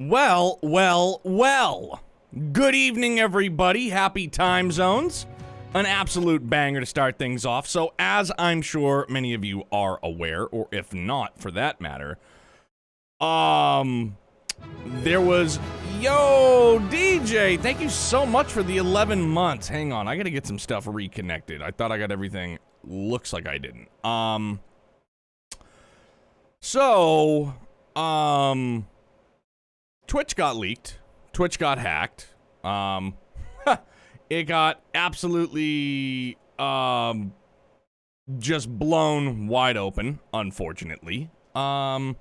Well. Good evening, everybody. Happy time zones. An absolute banger to start things off. So, as I'm sure many of you are aware, or if not, for that matter, there was, yo, DJ, thank you so much for the 11 months. Hang on, I gotta get some stuff reconnected. I thought I got everything. Looks like I didn't. Twitch got leaked. Twitch got hacked. It got absolutely, just blown wide open, unfortunately. Yeah,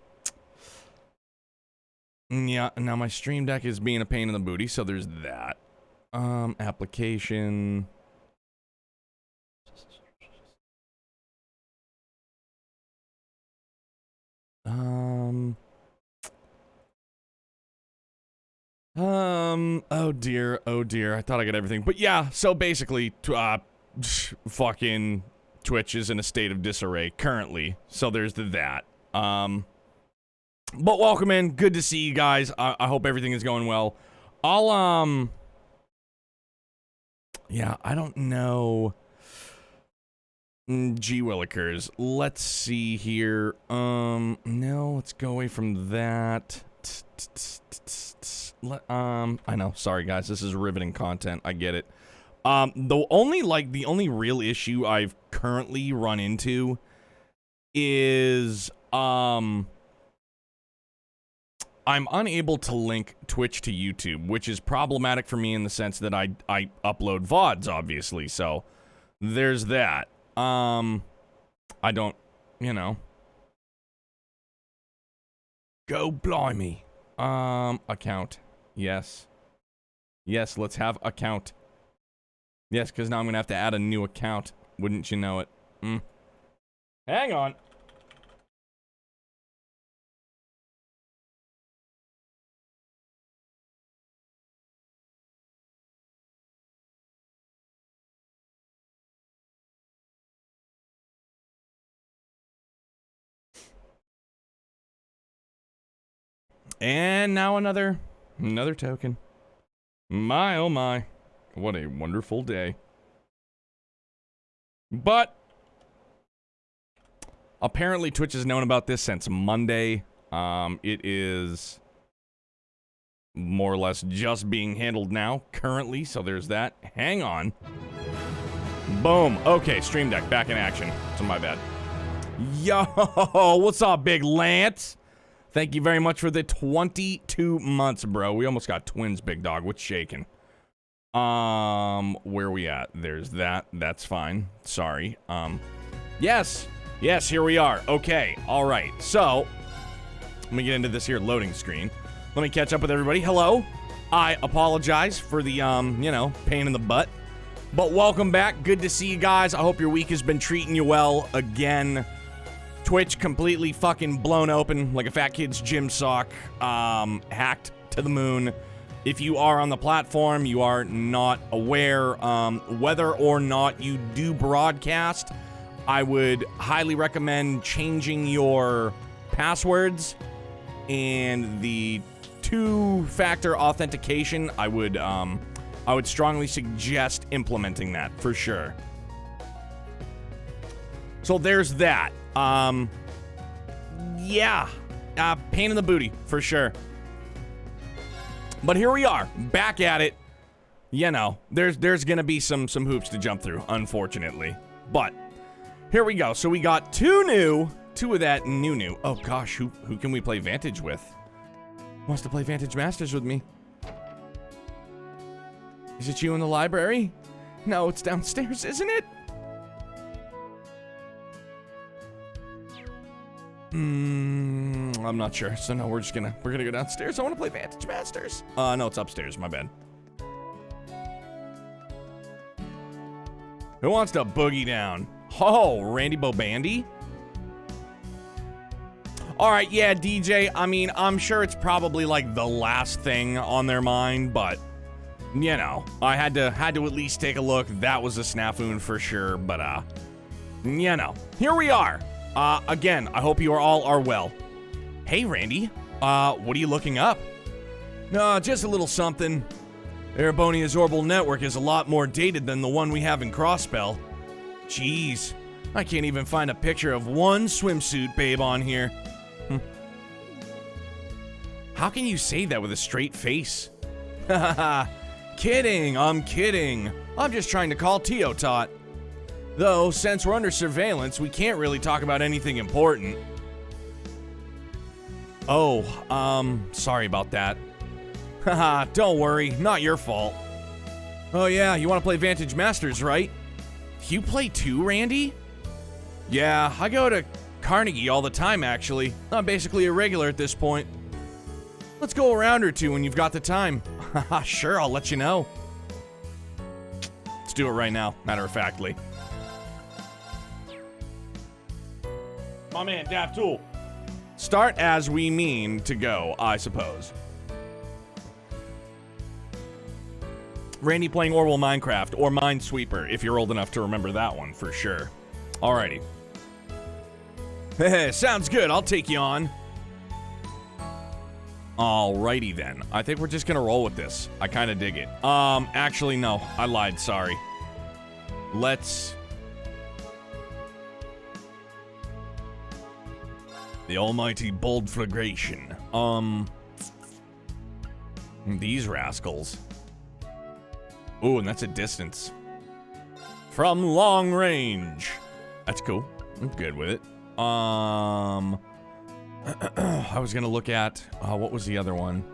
now my Stream Deck is being a pain in the booty, so there's that. Application. Oh dear, I thought I got everything. But yeah, so basically, fucking Twitch is in a state of disarray currently. So there's that. But welcome in, good to see you guys. I hope everything is going well. Yeah, I don't know. Gee willikers. Let's see here. No, let's go away from that. I know, sorry guys, this is riveting content, I get it. The only real issue I've currently run into is, I'm unable to link Twitch to YouTube, which is problematic for me in the sense that I upload VODs, obviously, so there's that. I don't, Go blimey. Account. Yes, let's have account. Yes, because now I'm gonna have to add a new account. Wouldn't you know it? Hang on. And now another token. My oh my, what a wonderful day. But apparently Twitch has known about this since Monday. It is more or less just being handled now currently, so there's that. Hang on. Boom. Okay, Stream Deck back in action. So my bad. Yo, what's up, Big Lance? Thank you very much for the 22 months, bro. We almost got twins, big dog. What's shaking? Where are we at? There's that. That's fine. Sorry. Yes, here we are. Okay, all right. So, let me get into this here loading screen. Let me catch up with everybody. Hello. I apologize for the, pain in the butt. But welcome back. Good to see you guys. I hope your week has been treating you well again. Twitch completely fucking blown open like a fat kid's gym sock, hacked to the moon. If you are on the platform, you are not aware, whether or not you do broadcast, I would highly recommend changing your passwords and the two-factor authentication. I would strongly suggest implementing that for sure. So there's that. Yeah, pain in the booty, for sure. But here we are, back at it. There's gonna be some hoops to jump through, unfortunately. But, here we go. So we got two of that new. Oh gosh, who can we play Vantage with? Wants to play Vantage Masters with me? Is it you in the library? No, it's downstairs, isn't it? I'm not sure. So no, we're gonna go downstairs. I want to play Vantage Masters. No, it's upstairs. My bad. Who wants to boogie down? Oh, Randy Bobandy? Alright, yeah, DJ. I mean, I'm sure it's probably like the last thing on their mind, but I had to at least take a look. That was a snafu for sure, but here we are. Again, I hope you all are well. Hey, Randy. What are you looking up? No, just a little something. Erebonia's orbital network is a lot more dated than the one we have in Crossbell. Jeez, I can't even find a picture of one swimsuit babe on here. How can you say that with a straight face? Haha, kidding, I'm kidding. I'm just trying to call Teotot. Though, since we're under surveillance, we can't really talk about anything important. Oh, sorry about that. Haha, don't worry, not your fault. Oh yeah, you want to play Vantage Masters, right? You play too, Randy? Yeah, I go to Carnegie all the time, actually. I'm basically a regular at this point. Let's go a round or two when you've got the time. Haha, sure, I'll let you know. Let's do it right now, matter of factly. My man, Daft Tool. Start as we mean to go, I suppose. Randy playing Orbital Minecraft, or Minesweeper, if you're old enough to remember that one, for sure. Alrighty. Hey, sounds good, I'll take you on. Alrighty then. I think we're just gonna roll with this. I kinda dig it. Actually, no. I lied, sorry. Let's... The almighty bold flagration. These rascals. Ooh, and that's a distance. From long range. That's cool. I'm good with it. I was gonna look at, what was the other one?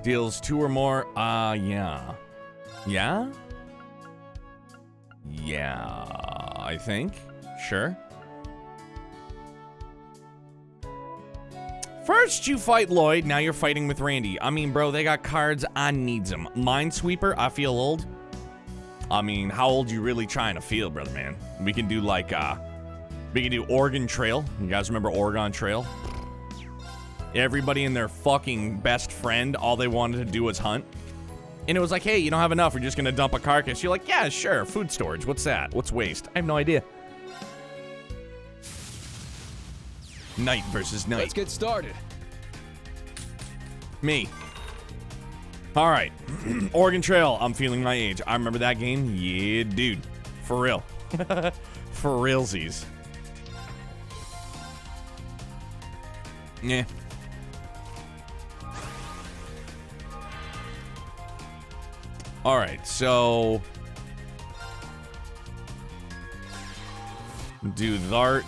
Deals 2 or more, yeah. Yeah? Yeah, I think. Sure. First you fight Lloyd, now you're fighting with Randy. I mean, bro, they got cards, I needs them. Minesweeper, I feel old. I mean, how old you really trying to feel, brother man? We can do like, we can do Oregon Trail. You guys remember Oregon Trail? Everybody and their fucking best friend, all they wanted to do was hunt. And it was like, hey, you don't have enough, we're just gonna dump a carcass. You're like, yeah, sure, food storage, what's that? What's waste? I have no idea. Knight versus knight. Let's get started. Me. All right. Oregon Trail. I'm feeling my age. I remember that game. Yeah, dude. For real. For realsies. Yeah. All right. So do that.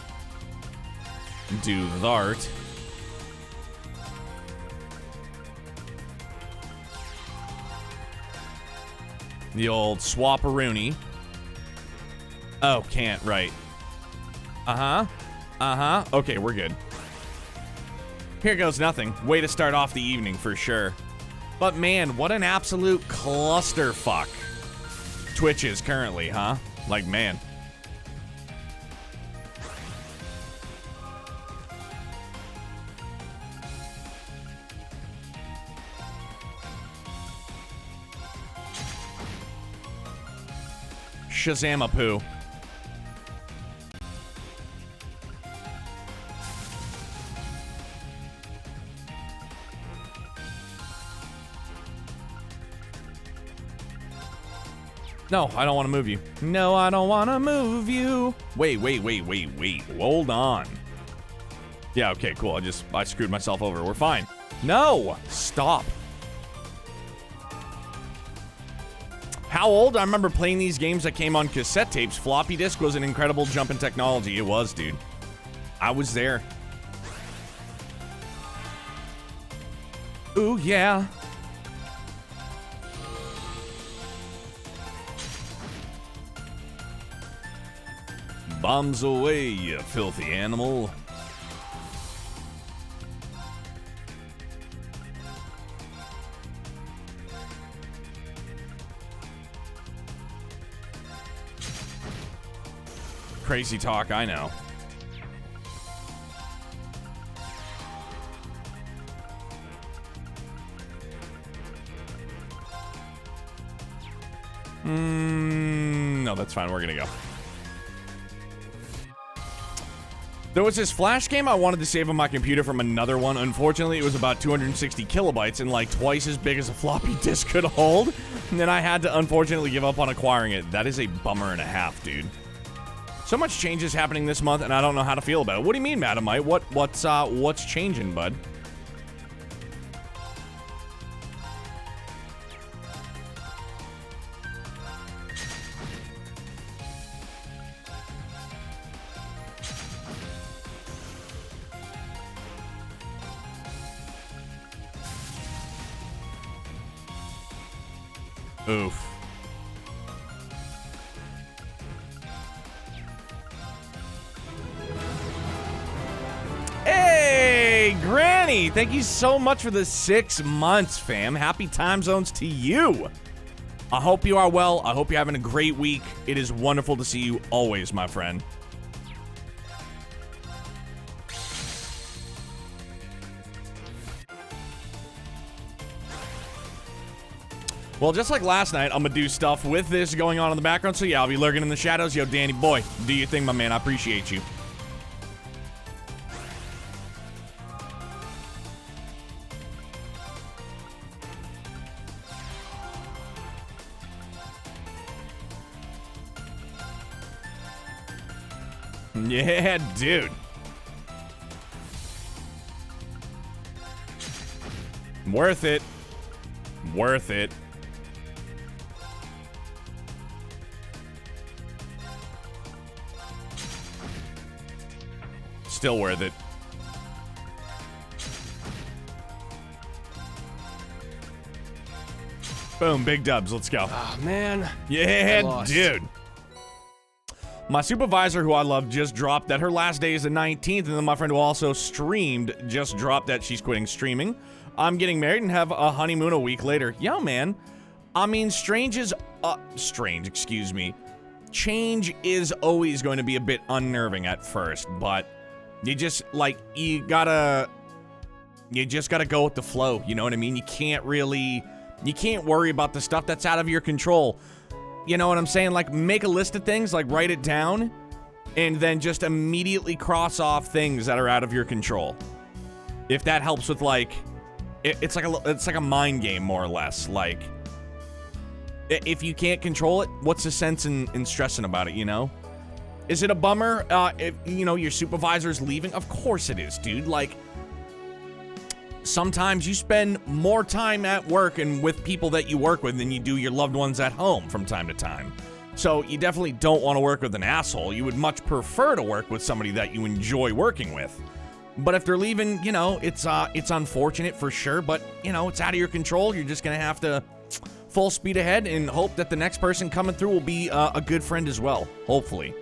Do that. The old swap-a-rooney. Oh, can't, right. Uh-huh. Uh-huh. Okay, we're good. Here goes nothing. Way to start off the evening, for sure. But man, what an absolute clusterfuck Twitch is currently, huh? Like, man. Shazam-a-poo. No, I don't want to move you. No, I don't want to move you. Wait. Hold on. Yeah, okay, cool. I screwed myself over. We're fine. No! Stop. How old? I remember playing these games that came on cassette tapes. Floppy disk was an incredible jump in technology. It was, dude. I was there. Ooh, yeah. Bombs away, you filthy animal. Crazy talk, I know. No, that's fine. We're gonna go. There was this Flash game I wanted to save on my computer from another one. Unfortunately, it was about 260 kilobytes and like twice as big as a floppy disk could hold. And then I had to unfortunately give up on acquiring it. That is a bummer and a half, dude. So much change is happening this month, and I don't know how to feel about it. What do you mean, Madamite? What's changing, bud? Oof. Hey, Granny! Thank you so much for the 6 months, fam. Happy time zones to you. I hope you are well. I hope you're having a great week. It is wonderful to see you always, my friend. Well, just like last night, I'm gonna do stuff with this going on in the background, so yeah, I'll be lurking in the shadows. Yo, Danny boy, do your thing, my man. I appreciate you. Yeah, dude. Worth it. Worth it. Still worth it. Boom, big dubs. Let's go. Oh, man. Yeah, dude. My supervisor, who I love, just dropped that her last day is the 19th, and then my friend who also streamed just dropped that she's quitting streaming. I'm getting married and have a honeymoon a week later. Yo, man. I mean, change is always going to be a bit unnerving at first, but you just, like, you just gotta go with the flow, you know what I mean? You can't worry about the stuff that's out of your control. You know what I'm saying? Like, make a list of things, like, write it down, and then just immediately cross off things that are out of your control. If that helps with, like, it's like a mind game, more or less. Like, if you can't control it, what's the sense in stressing about it, you know? Is it a bummer if, you know, your supervisor's leaving? Of course it is, dude. Like, sometimes you spend more time at work and with people that you work with than you do your loved ones at home from time to time. So you definitely don't want to work with an asshole. You would much prefer to work with somebody that you enjoy working with. But if they're leaving, you know, it's unfortunate for sure, but, you know, it's out of your control. You're just going to have to full speed ahead and hope that the next person coming through will be a good friend as well, hopefully.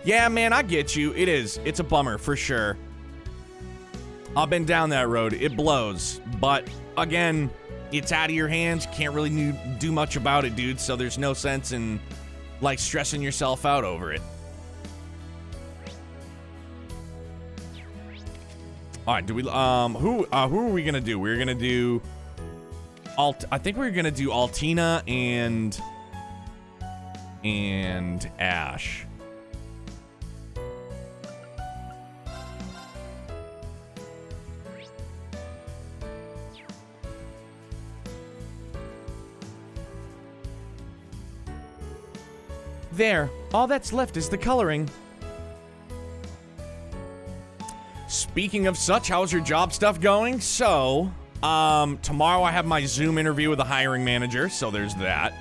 Yeah, man, I get you. It's a bummer for sure. I've been down that road. It blows. But, again, it's out of your hands. You can't really do much about it, dude. So there's no sense in, like, stressing yourself out over it. All right, do we, who are we going to do? We're going to do, I think we're going to do Altina and Ash. There, all that's left is the coloring. Speaking of such, how's your job stuff going? So, tomorrow I have my Zoom interview with the hiring manager, so there's that.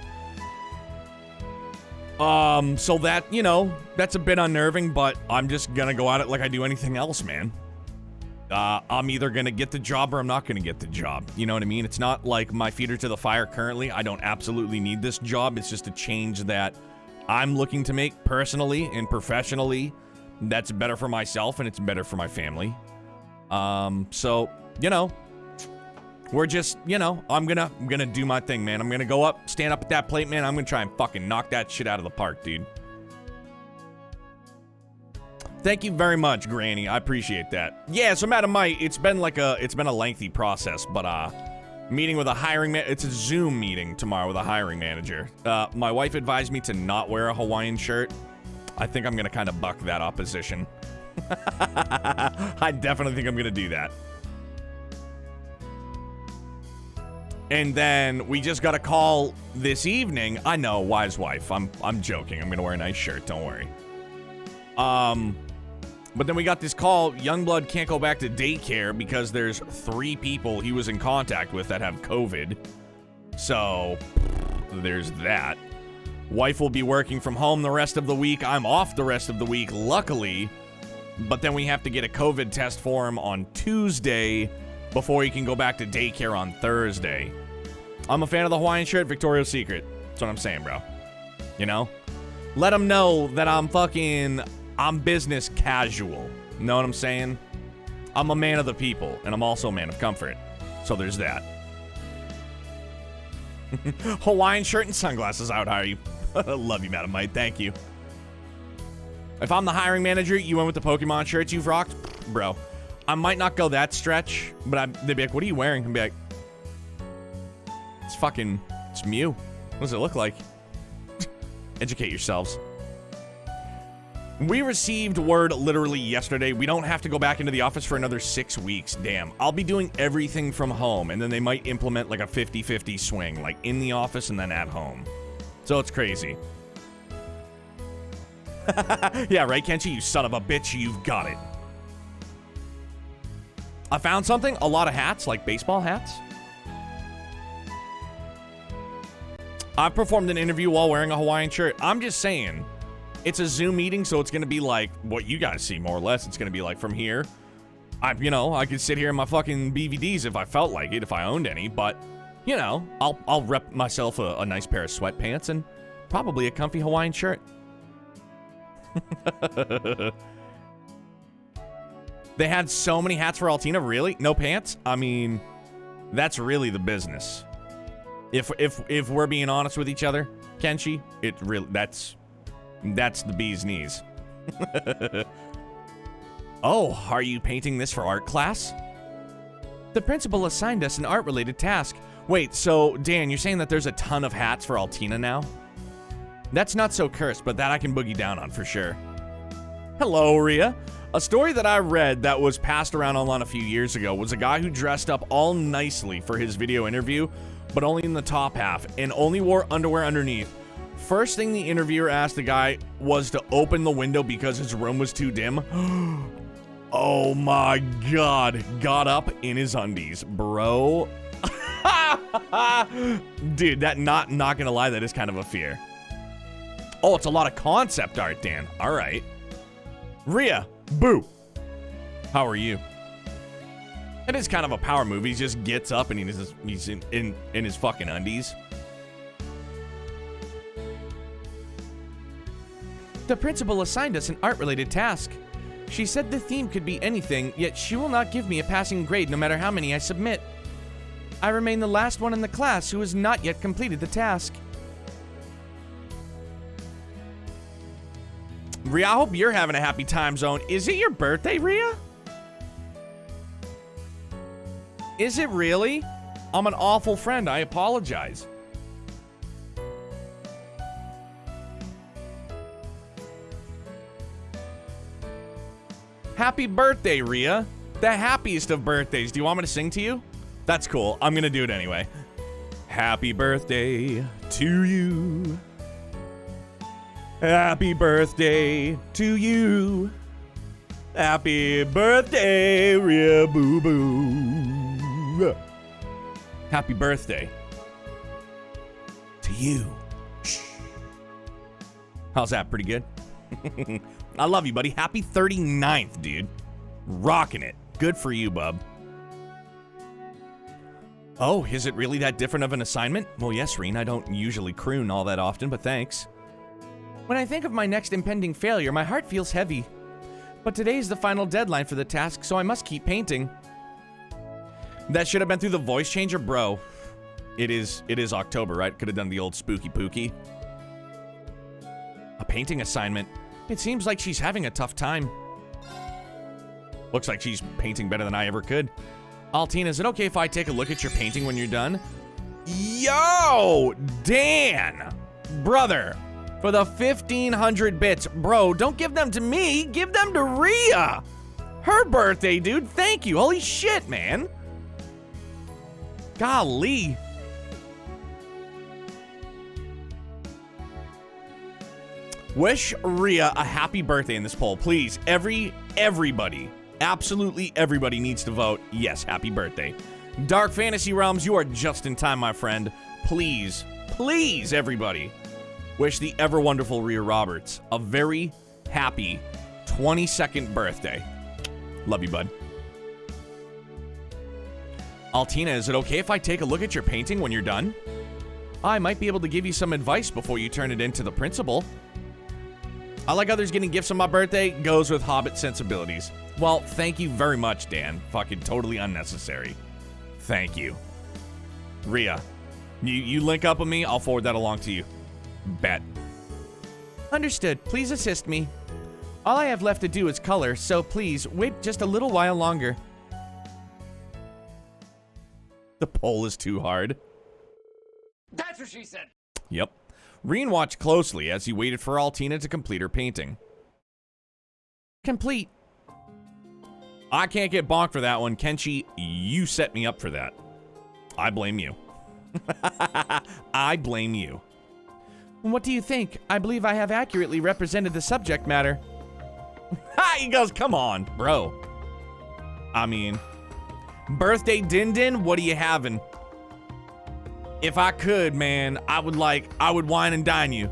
So that, you know, that's a bit unnerving, but I'm just gonna go at it like I do anything else, man. I'm either gonna get the job or I'm not gonna get the job. You know what I mean? It's not like my feet are to the fire currently. I don't absolutely need this job. It's just a change that I'm looking to make personally and professionally. That's better for myself and it's better for my family. So, you know, we're just, you know, I'm gonna do my thing, man. I'm gonna go up, stand up at that plate, man. I'm gonna try and fucking knock that shit out of the park, dude. Thank you very much, Granny. I appreciate that. Yeah, so Madam Mite, it's been a lengthy process, but meeting with a hiring it's a Zoom meeting tomorrow with a hiring manager. My wife advised me to not wear a Hawaiian shirt. I think I'm gonna kind of buck that opposition. I definitely think I'm gonna do that. And then we just got a call this evening. I know, wise wife. I'm joking. I'm gonna wear a nice shirt. Don't worry. But then we got this call. Youngblood can't go back to daycare because there's 3 people he was in contact with that have COVID. So there's that. Wife will be working from home the rest of the week. I'm off the rest of the week, luckily. But then we have to get a COVID test for him on Tuesday before he can go back to daycare on Thursday. I'm a fan of the Hawaiian shirt, Victoria's Secret. That's what I'm saying, bro. You know? Let him know that I'm business casual. Know what I'm saying? I'm a man of the people, and I'm also a man of comfort. So there's that. Hawaiian shirt and sunglasses out, how are you? Love you, Madam Mite. Thank you. If I'm the hiring manager, you went with the Pokemon shirts you've rocked? Bro, I might not go that stretch, but they'd be like, what are you wearing? I'd be like, it's Mew. What does it look like? Educate yourselves. We received word literally yesterday. We don't have to go back into the office for another 6 weeks. Damn. I'll be doing everything from home, and then they might implement like a 50-50 swing, like in the office and then at home. So it's crazy. Yeah, right, Kenshi? You son of a bitch. You've got it. I found something. A lot of hats, like baseball hats. I performed an interview while wearing a Hawaiian shirt. I'm just saying. It's a Zoom meeting, so it's going to be like what you guys see, more or less. It's going to be like from here. I could sit here in my fucking BVDs if I felt like it, if I owned any. But, you know, I'll rep myself a nice pair of sweatpants and probably a comfy Hawaiian shirt. They had so many hats for Altina, really? No pants? I mean, that's really the business. If we're being honest with each other, Kenshi, it really that's the bee's knees. Oh, are you painting this for art class? The principal assigned us an art-related task. Wait, so Dan, you're saying that there's a ton of hats for Altina now? That's not so cursed, but that I can boogie down on for sure. Hello, Rhea. A story that I read that was passed around online a few years ago was a guy who dressed up all nicely for his video interview, but only in the top half, and only wore underwear underneath. First thing the interviewer asked the guy was to open the window because his room was too dim. Oh my god. Got up in his undies, bro. Dude, that not gonna lie, that is kind of a fear. Oh, it's a lot of concept art, Dan. All right. Rhea, boo. How are you? It is kind of a power move. He just gets up and he's in his fucking undies. The principal assigned us an art-related task. She said the theme could be anything, yet she will not give me a passing grade no matter how many I submit. I remain the last one in the class who has not yet completed the task. Rhea, I hope you're having a happy time zone. Is it your birthday, Rhea? Is it really? I'm an awful friend. I apologize. Happy birthday, Rhea. The happiest of birthdays. Do you want me to sing to you? That's cool. I'm gonna do it anyway. Happy birthday to you. Happy birthday to you. Happy birthday, Rhea Boo Boo. Happy birthday to you. How's that? Pretty good? I love you, buddy. Happy 39th, dude. Rocking it. Good for you, bub. Oh, is it really that different of an assignment? Well, yes, Reen. I don't usually croon all that often, but thanks. When I think of my next impending failure, my heart feels heavy. But today's the final deadline for the task, so I must keep painting. That should have been through the voice changer, bro. It is October, right? Could have done the old spooky pooky. A painting assignment. It seems like she's having a tough time. Looks like she's painting better than I ever could. Altina, is it okay if I take a look at your painting when you're done? Yo, Dan, brother, for the 1,500 bits. Bro, don't give them to me. Give them to Rhea. Her birthday, dude. Thank you. Holy shit, man. Golly. Wish Rhea a happy birthday in this poll, please. Everybody, absolutely everybody needs to vote. Yes, happy birthday. Dark Fantasy Realms, you are just in time, my friend. Please, please, everybody, wish the ever wonderful Rhea Roberts a very happy 22nd birthday. Love you, bud. Altina, is it okay if I take a look at your painting when you're done? I might be able to give you some advice before you turn it into the principal. I like others getting gifts on my birthday. Goes with Hobbit sensibilities. Well, thank you very much, Dan. Fucking totally unnecessary. Thank you. Rhea, you link up with me, I'll forward that along to you. Bet. Understood. Please assist me. All I have left to do is color, so please wait just a little while longer. The poll is too hard. That's what she said. Yep. Reen watched closely as he waited for Altina to complete her painting. Complete. I can't get bonked for that one. Kenshi, you set me up for that. I blame you. I blame you. What do you think? I believe I have accurately represented the subject matter. He goes, come on, bro. I mean, birthday Din Din, what are you having? If I could, man, I would wine and dine you.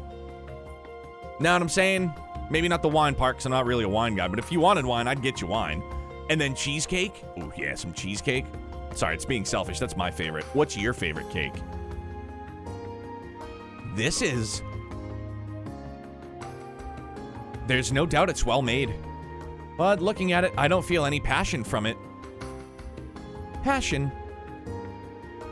Know what I'm saying? Maybe not the wine part, because I'm not really a wine guy, but if you wanted wine, I'd get you wine. And then cheesecake? Oh, yeah, some cheesecake. Sorry, it's being selfish. That's my favorite. What's your favorite cake? This is... There's no doubt it's well made. But looking at it, I don't feel any passion from it. Passion?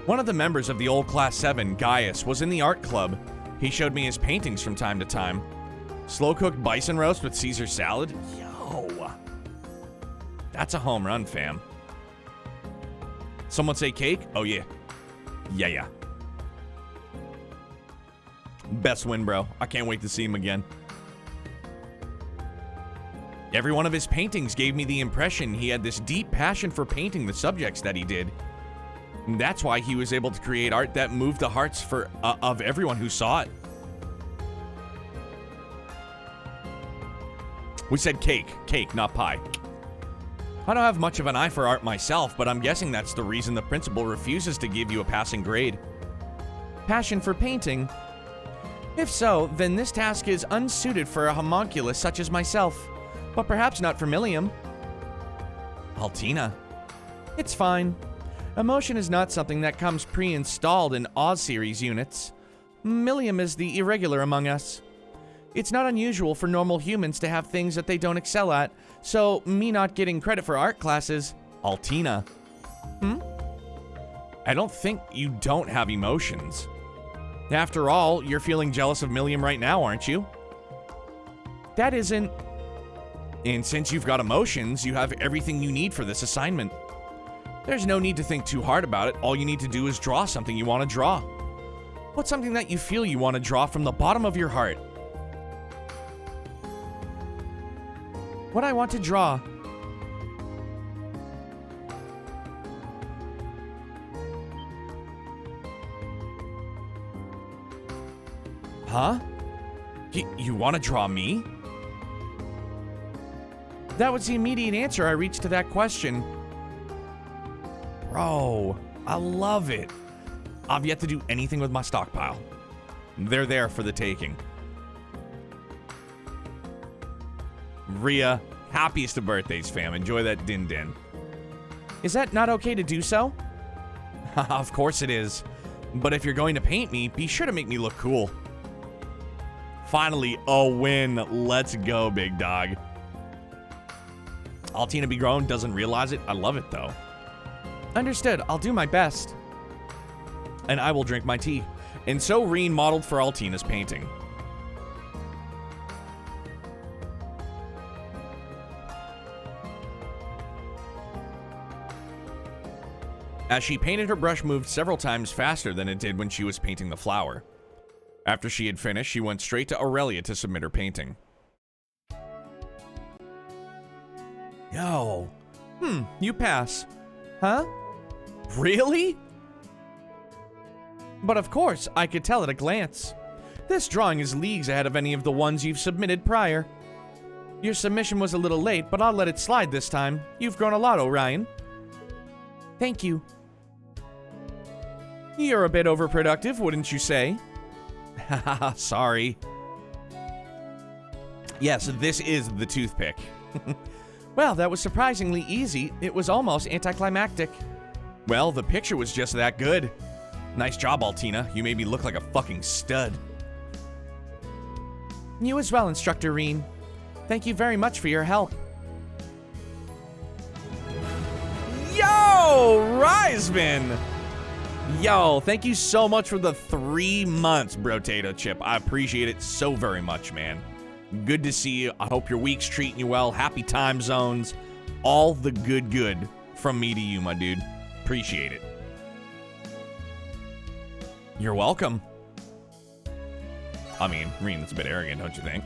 One of the members of the old Class 7, Gaius, was in the art club. He showed me his paintings from time to time. Slow-cooked bison roast with Caesar salad? Yo. That's a home run, fam. Someone say cake? Oh, yeah. Yeah. Best win, bro. I can't wait to see him again. Every one of his paintings gave me the impression he had this deep passion for painting the subjects that he did. And that's why he was able to create art that moved the hearts of everyone who saw it. We said cake, not pie. I don't have much of an eye for art myself, but I'm guessing that's the reason the principal refuses to give you a passing grade. Passion for painting? If so, then this task is unsuited for a homunculus such as myself, but perhaps not for Millium. Altina. It's fine. Emotion is not something that comes pre-installed in Oz series units. Millium is the irregular among us. It's not unusual for normal humans to have things that they don't excel at, so me not getting credit for art classes... Altina. I don't think you don't have emotions. After all, you're feeling jealous of Millium right now, aren't you? That isn't... And since you've got emotions, you have everything you need for this assignment. There's no need to think too hard about it. All you need to do is draw something you want to draw. What's something that you feel you want to draw from the bottom of your heart? What I want to draw. Huh? You want to draw me? That was the immediate answer I reached to that question. Bro, I love it. I've yet to do anything with my stockpile. They're there for the taking. Rhea, happiest of birthdays, fam. Enjoy that Din Din. Is that not okay to do so? Of course it is. But if you're going to paint me, be sure to make me look cool. Finally, a win. Let's go, big dog. Altina be grown, doesn't realize it. I love it, though. Understood. I'll do my best. And I will drink my tea. And so Reen modeled for Altina's painting. As she painted, her brush moved several times faster than it did when she was painting the flower. After she had finished, she went straight to Aurelia to submit her painting. Yo. You pass. Huh? Really? But of course, I could tell at a glance. This drawing is leagues ahead of any of the ones you've submitted prior. Your submission was a little late, but I'll let it slide this time. You've grown a lot, Orion. Thank you. You're a bit overproductive, wouldn't you say? Haha, sorry. Yes, this is the toothpick. Well, that was surprisingly easy. It was almost anticlimactic. Well, the picture was just that good. Nice job, Altina. You made me look like a fucking stud. You as well, Instructor Reen. Thank you very much for your help. Yo, Riseman! Yo, thank you so much for the 3 months, Brotato Chip. I appreciate it so very much, man. Good to see you. I hope your week's treating you well. Happy time zones. All the good from me to you, my dude. Appreciate it. You're welcome. I mean, Reen, that's a bit arrogant, don't you think?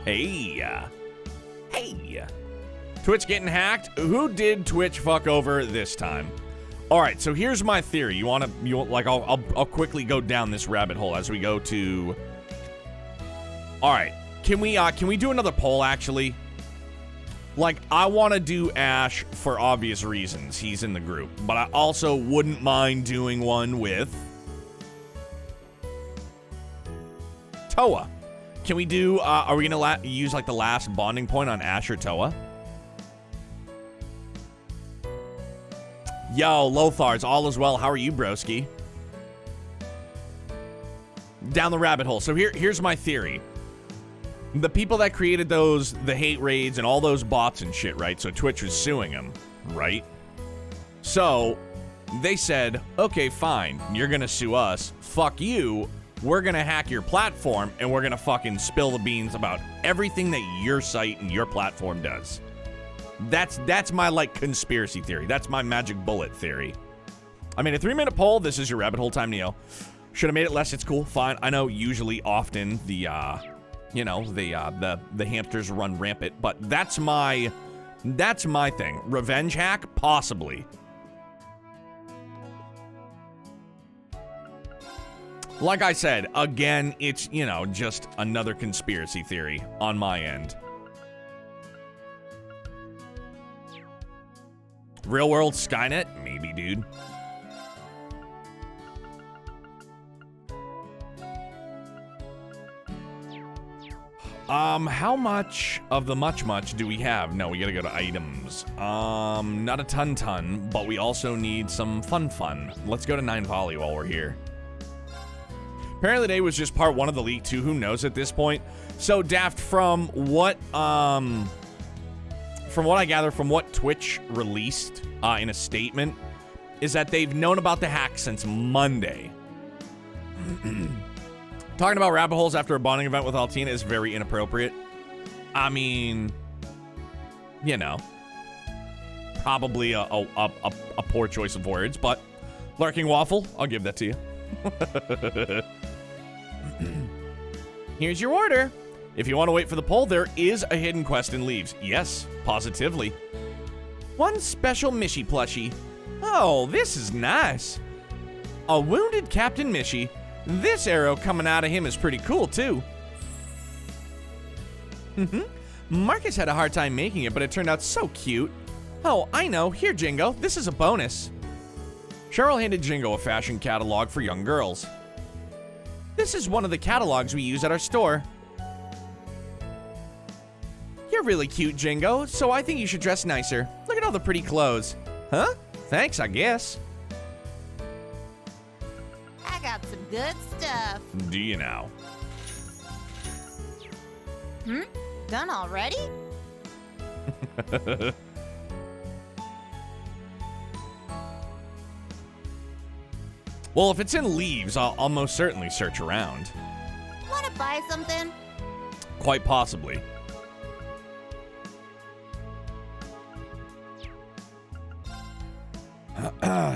Hey. Hey. Twitch getting hacked? Who did Twitch fuck over this time? All right, so here's my theory. I'll quickly go down this rabbit hole as we go to. All right, can we do another poll actually? Like, I want to do Ash for obvious reasons. He's in the group, but I also wouldn't mind doing one with Toa. Can we do? Are we gonna use like the last bonding point on Ash or Toa? Yo, Lothar's, all is well. How are you, broski? Down the rabbit hole. So here's my theory. The people that created the hate raids and all those bots and shit, right? So Twitch was suing them, right? So they said, okay, fine. You're gonna sue us. Fuck you. We're gonna hack your platform and we're gonna fucking spill the beans about everything that your site and your platform does. That's my, like, conspiracy theory. That's my magic bullet theory. I mean, a 3-minute poll. This is your rabbit hole time, Neo. Should have made it less. It's cool. Fine. I know usually often the hamsters run rampant, but that's my thing. Revenge hack? Possibly. Like I said, again, it's, just another conspiracy theory on my end. Real world Skynet? Maybe, dude. How much of the much do we have? No, we gotta go to items. Not a ton, but we also need some fun. Let's go to 9 volley while we're here. Apparently today was just part 1 of the League 2. Who knows at this point? So, Daft, from what I gather from what Twitch released in a statement, is that they've known about the hack since Monday. Talking about rabbit holes after a bonding event with Altina is very inappropriate. I mean, probably a poor choice of words, but Larking Waffle, I'll give that to you. Here's your order. If you want to wait for the poll, there is a hidden quest in Leaves. Yes, positively. One special Mishy plushie. Oh, this is nice. A wounded Captain Mishy. This arrow coming out of him is pretty cool, too. Marcus had a hard time making it, but it turned out so cute. Oh, I know. Here, Jingo. This is a bonus. Cheryl handed Jingo a fashion catalog for young girls. This is one of the catalogs we use at our store. You're really cute, Jingo, so I think you should dress nicer. Look at all the pretty clothes. Huh? Thanks, I guess. I got some good stuff. Do you now? Done already? Well, if it's in Leaves, I'll most certainly search around. Wanna buy something? Quite possibly.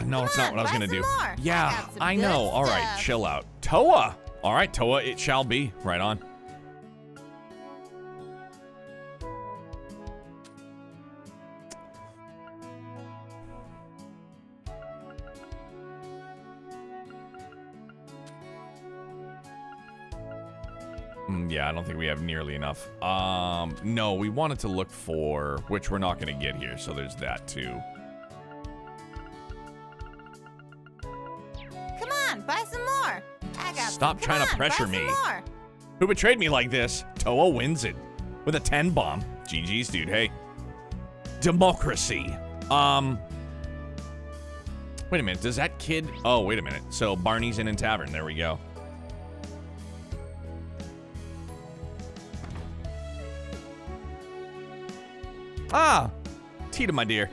No, it's not what I was gonna do. More. Yeah, I know. All right, stuff. chill out. Toa! All right, Toa, it shall be. Right on. Yeah, I don't think we have nearly enough. No, we wanted to look for, which we're not going to get here, so there's that too. Come on, buy some more. I got Stop some. trying to Come on, pressure buy me. some more. Who betrayed me like this? Toa wins it with a 10 bomb. GG's, dude. Hey. Democracy. Wait a minute. Does that kid... Oh, wait a minute. So Barney's Inn and Tavern. There we go. Ah, Tita, my dear.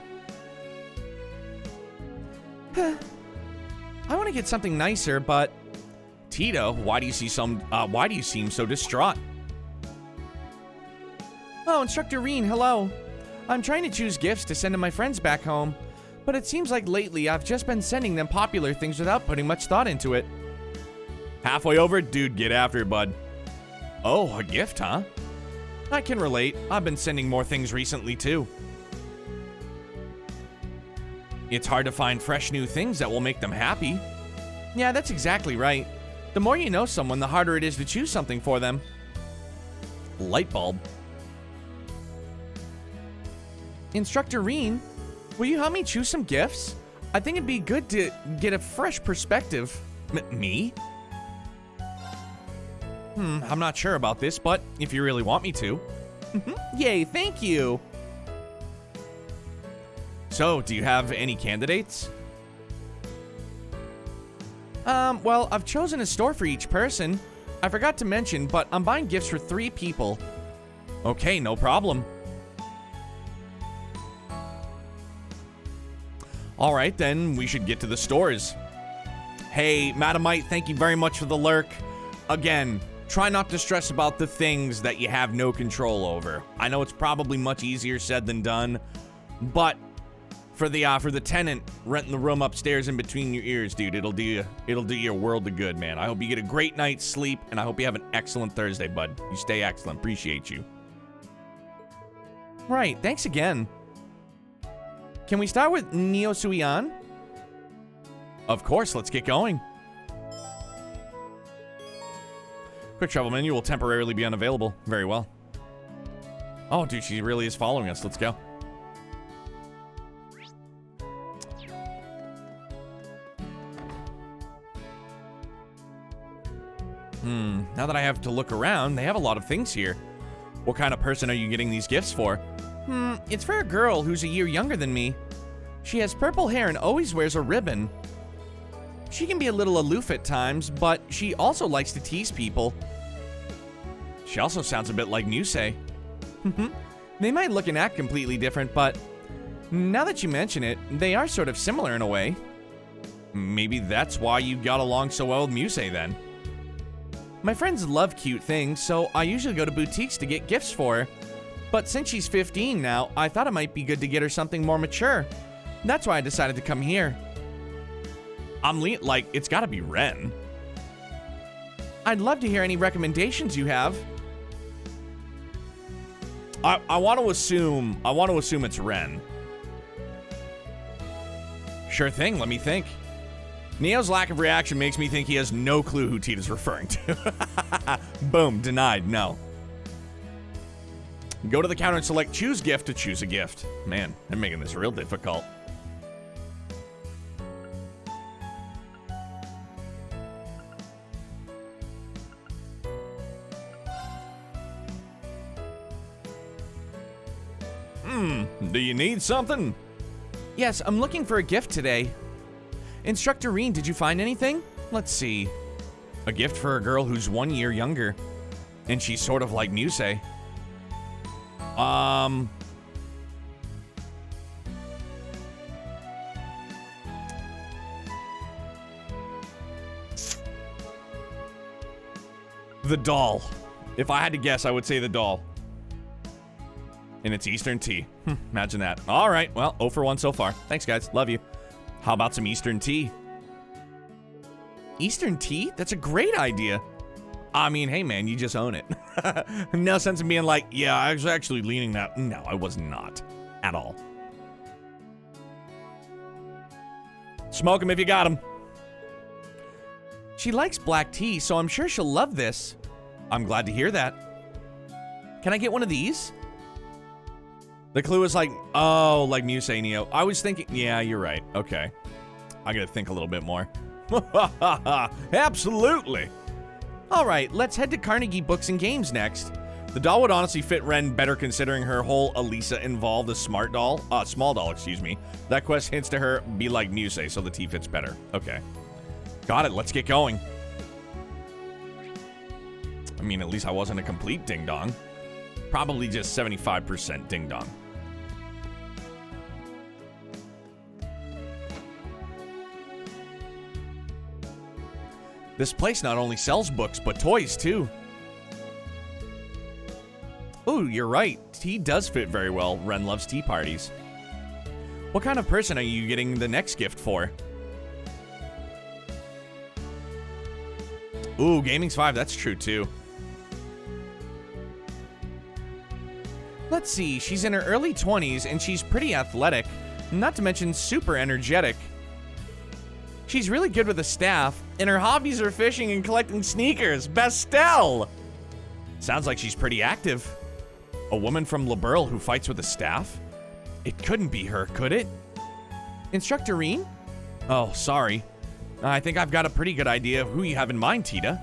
I want to get something nicer, but Tita, why do you seem so distraught? oh, Instructor Reen, hello. I'm trying to choose gifts to send to my friends back home, but it seems like lately I've just been sending them popular things without putting much thought into it. Halfway over? Dude, get after it, bud. Oh, a gift, huh? I can relate. I've been sending more things recently too. It's hard to find fresh new things that will make them happy. Yeah, that's exactly right. The more you know someone, the harder it is to choose something for them. Light bulb. Instructor Reen, will you help me choose some gifts? I think it'd be good to get a fresh perspective. Me? I'm not sure about this, but if you really want me to. Yay, thank you. So, do you have any candidates? Well, I've chosen a store for each person. I forgot to mention, but I'm buying gifts for 3 people. Okay, no problem. All right, then we should get to the stores. Hey, Madamite, thank you very much for the lurk. Again, try not to stress about the things that you have no control over. I know it's probably much easier said than done, but for the tenant renting the room upstairs in between your ears, dude, it'll do you a world of good, man. I hope you get a great night's sleep, and I hope you have an excellent Thursday, bud. You stay excellent. Appreciate you. Right, thanks again. Can we start with Neo Suian? Of course, let's get going. Quick travel menu will temporarily be unavailable. Very well. Oh, dude, she really is following us. Let's go. Now that I have to look around, they have a lot of things here. What kind of person are you getting these gifts for? It's for a girl who's a year younger than me. She has purple hair and always wears a ribbon. She can be a little aloof at times, but she also likes to tease people. She also sounds a bit like Musei. They might look and act completely different, but now that you mention it, they are sort of similar in a way. Maybe that's why you got along so well with Musei then. My friends love cute things, so I usually go to boutiques to get gifts for her. But since she's 15 now, I thought it might be good to get her something more mature. That's why I decided to come here. It's gotta be Ren. I'd love to hear any recommendations you have. I want to assume it's Ren. Sure thing, let me think. Neo's lack of reaction makes me think he has no clue who Tita's referring to. Boom, denied, no. Go to the counter and select choose gift to choose a gift. Man, they're making this real difficult. Do you need something? Yes, I'm looking for a gift today. Instructor Reen, did you find anything? Let's see. A gift for a girl who's 1 year younger. And she's sort of like Musei. The doll. If I had to guess, I would say the doll. And it's Eastern tea. Imagine that. All right, well, 0 for 1 so far. Thanks, guys. Love you. How about some Eastern tea? Eastern tea? That's a great idea. I mean, hey man, you just own it. No sense in being like, yeah, I was actually leaning that. No, I was not. At all. Smoke him if you got him. She likes black tea, so I'm sure she'll love this. I'm glad to hear that. Can I get one of these? The clue is like, oh, like Musaneo. I was thinking, yeah, you're right. Okay. I gotta think a little bit more. Absolutely. All right, let's head to Carnegie Books and Games next. The doll would honestly fit Ren better considering her whole Elisa involved a small doll, excuse me. That quest hints to her be like Musei, so the T fits better. Okay. Got it, let's get going. I mean, at least I wasn't a complete ding-dong. Probably just 75% ding-dong. This place not only sells books, but toys too. Ooh, you're right. Tea does fit very well. Ren loves tea parties. What kind of person are you getting the next gift for? Ooh, Gaming's 5, that's true too. Let's see, she's in her early 20s and she's pretty athletic, not to mention super energetic. She's really good with the staff, and her hobbies are fishing and collecting sneakers. Bestel! Sounds like she's pretty active. A woman from Liberl who fights with a staff? It couldn't be her, could it? Instructor Reen? Oh, sorry. I think I've got a pretty good idea of who you have in mind, Tita.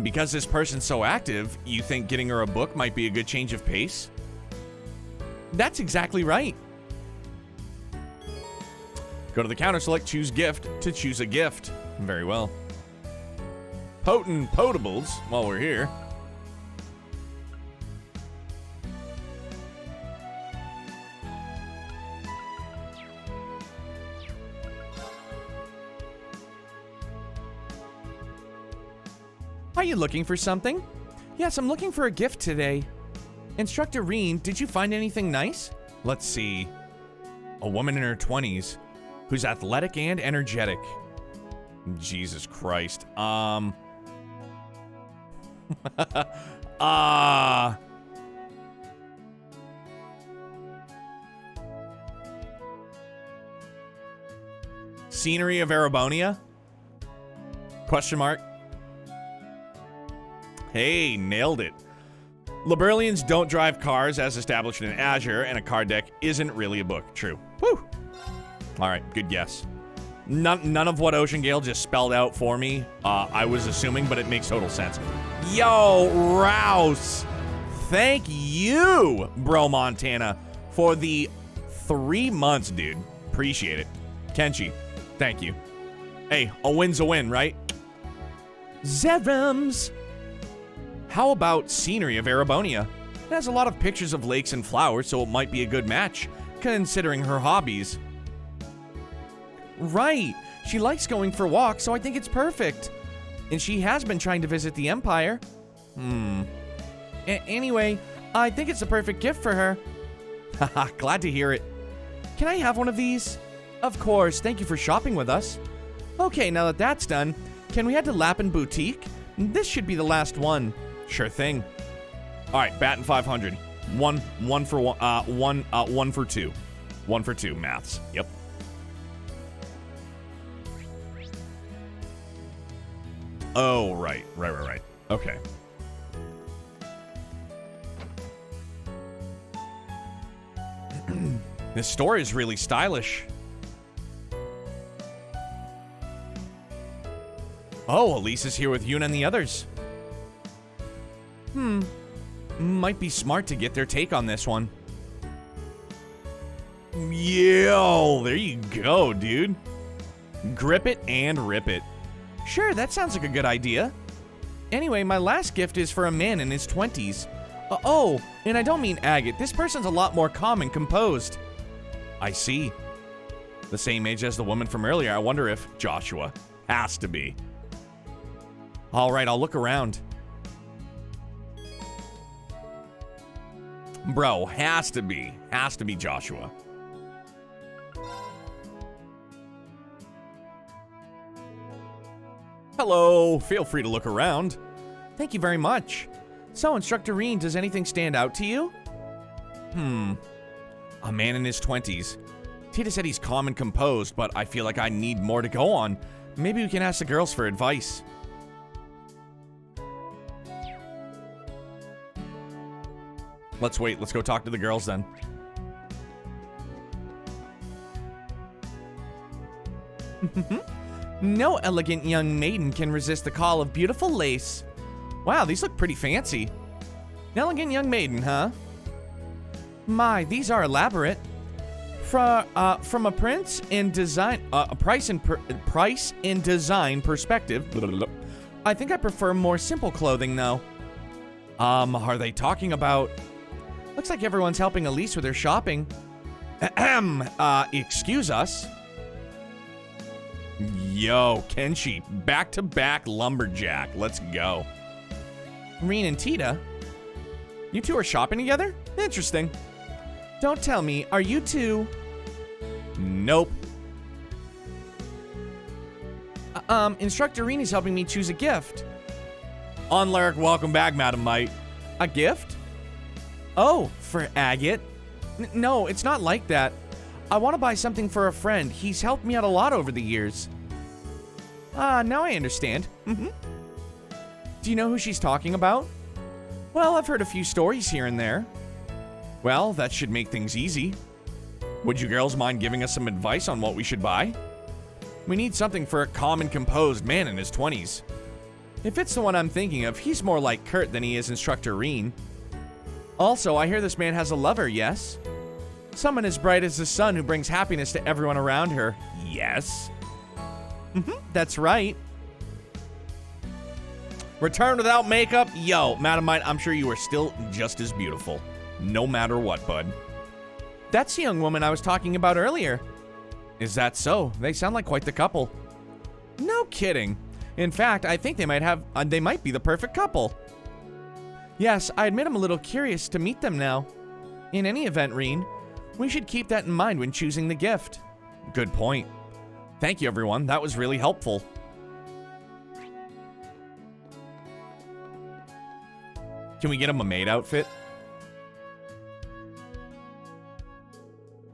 Because this person's so active, you think getting her a book might be a good change of pace? That's exactly right. Go to the counter, select choose gift to choose a gift. Very well. Potent potables while we're here. Are you looking for something? Yes, I'm looking for a gift today. Instructor Reen, did you find anything nice? Let's see. A woman in her 20s who's athletic and energetic. Jesus Christ. Scenery of Arabonia? Question mark. Hey, nailed it. Liberlians don't drive cars as established in Azure, and a card deck isn't really a book. True. Woo! Alright, good guess. None of what Ocean Gale just spelled out for me, I was assuming, but it makes total sense. Yo, Rouse! Thank you, Bro Montana, for the 3 months, dude. Appreciate it. Kenshi, thank you. Hey, a win's a win, right? Zerums! How about Scenery of Arabonia? It has a lot of pictures of lakes and flowers, so it might be a good match, considering her hobbies. Right. She likes going for walks, so I think it's perfect. And she has been trying to visit the Empire. Anyway, I think it's a perfect gift for her. Haha, glad to hear it. Can I have one of these? Of course, thank you for shopping with us. Okay, now that that's done, can we head to Lapin Boutique? This should be the last one. Sure thing. All right, Batten 500. One for two. 1 for 2, maths. Yep. Oh, right. Okay. This store is really stylish. Oh, Elise is here with Yuna and the others. Might be smart to get their take on this one. Yo, there you go, dude. Grip it and rip it. Sure, that sounds like a good idea. Anyway, my last gift is for a man in his 20s. Oh, and I don't mean agate. This person's a lot more calm and composed. I see. The same age as the woman from earlier. I wonder if Joshua has to be. All right, I'll look around. Bro, has to be Joshua. Hello, feel free to look around. Thank you very much. So, Instructor Reen, does anything stand out to you? A man in his 20s. Tita said he's calm and composed, but I feel like I need more to go on. Maybe we can ask the girls for advice. Let's wait, let's go talk to the girls then. No elegant young maiden can resist the call of beautiful lace. Wow, these look pretty fancy. An elegant young maiden, huh? My, these are elaborate. From a price and design perspective, I think I prefer more simple clothing though. Are they talking about... Looks like everyone's helping Elise with her shopping. Excuse us? Yo, Kenshi, back-to-back lumberjack. Let's go. Reen and Tita? You two are shopping together? Interesting. Don't tell me, are you two... Nope. Instructor Reen is helping me choose a gift. Onlyric, welcome back, Madam Might. A gift? Oh, for Agate? No, it's not like that. I want to buy something for a friend. He's helped me out a lot over the years. Now I understand. Do you know who she's talking about? Well, I've heard a few stories here and there. Well, that should make things easy. Would you girls mind giving us some advice on what we should buy? We need something for a calm and composed man in his 20s. If it's the one I'm thinking of, he's more like Kurt than he is Instructor Reen. Also, I hear this man has a lover, yes? Someone as bright as the sun who brings happiness to everyone around her. Yes. That's right. Return without makeup? Yo, Madam Might, I'm sure you are still just as beautiful. No matter what, bud. That's the young woman I was talking about earlier. Is that so? They sound like quite the couple. No kidding. In fact, I think they might be the perfect couple. Yes, I admit I'm a little curious to meet them now. In any event, Reen, we should keep that in mind when choosing the gift. Good point. Thank you, everyone. That was really helpful. Can we get him a maid outfit?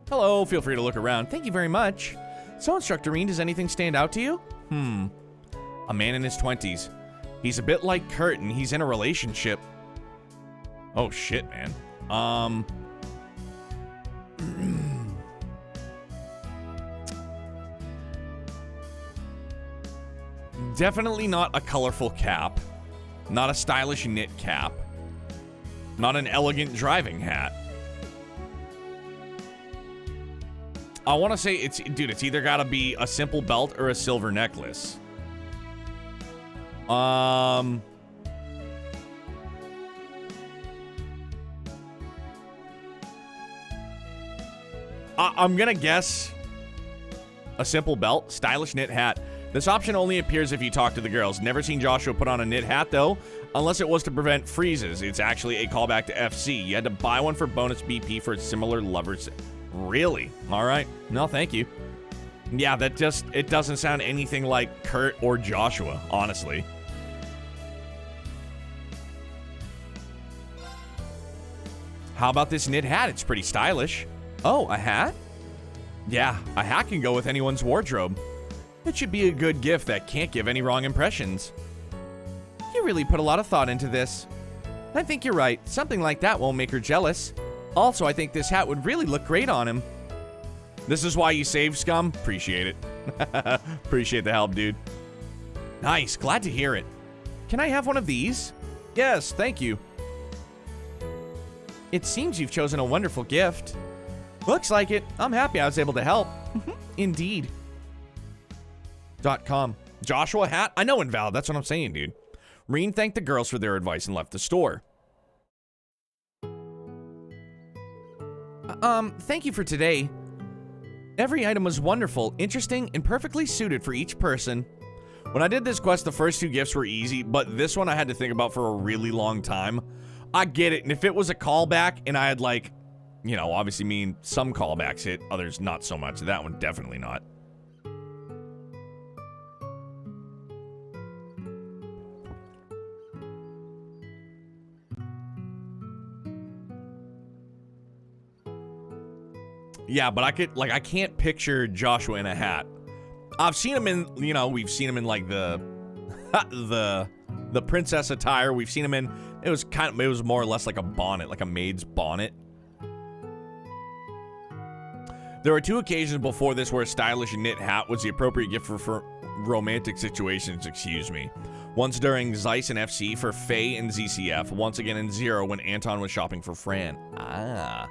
Hello, feel free to look around. Thank you very much. So, Instructor Reen, does anything stand out to you? A man in his 20s. He's a bit like Kurt, and he's in a relationship. Oh, shit, man. Definitely not a colorful cap. Not a stylish knit cap. Not an elegant driving hat. I want to say it's either got to be a simple belt or a silver necklace. I'm gonna guess a simple belt, stylish knit hat. This option only appears if you talk to the girls. Never seen Joshua put on a knit hat though, unless it was to prevent freezes. It's actually a callback to FC. You had to buy one for bonus BP for similar lovers. Really? All right. No, thank you. Yeah, it doesn't sound anything like Kurt or Joshua, honestly. How about this knit hat? It's pretty stylish. Oh, a hat? Yeah, a hat can go with anyone's wardrobe. It should be a good gift that can't give any wrong impressions. You really put a lot of thought into this. I think you're right. Something like that won't make her jealous. Also, I think this hat would really look great on him. This is why you saved, scum? Appreciate it. Appreciate the help, dude. Nice, glad to hear it. Can I have one of these? Yes, thank you. It seems you've chosen a wonderful gift. Looks like it. I'm happy I was able to help. Indeed. .com. Joshua hat? I know invalid, that's what I'm saying, dude. Reen thanked the girls for their advice and left the store. Thank you for today. Every item was wonderful, interesting, and perfectly suited for each person. When I did this quest, the first two gifts were easy, but this one I had to think about for a really long time. I get it, and if it was a callback and I had like, you know, obviously mean some callbacks hit, others not so much. That one definitely not. Yeah, but I can't picture Joshua in a hat. I've seen him in, we've seen him in like the princess attire. We've seen him in, it was more or less like a bonnet, like a maid's bonnet. There were 2 occasions before this where a stylish knit hat was the appropriate gift for romantic situations, excuse me. Once during Zeiss and FC for Faye and ZCF. Once again in Zero when Anton was shopping for Fran. Ah.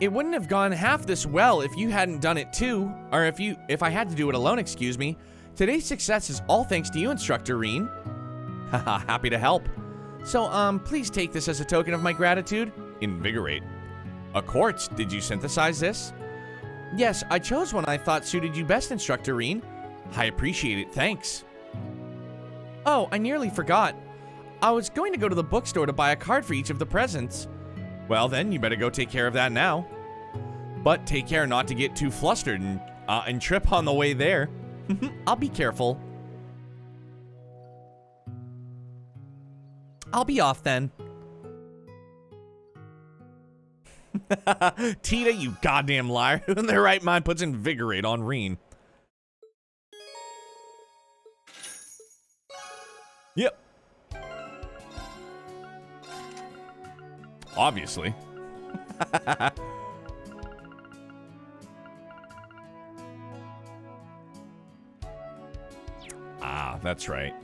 It wouldn't have gone half this well if you hadn't done it too, or if I had to do it alone, excuse me. Today's success is all thanks to you, Instructor Reen. Haha, happy to help. So, please take this as a token of my gratitude. Invigorate. A quartz, did you synthesize this? Yes, I chose one I thought suited you best, Instructor Reen. I appreciate it, thanks. Oh, I nearly forgot. I was going to go to the bookstore to buy a card for each of the presents. Well then, you better go take care of that now. But take care not to get too flustered and trip on the way there. I'll be careful. I'll be off then. Tita, you goddamn liar. Who in their right mind puts Invigorate on Reen? Yep. Obviously. Ah, that's right.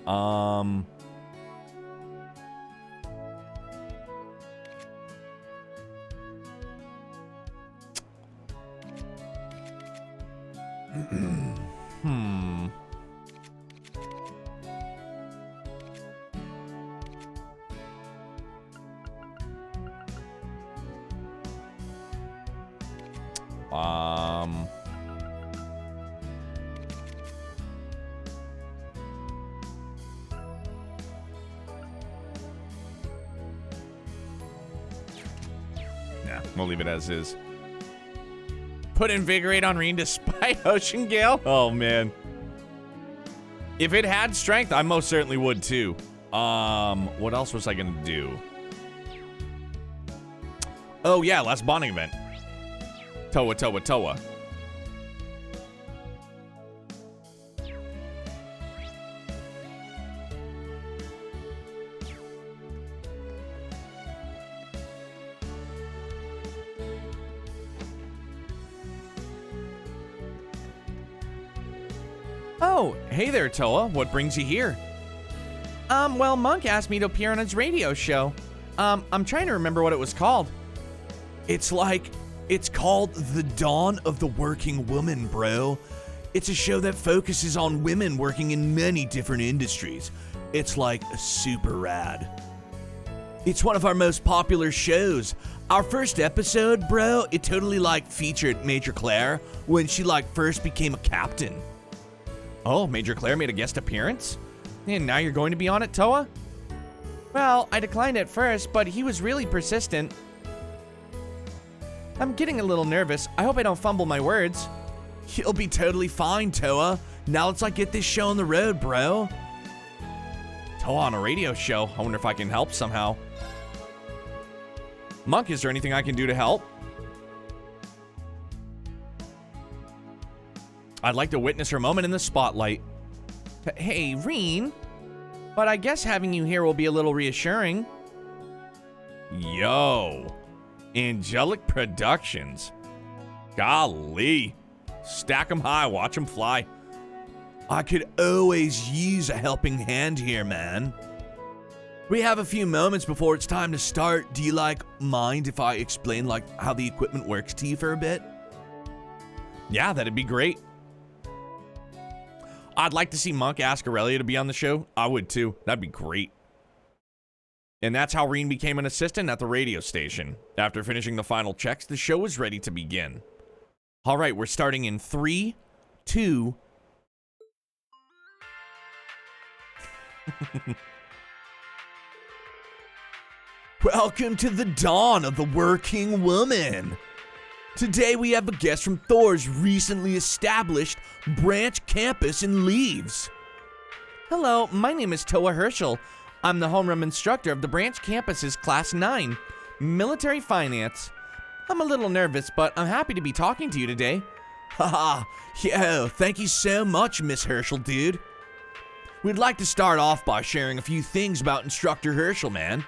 Nah, we'll leave it as is. Put Invigorate on Reen despite Ocean Gale? Oh, man. If it had strength, I most certainly would, too. What else was I gonna do? Oh, yeah, last bonding event. Toa, Toa, Toa. Oh, hey there, Toa. What brings you here? Well, Monk asked me to appear on his radio show. I'm trying to remember what it was called. It's called The Dawn of the Working Woman, bro. It's a show that focuses on women working in many different industries. It's like super rad. It's one of our most popular shows. Our first episode, bro, it totally featured Major Claire when she first became a captain. Oh, Major Claire made a guest appearance? And now you're going to be on it, Toa? Well, I declined at first, but he was really persistent. I'm getting a little nervous. I hope I don't fumble my words. You'll be totally fine, Toa. Now let's get this show on the road, bro. Toa on a radio show. I wonder if I can help somehow. Monk, is there anything I can do to help? I'd like to witness her moment in the spotlight. Hey, Reen. But I guess having you here will be a little reassuring. Yo. Angelic Productions. Golly. Stack 'em high, watch 'em fly. I could always use a helping hand here, man. We have a few moments before it's time to start. Do you mind if I explain how the equipment works to you for a bit? Yeah, that'd be great. I'd like to see Monk ask Aurelia to be on the show. I would too. That'd be great. And that's how Reen became an assistant at the radio station. After finishing the final checks, the show was ready to begin. All right, we're starting in 3, 2... Welcome to the dawn of the working woman. Today we have a guest from Thor's recently established branch campus in Leaves. Hello, my name is Toa Herschel. I'm the homeroom instructor of the branch campus's Class 9, Military Finance. I'm a little nervous, but I'm happy to be talking to you today. Haha, yo, thank you so much, Miss Herschel, dude. We'd like to start off by sharing a few things about Instructor Herschel, man.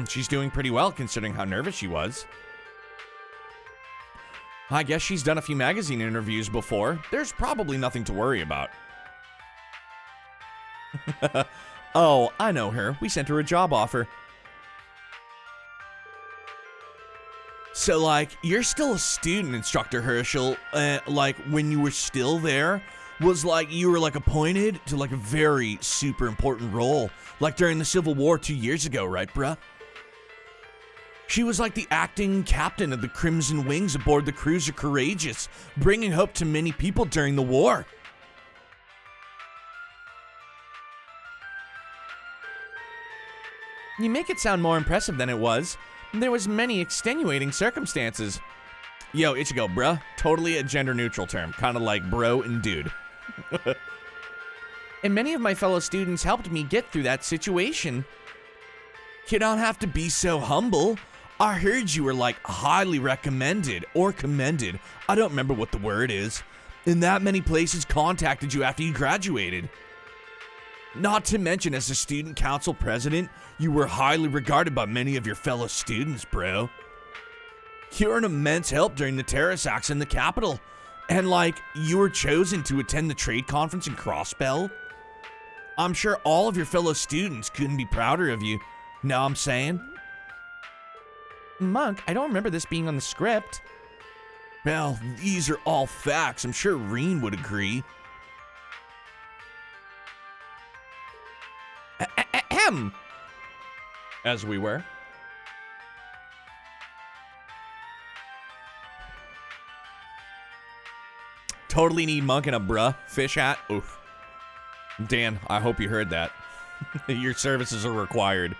She's doing pretty well considering how nervous she was. I guess she's done a few magazine interviews before. There's probably nothing to worry about. Oh, I know her. We sent her a job offer. So, like, you're still a student, Instructor Herschel. Like, when you were still there, was like you were like appointed to like a very super important role, like during the Civil War 2 years ago, right, bruh? She was like the acting captain of the Crimson Wings aboard the cruiser Courageous, bringing hope to many people during the war. You make it sound more impressive than it was. There was many extenuating circumstances. Yo, Ichigo, bruh. Totally a gender-neutral term, kind of like bro and dude. And many of my fellow students helped me get through that situation. You don't have to be so humble. I heard you were like highly recommended or commended. I don't remember what the word is. And that many places contacted you after you graduated. Not to mention, as a student council president, you were highly regarded by many of your fellow students, bro. You're an immense help during the terrorist acts in the capital. And like, you were chosen to attend the trade conference in Crossbell. I'm sure all of your fellow students couldn't be prouder of you. Know what I'm saying? Monk, I don't remember this being on the script. Well, these are all facts. I'm sure Reen would agree. Ahem. As we were. Totally need Monk in a bruh fish hat. Oof. Dan, I hope you heard that. Your services are required.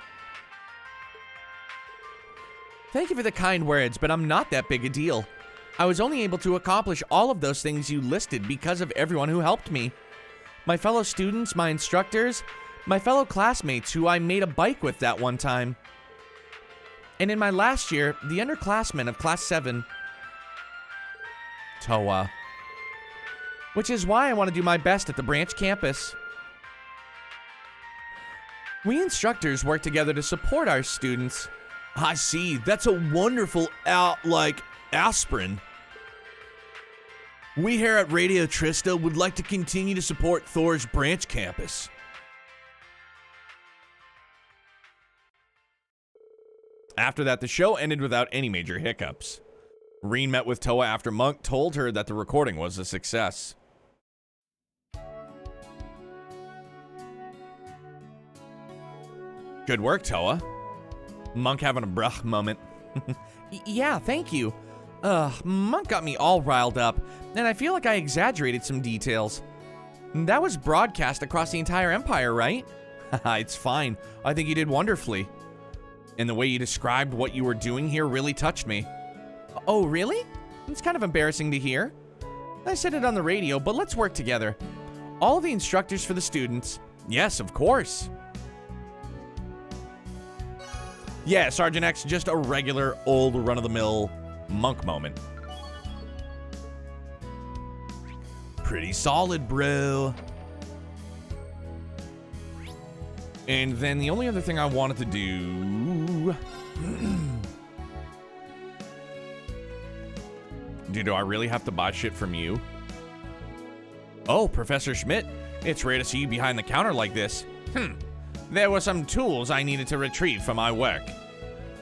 Thank you for the kind words, but I'm not that big a deal. I was only able to accomplish all of those things you listed because of everyone who helped me. My fellow students, my instructors, my fellow classmates who I made a bike with that one time. And in my last year, the underclassmen of Class 7. Toa. Which is why I want to do my best at the branch campus. We instructors work together to support our students. I see. That's a wonderful, aspirin. We here at Radio Trista would like to continue to support Thor's branch campus. After that, the show ended without any major hiccups. Reen met with Toa after Monk told her that the recording was a success. Good work, Toa. Monk having a bruh moment. Yeah, thank you. Monk got me all riled up, and I feel like I exaggerated some details. That was broadcast across the entire empire, right? It's fine. I think you did wonderfully. And the way you described what you were doing here really touched me. Oh, really? It's kind of embarrassing to hear. I said it on the radio, but let's work together. All the instructors for the students. Yes, of course. Yeah, Sergeant X, just a regular old run-of-the-mill Monk moment. Pretty solid, bro. And then the only other thing I wanted to do... Dude, do I really have to buy shit from you? Oh, Professor Schmidt, it's rare to see you behind the counter like this. There were some tools I needed to retrieve for my work.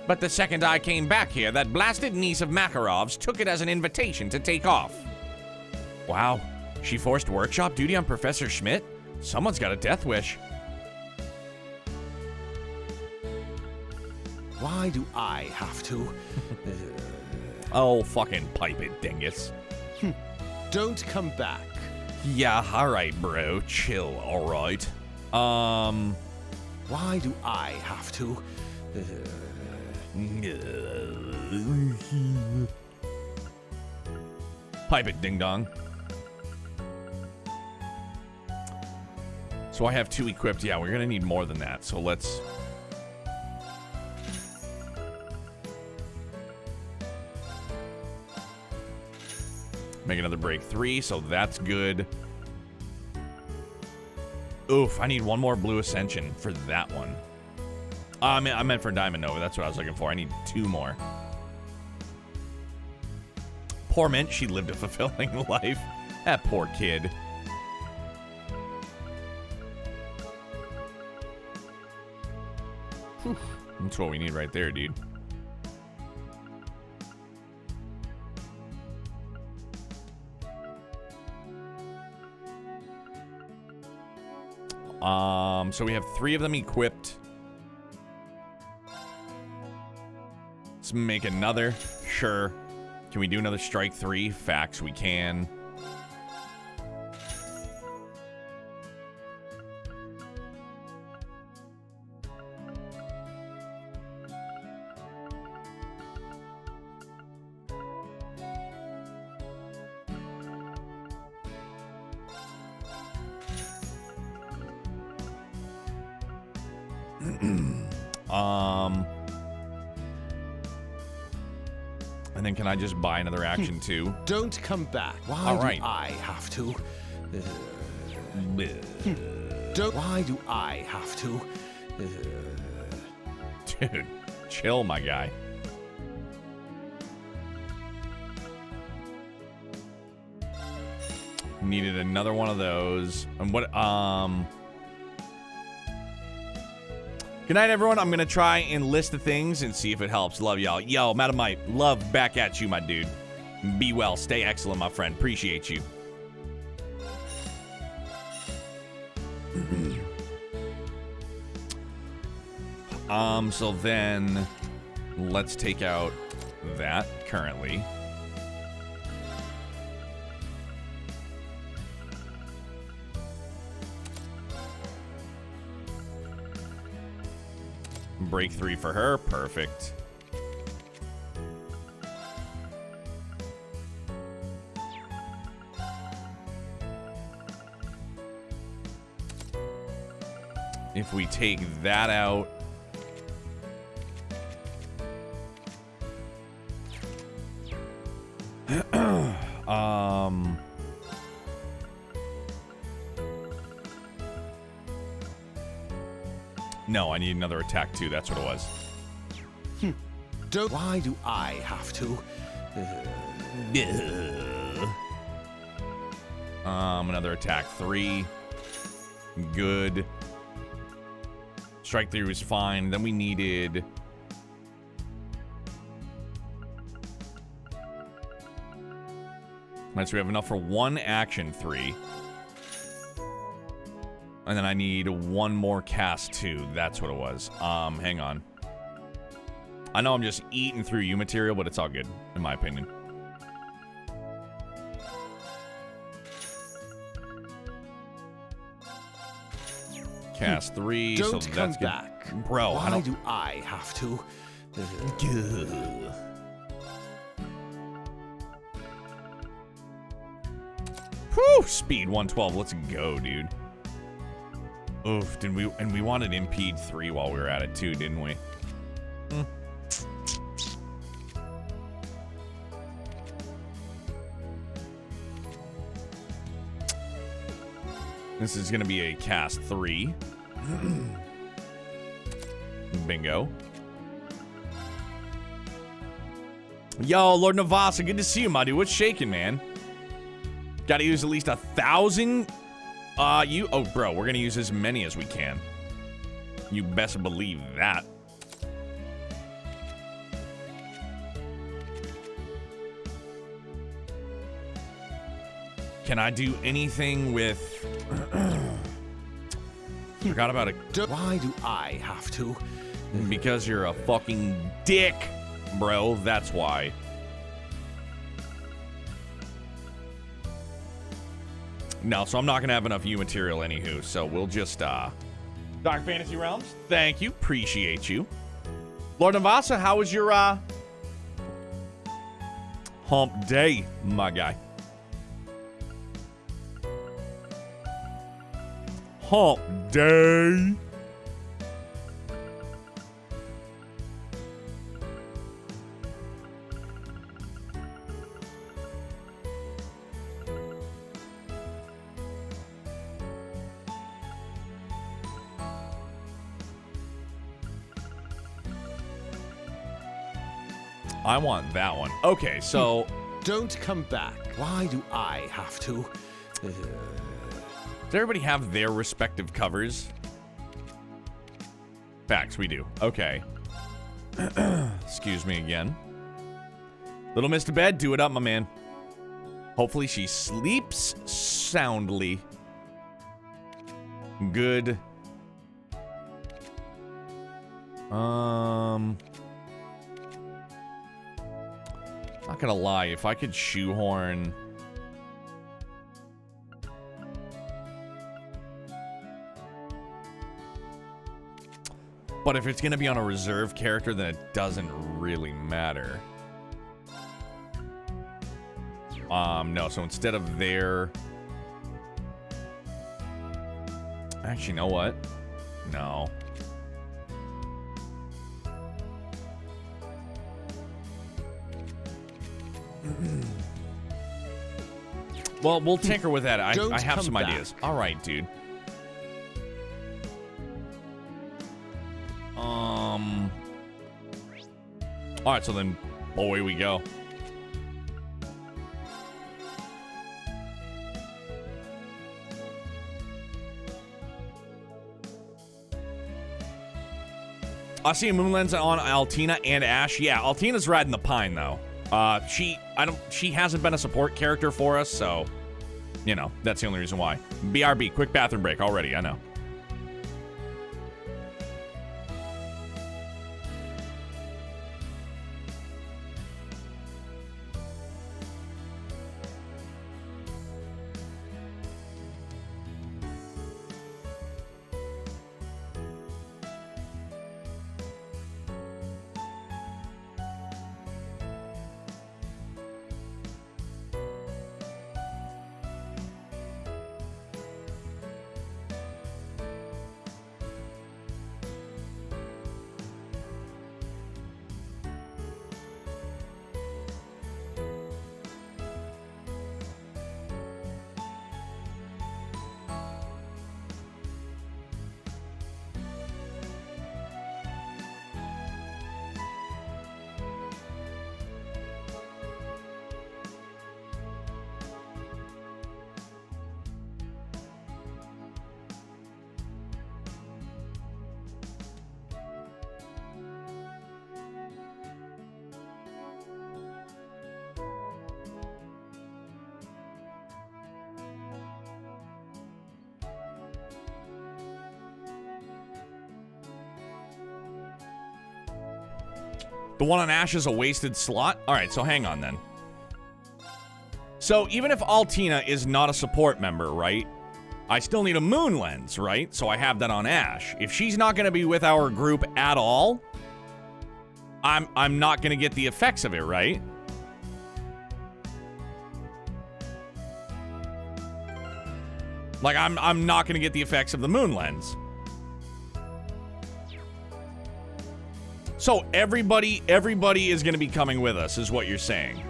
But the second I came back here, that blasted niece of Makarov's took it as an invitation to take off. Wow, she forced workshop duty on Professor Schmidt? Someone's got a death wish. Why do I have to? Oh, fucking pipe it, dingus. Don't come back. Yeah, alright, bro. Chill, alright. Why do I have to? Pipe it, ding dong. So I have 2 equipped. Yeah, we're gonna need more than that. So let's... make another break 3, so that's good. Oof, I need 1 more blue ascension for that one. I meant for Diamond Nova. That's what I was looking for. I need 2 more. Poor Mint, she lived a fulfilling life. That poor kid. Whew. That's what we need right there, dude. So we have 3 of them equipped. Let's make another. Sure. Can we do another strike 3? Facts, we can. And then can I just buy another action too? Don't come back. Why All right. do I have to? Why do I have to? Dude, chill, my guy. Needed another one of those. And what, Good night, everyone. I'm gonna try and list the things and see if it helps. Love y'all. Yo, Madam Mite, love back at you, my dude. Be well. Stay excellent, my friend. Appreciate you. So then let's take out that currently. Break 3 for her. Perfect. If we take that out, no, I need another attack too. That's what it was. Why do I have to? Another attack 3. Good. Strike 3 was fine. Then we needed... Alright, so we have enough for 1 action 3. And then I need 1 more cast 2. That's what it was. Hang on. I know I'm just eating through you material, but it's all good, in my opinion. Cast 3, Don't so come that's good. back. Bro, Why do I have to? Whew, speed 112. Let's go, dude. Oof, and we wanted impede 3 while we were at it too, didn't we? This is gonna be a cast 3. Bingo. Yo, Lord Navasa, good to see you, my dude. What's shaking, man? Gotta use at least 1,000. Oh, bro, we're gonna use as many as we can. You best believe that. Can I do anything with... Forgot about it. Why do I have to? Because you're a fucking dick, bro. That's why. No, so I'm not gonna have enough U material anywho, so we'll just, Dark Fantasy Realms, thank you, appreciate you. Lord Navasa, how was your, hump day, my guy? Hump day. I want that one. Okay, so... Don't come back. Why do I have to? Does everybody have their respective covers? Facts, we do. Okay. Excuse me again. Little Miss to bed, do it up, my man. Hopefully she sleeps soundly. Good. Not gonna lie, if I could shoehorn... But if it's gonna be on a reserve character, then it doesn't really matter. No, so instead of their... Actually, you know what? No. Well, we'll tinker with that. I have some ideas. All right, dude. All right, so then away we go. I see a moon lens on Altina and Ash. Yeah, Altina's riding the pine though. She hasn't been a support character for us, so you know, that's the only reason why. BRB, quick bathroom break already, I know. The one on Ash is a wasted slot? Alright, so hang on then. So even if Altina is not a support member, right? I still need a moon lens, right? So I have that on Ash. If she's not going to be with our group at all, I'm not going to get the effects of it, right? Like, I'm not going to get the effects of the moon lens. So everybody is going to be coming with us, is what you're saying.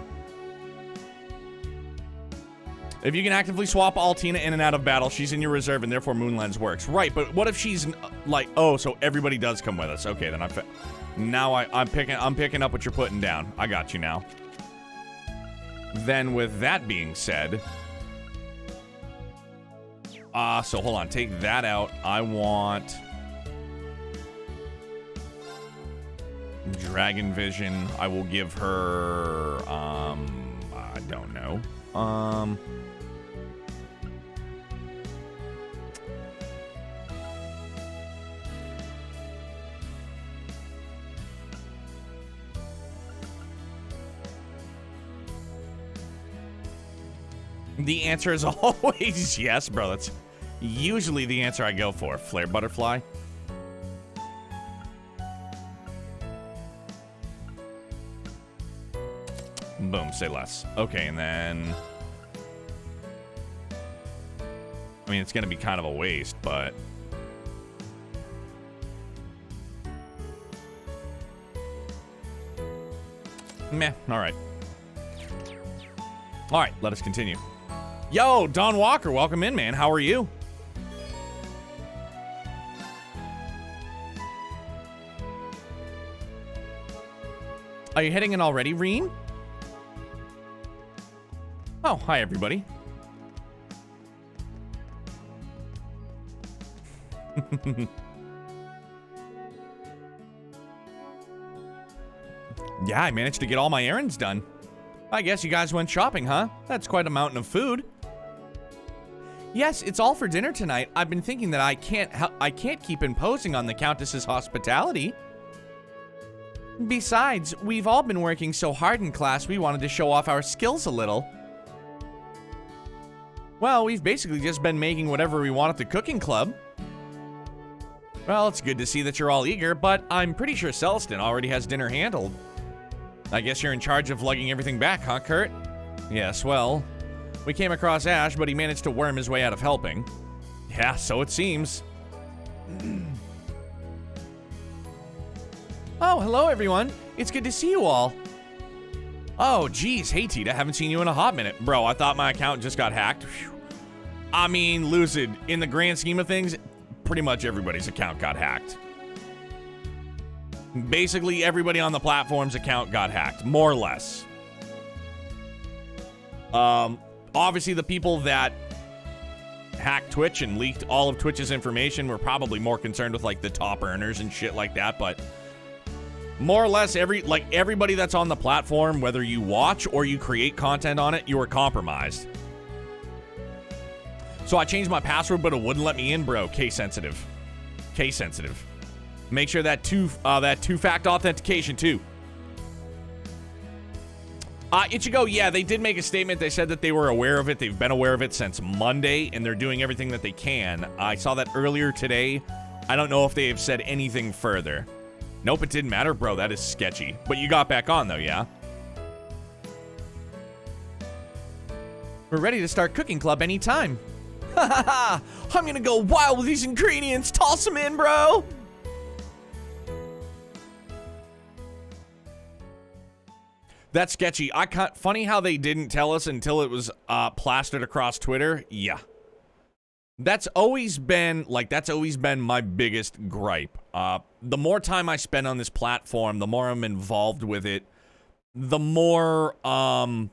If you can actively swap Altina in and out of battle, she's in your reserve, and therefore Moon Lens works. Right, but what if she's like, oh, so everybody does come with us? Okay, then I'm picking up what you're putting down. I got you now. Then with that being said, so hold on, take that out. I want Dragon Vision. I will give her, I don't know. The answer is always yes, bro. That's usually the answer I go for. Flare Butterfly. Boom, say less. Okay, and then I mean, it's going to be kind of a waste, but... Meh, alright. Alright, let us continue. Yo, Don Walker, welcome in, man. How are you? Are you heading in already, Reen? Oh, hi, everybody. Yeah, I managed to get all my errands done. I guess you guys went shopping, huh? That's quite a mountain of food. Yes, it's all for dinner tonight. I've been thinking that I can't keep imposing on the Countess's hospitality. Besides, we've all been working so hard in class, we wanted to show off our skills a little. Well, we've basically just been making whatever we want at the cooking club. Well, it's good to see that you're all eager, but I'm pretty sure Celestin already has dinner handled. I guess you're in charge of lugging everything back, huh, Kurt? Yes, well, we came across Ash, but he managed to worm his way out of helping. Yeah, so it seems. Oh, hello, everyone. It's good to see you all. Oh, geez. Hey, Tita. Haven't seen you in a hot minute. Bro, I thought my account just got hacked. Whew. I mean, Lucid, in the grand scheme of things, pretty much everybody's account got hacked. Basically, everybody on the platform's account got hacked, more or less. Obviously, the people that hacked Twitch and leaked all of Twitch's information were probably more concerned with, like, the top earners and shit like that, but more or less, everybody that's on the platform, whether you watch or you create content on it, you are compromised. So I changed my password, but it wouldn't let me in, bro. Case sensitive. Case sensitive. Make sure that two-factor authentication too. Ichigo, yeah, they did make a statement. They said that they were aware of it. They've been aware of it since Monday, and they're doing everything that they can. I saw that earlier today. I don't know if they have said anything further. Nope, it didn't matter, bro. That is sketchy. But you got back on, though, yeah? We're ready to start cooking club anytime. Ha ha ha! I'm gonna go wild with these ingredients. Toss them in, bro! That's sketchy. Funny how they didn't tell us until it was plastered across Twitter. Yeah. That's always been my biggest gripe. The more time I spend on this platform, the more I'm involved with it, the more I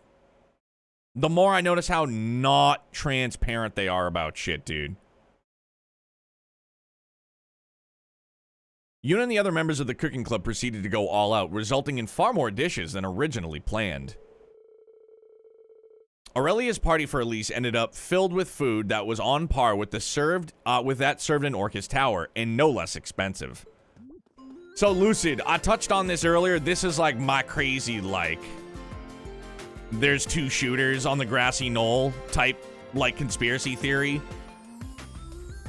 notice how not transparent they are about shit, dude. Yuna and the other members of the cooking club proceeded to go all out, resulting in far more dishes than originally planned. Aurelia's party for Elise ended up filled with food that was on par with that served in Orcus Tower, and no less expensive. So, Lucid, I touched on this earlier. This is like my crazy, like, there's two shooters on the grassy knoll type, like, conspiracy theory.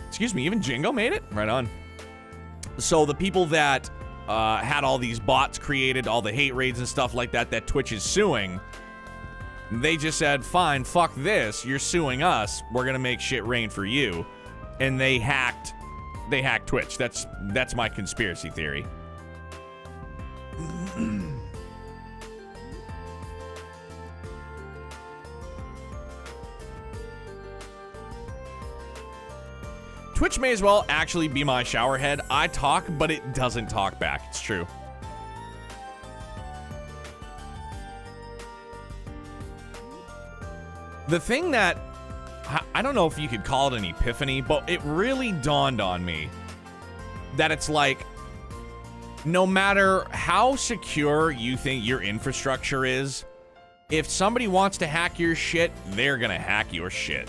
Excuse me, even Jingo made it? Right on. So the people that had all these bots created, all the hate raids and stuff like that Twitch is suing, they just said, fine, fuck this, you're suing us, we're gonna make shit rain for you. And they hacked Twitch. That's my conspiracy theory. Twitch may as well actually be my shower head. I talk, but it doesn't talk back. It's true. The thing that, I don't know if you could call it an epiphany, but it really dawned on me that it's like, no matter how secure you think your infrastructure is, if somebody wants to hack your shit, they're gonna hack your shit.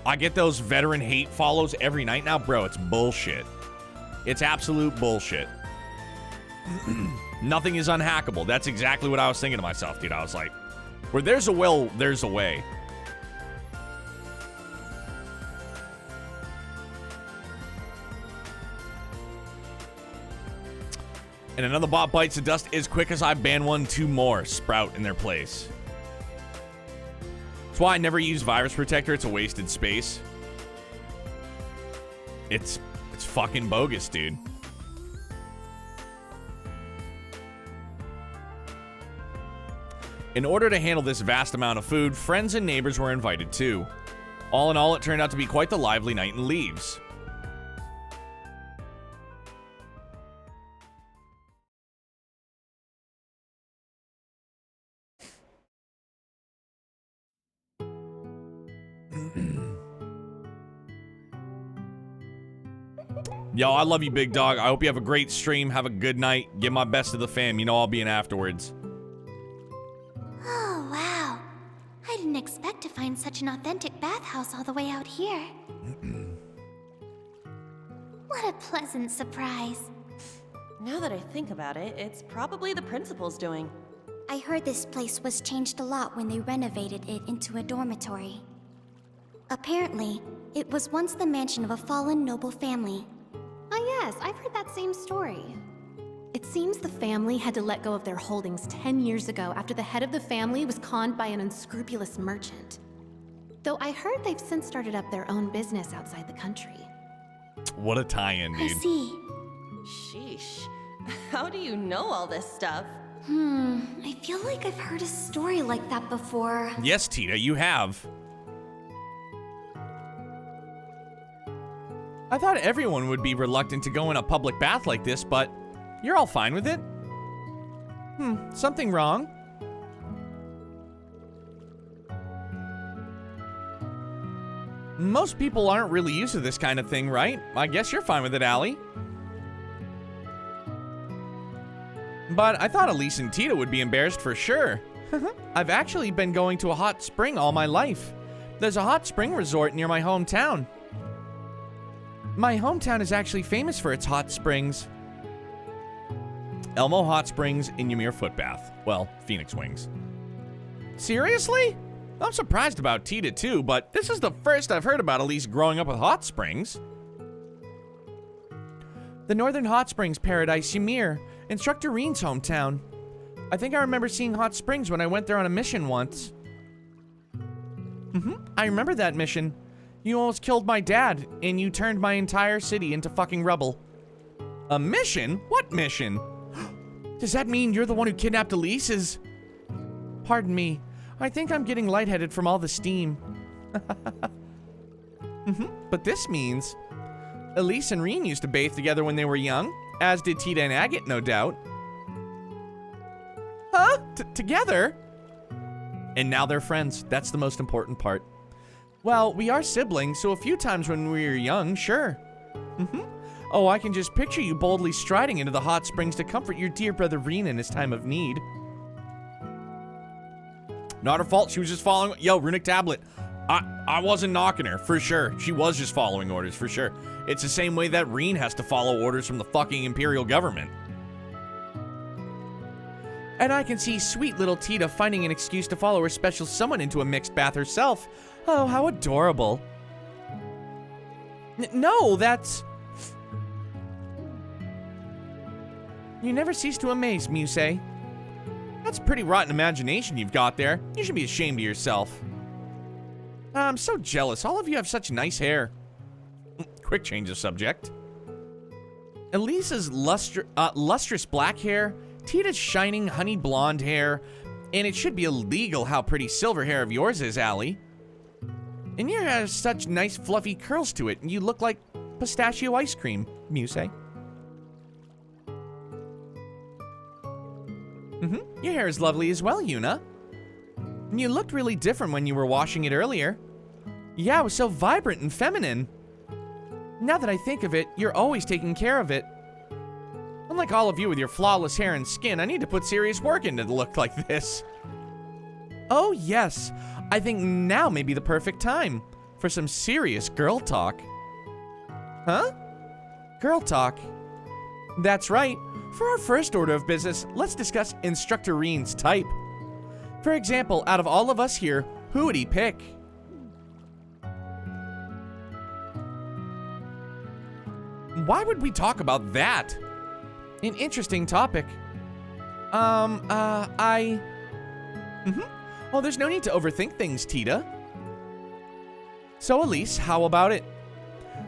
I get those veteran hate follows every night now, bro. It's bullshit. It's absolute bullshit. Nothing is unhackable. That's exactly what I was thinking to myself, dude. I was like, where there's a will, there's a way. And another bot bites the dust as quick as I ban one, two more sprout in their place. That's why I never use Virus Protector. It's a wasted space. It's fucking bogus, dude. In order to handle this vast amount of food, friends and neighbors were invited too. All in all, it turned out to be quite the lively night in Leaves. Yo, I love you, big dog. I hope you have a great stream. Have a good night. Give my best to the fam. You know I'll be in afterwards. Oh, wow. I didn't expect to find such an authentic bathhouse all the way out here. What a pleasant surprise. Now that I think about it, it's probably the principal's doing. I heard this place was changed a lot when they renovated it into a dormitory. Apparently, it was once the mansion of a fallen noble family. Ah yes, I've heard that same story. It seems the family had to let go of their holdings 10 years ago after the head of the family was conned by an unscrupulous merchant. Though I heard they've since started up their own business outside the country. What a tie-in, I dude. see. Sheesh. How do you know all this stuff? I feel like I've heard a story like that before. Yes, Tita, you have. I thought everyone would be reluctant to go in a public bath like this, but you're all fine with it? Something wrong? Most people aren't really used to this kind of thing, right? I guess you're fine with it, Allie. But I thought Elise and Tita would be embarrassed for sure. I've actually been going to a hot spring all my life. There's a hot spring resort near my hometown. My hometown is actually famous for its hot springs. Elmo Hot Springs in Ymir Footbath. Well, Phoenix Wings. Seriously? I'm surprised about Tita too, but this is the first I've heard about Elise growing up with hot springs. The Northern Hot Springs Paradise, Ymir, Instructor Reen's hometown. I think I remember seeing hot springs when I went there on a mission once. I remember that mission. You almost killed my dad, and you turned my entire city into fucking rubble. A mission? What mission? Does that mean you're the one who kidnapped Elise? Pardon me. I think I'm getting lightheaded from all the steam. But this means Elise and Reen used to bathe together when they were young, as did Tita and Agate, no doubt. Huh? Together? And now they're friends. That's the most important part. Well, we are siblings, so a few times when we were young, sure. Oh, I can just picture you boldly striding into the hot springs to comfort your dear brother Reen in his time of need. Not her fault. She was just following. Yo, Runic Tablet. I wasn't knocking her, for sure. She was just following orders, for sure. It's the same way that Reen has to follow orders from the fucking Imperial government. And I can see sweet little Tita finding an excuse to follow her special someone into a mixed bath herself. Oh, how adorable. No, that's... You never cease to amaze, Muse. That's a pretty rotten imagination you've got there. You should be ashamed of yourself. I'm so jealous. All of you have such nice hair. Quick change of subject. Elisa's lustrous black hair, Tita's shining honey blonde hair, and it should be illegal how pretty silver hair of yours is, Allie. And your hair has such nice fluffy curls to it, and you look like pistachio ice cream, Muse. Your hair is lovely as well, Yuna. And you looked really different when you were washing it earlier. Yeah, it was so vibrant and feminine. Now that I think of it, you're always taking care of it. Unlike all of you with your flawless hair and skin, I need to put serious work into the look like this. Oh yes, I think now may be the perfect time for some serious girl talk. Huh? Girl talk. That's right. For our first order of business, let's discuss Instructor Reen's type. For example, out of all of us here, who would he pick? Why would we talk about that? An Oh, there's no need to overthink things, Tita. So, Elise, how about it?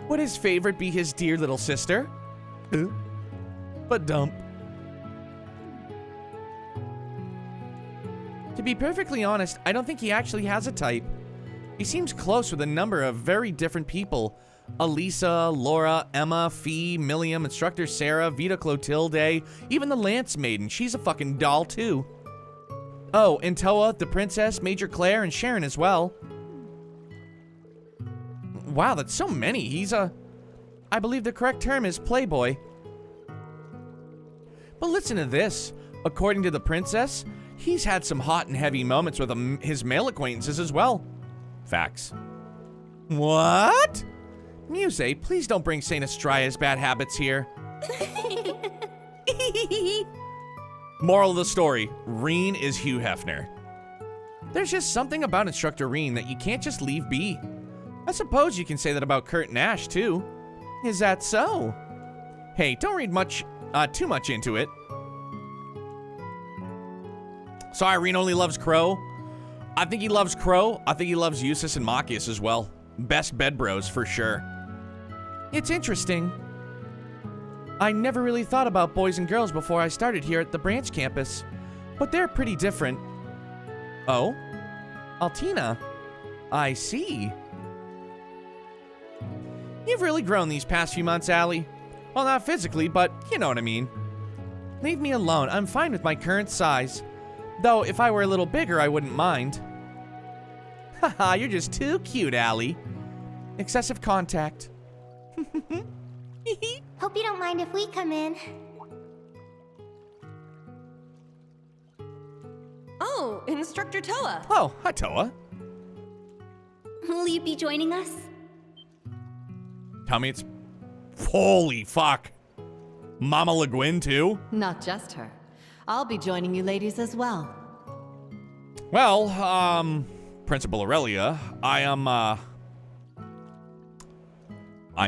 Would his favorite be his dear little sister? But dump. To be perfectly honest, I don't think he actually has a type. He seems close with a number of very different people. Elisa, Laura, Emma, Fee, Milliam, Instructor Sarah, Vita Clotilde, even the Lance Maiden. She's a fucking doll too. Oh, and Toa, the Princess, Major Claire, and Sharon as well. Wow, that's so many. He's a... I believe the correct term is playboy. But listen to this. According to the Princess, he's had some hot and heavy moments with his male acquaintances as well. Facts. What? Muse, please don't bring Saint Estria's bad habits here. Moral of the story, Reen is Hugh Hefner. There's just something about Instructor Reen that you can't just leave be. I suppose you can say that about Kurt and Ash, too. Is that so? Hey, don't read too much into it. Sorry, Reen only loves Crow. I think he loves Crow. I think he loves Eustace and Machias as well. Best bed bros, for sure. It's interesting. I never really thought about boys and girls before I started here at the branch campus, but they're pretty different. Oh? Altina. I see. You've really grown these past few months, Allie. Well, not physically, but you know what I mean. Leave me alone. I'm fine with my current size. Though, if I were a little bigger, I wouldn't mind. Haha, you're just too cute, Allie. Excessive contact. Hope you don't mind if we come in. Oh, Instructor Toa. Oh, hi, Toa. Will you be joining us? Tell me it's... Holy fuck. Mama Le Guin, too? Not just her. I'll be joining you ladies as well. Well, Principal Aurelia, I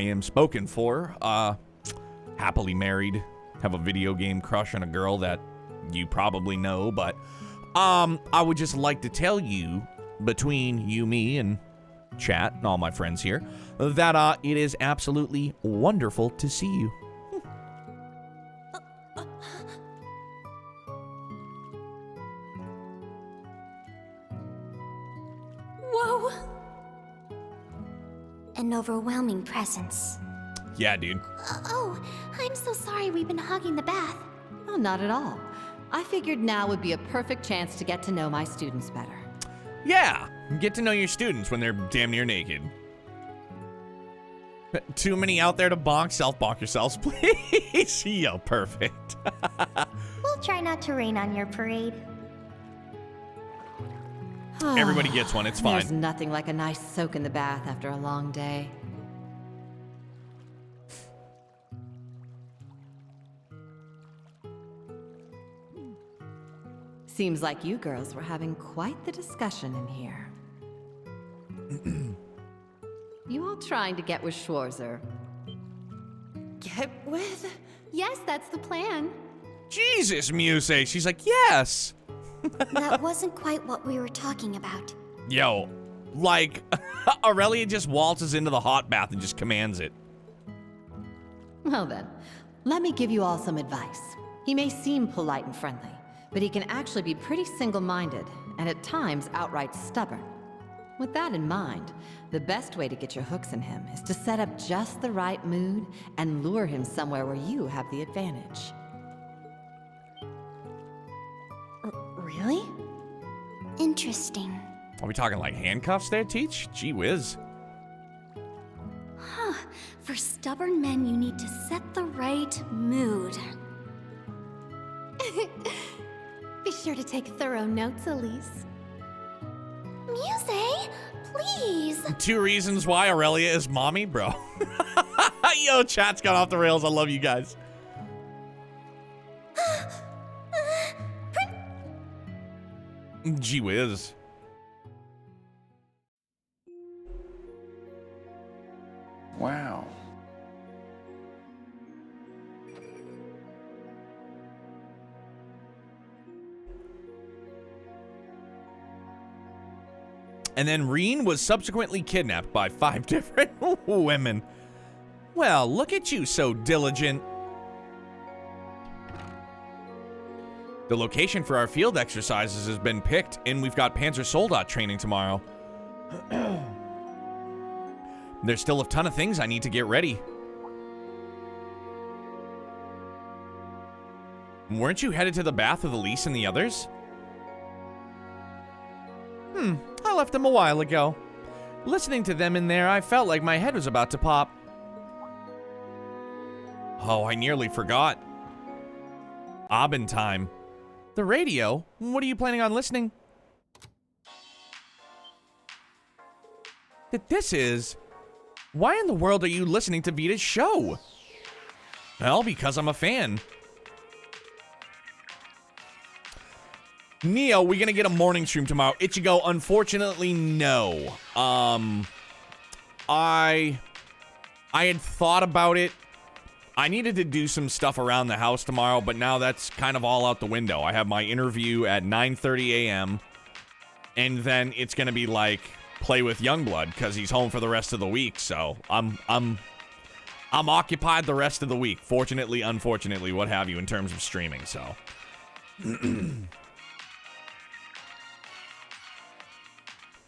am spoken for, happily married, have a video game crush on a girl that you probably know, but, I would just like to tell you, between you, me, and chat, and all my friends here, that, it is absolutely wonderful to see you. Whoa. An overwhelming presence. Yeah, dude. Oh, I'm so sorry we've been hogging the bath. Oh, not at all. I figured now would be a perfect chance to get to know my students better. Yeah, get to know your students when they're damn near naked. Too many out there to bonk, self-bonk yourselves, please. Yo, perfect. We'll try not to rain on your parade. Everybody gets one, it's There's fine. nothing like a nice soak in the bath after a long day. Seems like you girls were having quite the discussion in here. You all trying to get with Schwarzer? Get with? Yes, that's the plan. Jesus, Muse, she's like, yes. That wasn't quite what we were talking about. Yo, like, Aurelia just waltzes into the hot bath and just commands it. Well then, let me give you all some advice. He may seem polite and friendly, but he can actually be pretty single-minded, and at times outright stubborn. With that in mind, the best way to get your hooks in him is to set up just the right mood and lure him somewhere where you have the advantage. Really? Interesting. Are we talking like handcuffs there, Teach? Gee whiz. Huh. For stubborn men, you need to set the right mood. Be sure to take thorough notes, Elise. Muse, please. 2 reasons why Aurelia is mommy, bro. Yo, chat's got off the rails. I love you guys. Gee whiz. Wow. And then Reen was subsequently kidnapped by 5 different women. Well, look at you, so diligent. The location for our field exercises has been picked, and we've got Panzer Soldat training tomorrow. There's still a ton of things I need to get ready. Weren't you headed to the bath with Elise and the others? I left them a while ago. Listening to them in there, I felt like my head was about to pop. Oh, I nearly forgot. Abend time. The radio? What are you planning on listening? This is... Why in the world are you listening to Vita's show? Well, because I'm a fan. Neo, we gonna get a morning stream tomorrow? Ichigo, unfortunately, no. I had thought about it. I needed to do some stuff around the house tomorrow, but now that's kind of all out the window. I have my interview at 9:30 a.m. and then it's gonna be like play with Youngblood because he's home for the rest of the week. So I'm occupied the rest of the week. Fortunately, unfortunately, what have you in terms of streaming. So.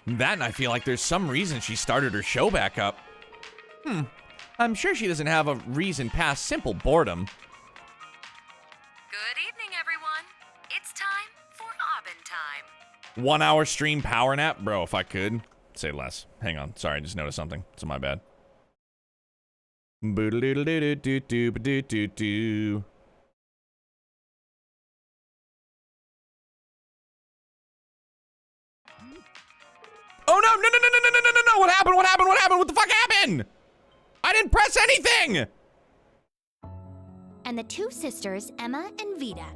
That, and I feel like there's some reason she started her show back up. I'm sure she doesn't have a reason past simple boredom. Good evening, everyone. It's time for Abend time. 1 hour stream power nap? Bro, if I could, say less. Hang on. Sorry, I just noticed something. It's my bad. Boo-doo-doo-doo-doo-doo-doo-doo-doo. Oh no, no, no, no, no, no, no, no, no, what happened, what happened, what happened, what the fuck happened? I didn't press anything! And the 2 sisters, Emma and Vita.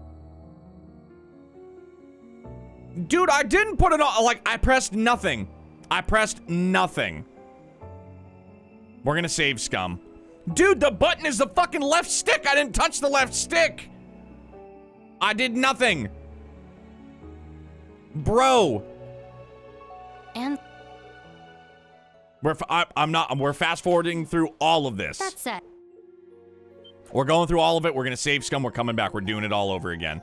Dude, I didn't put it on, like, I pressed nothing. I pressed nothing. We're gonna save scum. Dude, the button is the fucking left stick, I didn't touch the left stick. I did nothing. Bro. And we're fast forwarding through all of this. that's it. We're going through all of it. We're going to save scum. We're coming back. We're doing it all over again.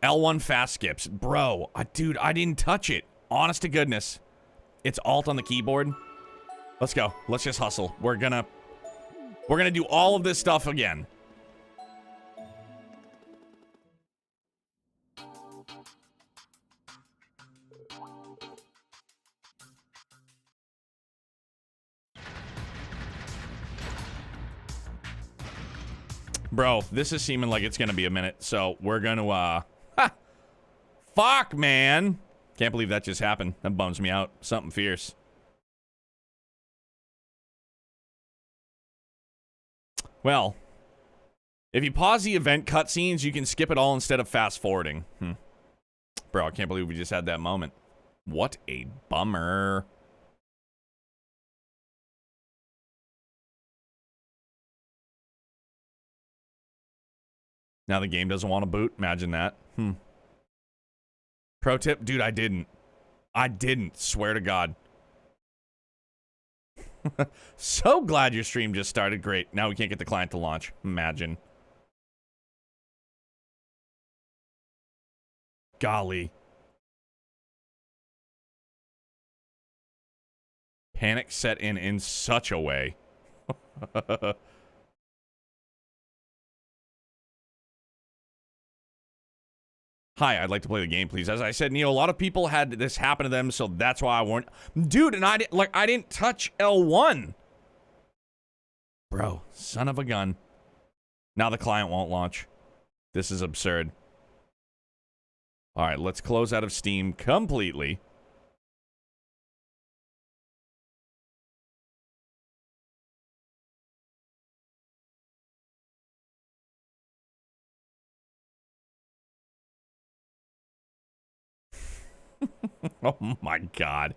L1 fast skips. Bro, dude, I didn't touch it. Honest to goodness. It's Alt on the keyboard. Let's go. Let's just hustle. We're gonna do all of this stuff again. Bro, this is seeming like it's gonna be a minute, so we're gonna, fuck, man. Can't believe that just happened. That bums me out. Something fierce. Well, if you pause the event cutscenes, you can skip it all instead of fast forwarding. Bro, I can't believe we just had that moment. What a bummer. Now the game doesn't want to boot. Imagine that. Pro tip, dude, I didn't. Swear to God. So glad your stream just started. Great. Now we can't get the client to launch. Imagine. Golly. Panic set in such a way. Hi, I'd like to play the game, please. As I said, Neo, a lot of people had this happen to them, so that's why I warned. Dude, and I didn't touch L1. Bro, son of a gun. Now the client won't launch. This is absurd. All right, let's close out of Steam completely. Oh my God.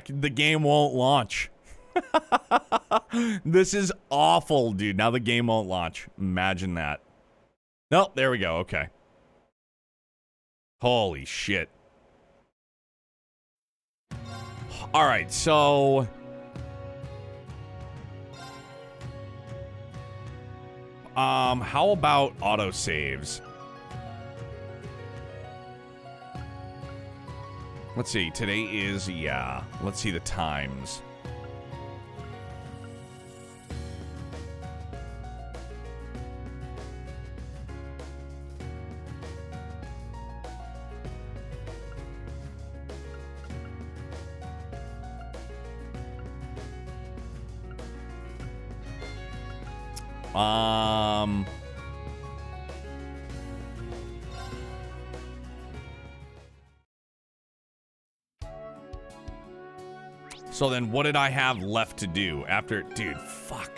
The game won't launch. This is awful, dude. Now the game won't launch. Imagine that. Nope, there we go. Okay. Holy shit. All right, so... how about autosaves? Let's see, today is, yeah, let's see the times. So then what did I have left to do after, dude, fuck.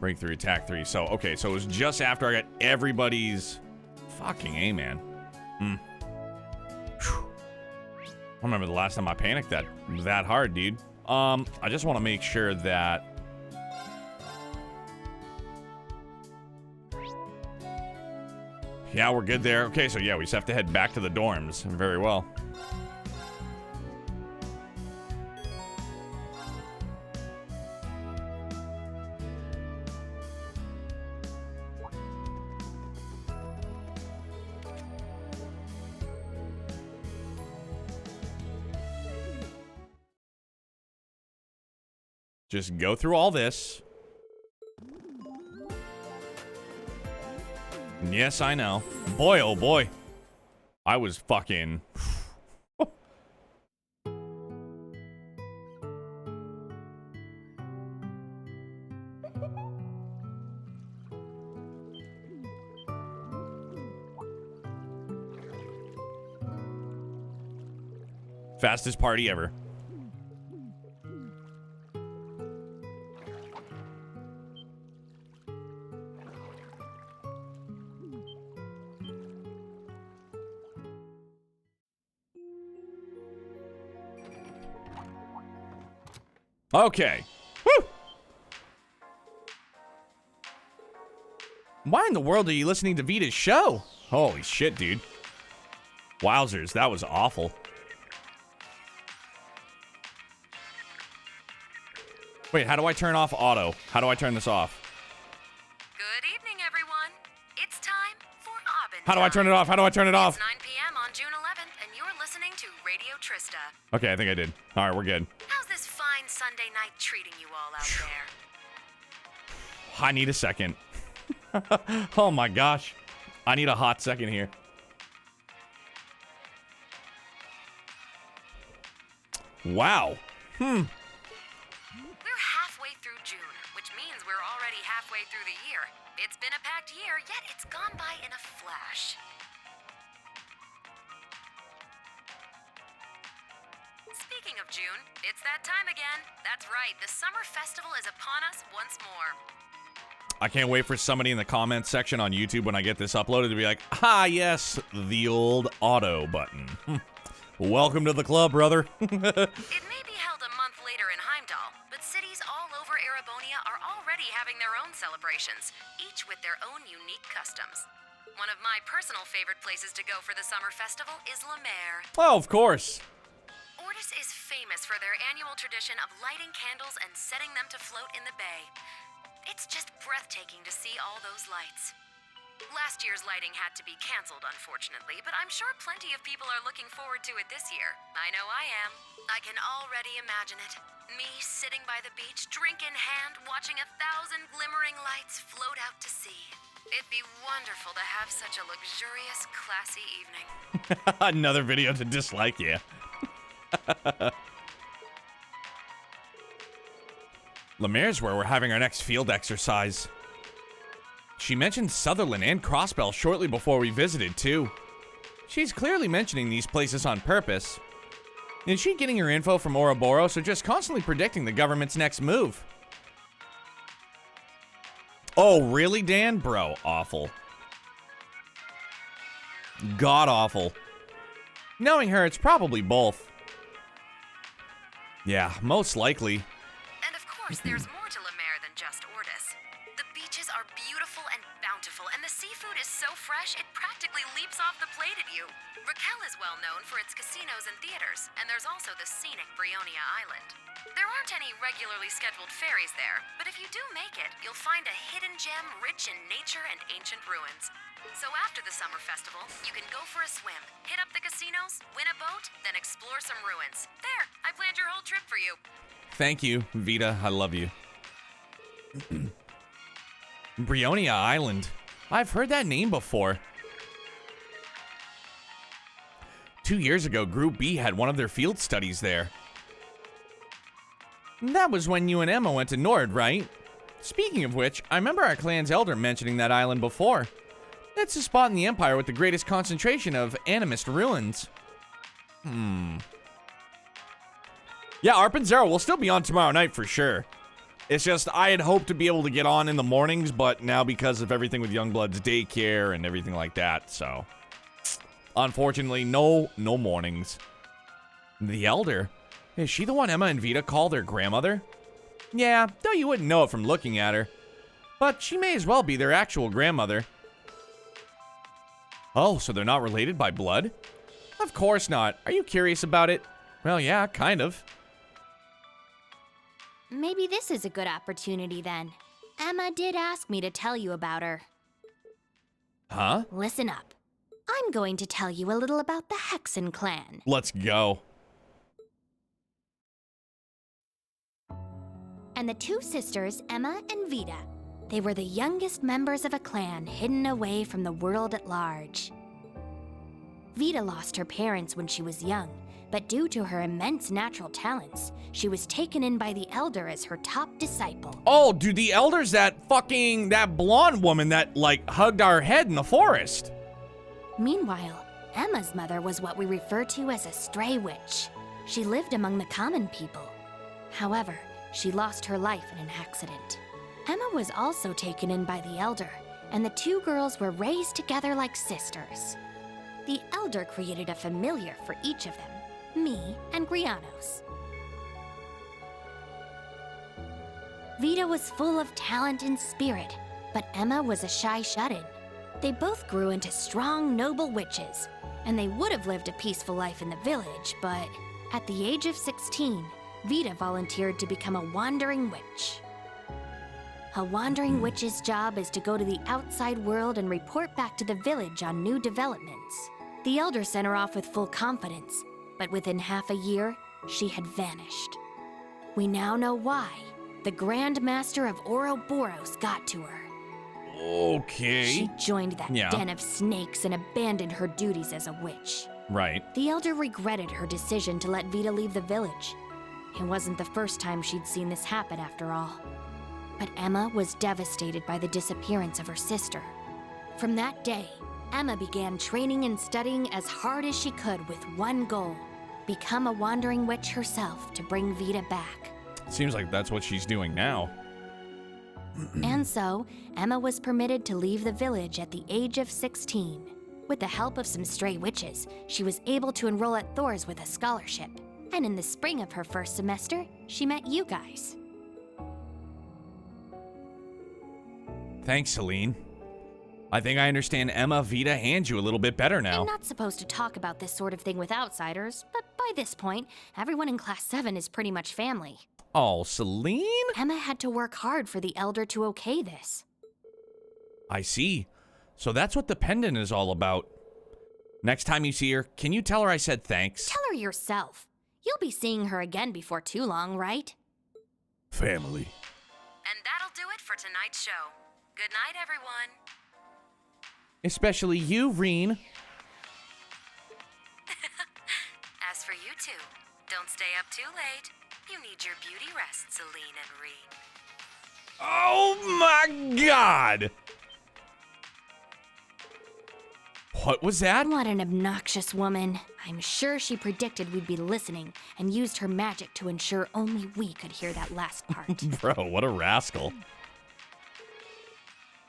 Breakthrough attack 3. So, okay, so it was just after I got everybody's fucking A, man. I remember the last time I panicked that hard, dude. I just want to make sure that yeah, we're good there. Okay, so yeah, we just have to head back to the dorms. Very well. Just go through all this. Yes, I know. Boy, oh boy. I was fucking... Fastest party ever. Okay. Woo! Why in the world are you listening to Vita's show? Holy shit, dude. Wowzers, that was awful. Wait, how do I turn off auto? How do I turn this off? Good evening, everyone. It's time for Aubin. How do I turn it off? How do I turn it off? It's 9 p.m. on June 11th, and you're listening to Radio Trista. Okay, I think I did. All right, we're good. How's this fine Sunday night treating you all out there? I need a second. Oh my gosh. I need a hot second here. Wow. We're halfway through June, which means we're already halfway through the year. It's been a packed year, yet it's gone by in a flash. Speaking of June, it's that time again. That's right, the summer festival is upon us once more. I can't wait for somebody in the comments section on YouTube when I get this uploaded to be like, ah, yes, the old auto button. Welcome to the club, brother. It may be held a month later in Heimdall, but cities all over Erebonia are already having their own celebrations, each with their own unique customs. One of my personal favorite places to go for the summer festival is La Mer. Oh, of course. Ordis is famous for their annual tradition of lighting candles and setting them to float in the bay. It's just breathtaking to see all those lights. Last year's lighting had to be canceled, unfortunately, but I'm sure plenty of people are looking forward to it this year. I know I am. I can already imagine it. Me sitting by the beach, drink in hand, watching 1,000 glimmering lights float out to sea. It'd be wonderful to have such a luxurious, classy evening. Another video to dislike, yeah. Lemaire's where we're having our next field exercise. She mentioned Sutherland and Crossbell shortly before we visited, too. She's clearly mentioning these places on purpose. Is she getting her info from Ouroboros or just constantly predicting the government's next move? Oh, really, Dan? Bro, awful. God awful. Knowing her, it's probably both. Yeah, most likely. And of course, there's more to La Mer than just tortoise. The beaches are beautiful and bountiful, and the seafood is so fresh it practically leaps off the plate at you. Raquel is well known for its casinos and theaters, and there's also the scenic Brionia Island. There aren't any regularly scheduled ferries there, but if you do make it, you'll find a hidden gem rich in nature and ancient ruins. So after the summer festival, you can go for a swim, hit up the casinos, win a boat, then explore some ruins. There, I planned your whole trip for you. Thank you, Vita. I love you. Brionia Island. I've heard that name before. 2 years ago, Group B had one of their field studies there. That was when you and Emma went to Nord, right? Speaking of which, I remember our clan's elder mentioning that island before. It's a spot in the Empire with the greatest concentration of animist ruins. Yeah, Arp and Zero will still be on tomorrow night for sure. It's just, I had hoped to be able to get on in the mornings, but now because of everything with Youngblood's daycare and everything like that, so... Unfortunately, no mornings. The Elder? Is she the one Emma and Vita call their grandmother? Yeah, though you wouldn't know it from looking at her. But she may as well be their actual grandmother. Oh, so they're not related by blood? Of course not. Are you curious about it? Well, yeah, kind of. Maybe this is a good opportunity then. Emma did ask me to tell you about her. Huh? Listen up. I'm going to tell you a little about the Hexen clan. Let's go. And the two sisters, Emma and Vita. They were the youngest members of a clan hidden away from the world at large. Vita lost her parents when she was young, but due to her immense natural talents, she was taken in by the Elder as her top disciple. Oh, dude, the Elder's that blonde woman that, like, hugged our head in the forest. Meanwhile, Emma's mother was what we refer to as a stray witch. She lived among the common people. However, she lost her life in an accident. Emma was also taken in by the Elder, and the two girls were raised together like sisters. The Elder created a familiar for each of them, me and Grianos. Vita was full of talent and spirit, but Emma was a shy shut-in. They both grew into strong, noble witches, and they would have lived a peaceful life in the village, but at the age of 16, Vita volunteered to become a wandering witch. A wandering witch's job is to go to the outside world and report back to the village on new developments. The Elder sent her off with full confidence, but within half a year, she had vanished. We now know why. The Grand Master of Ouroboros got to her. Okay. She joined that den of snakes and abandoned her duties as a witch. Right. The Elder regretted her decision to let Vita leave the village. It wasn't the first time she'd seen this happen after all. But Emma was devastated by the disappearance of her sister. From that day, Emma began training and studying as hard as she could with one goal: become a wandering witch herself to bring Vita back. Seems like that's what she's doing now. And so, Emma was permitted to leave the village at the age of 16. With the help of some stray witches, she was able to enroll at Thor's with a scholarship. And in the spring of her first semester, she met you guys. Thanks, Celine. I think I understand Emma, Vita, and you a little bit better now. I'm not supposed to talk about this sort of thing with outsiders, but by this point, everyone in Class 7 is pretty much family. Oh, Celine? Emma had to work hard for the Elder to okay this. I see. So that's what the pendant is all about. Next time you see her, can you tell her I said thanks? Tell her yourself. You'll be seeing her again before too long, right? Family. And that'll do it for tonight's show. Good night, everyone. Especially you, Reen. As for you two, don't stay up too late. You need your beauty rest, Celine and Reen. Oh my god! What was that? What an obnoxious woman. I'm sure she predicted we'd be listening and used her magic to ensure only we could hear that last part. Bro, what a rascal.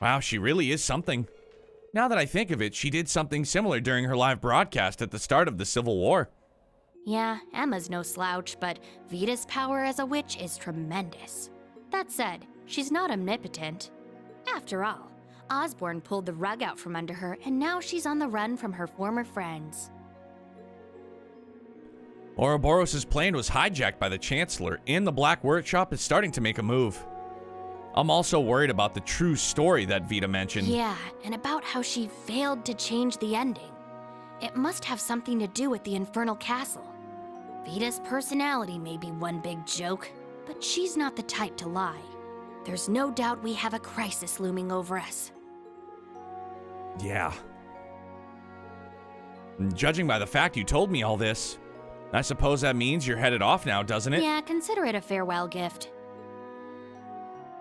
Wow, she really is something. Now that I think of it, she did something similar during her live broadcast at the start of the Civil War. Yeah, Emma's no slouch, but Vita's power as a witch is tremendous. That said, She's not omnipotent. After all, Osborne pulled the rug out from under her, and now she's on the run from her former friends. Ouroboros' plane was hijacked by the Chancellor, and the Black Workshop is starting to make a move. I'm also worried about the true story that Vita mentioned. Yeah, and about how she failed to change the ending. It must have something to do with the Infernal Castle. Vita's personality may be one big joke, but she's not the type to lie. There's no doubt we have a crisis looming over us. Yeah. Judging by the fact you told me all this, I suppose that means you're headed off now, doesn't it? Yeah, consider it a farewell gift.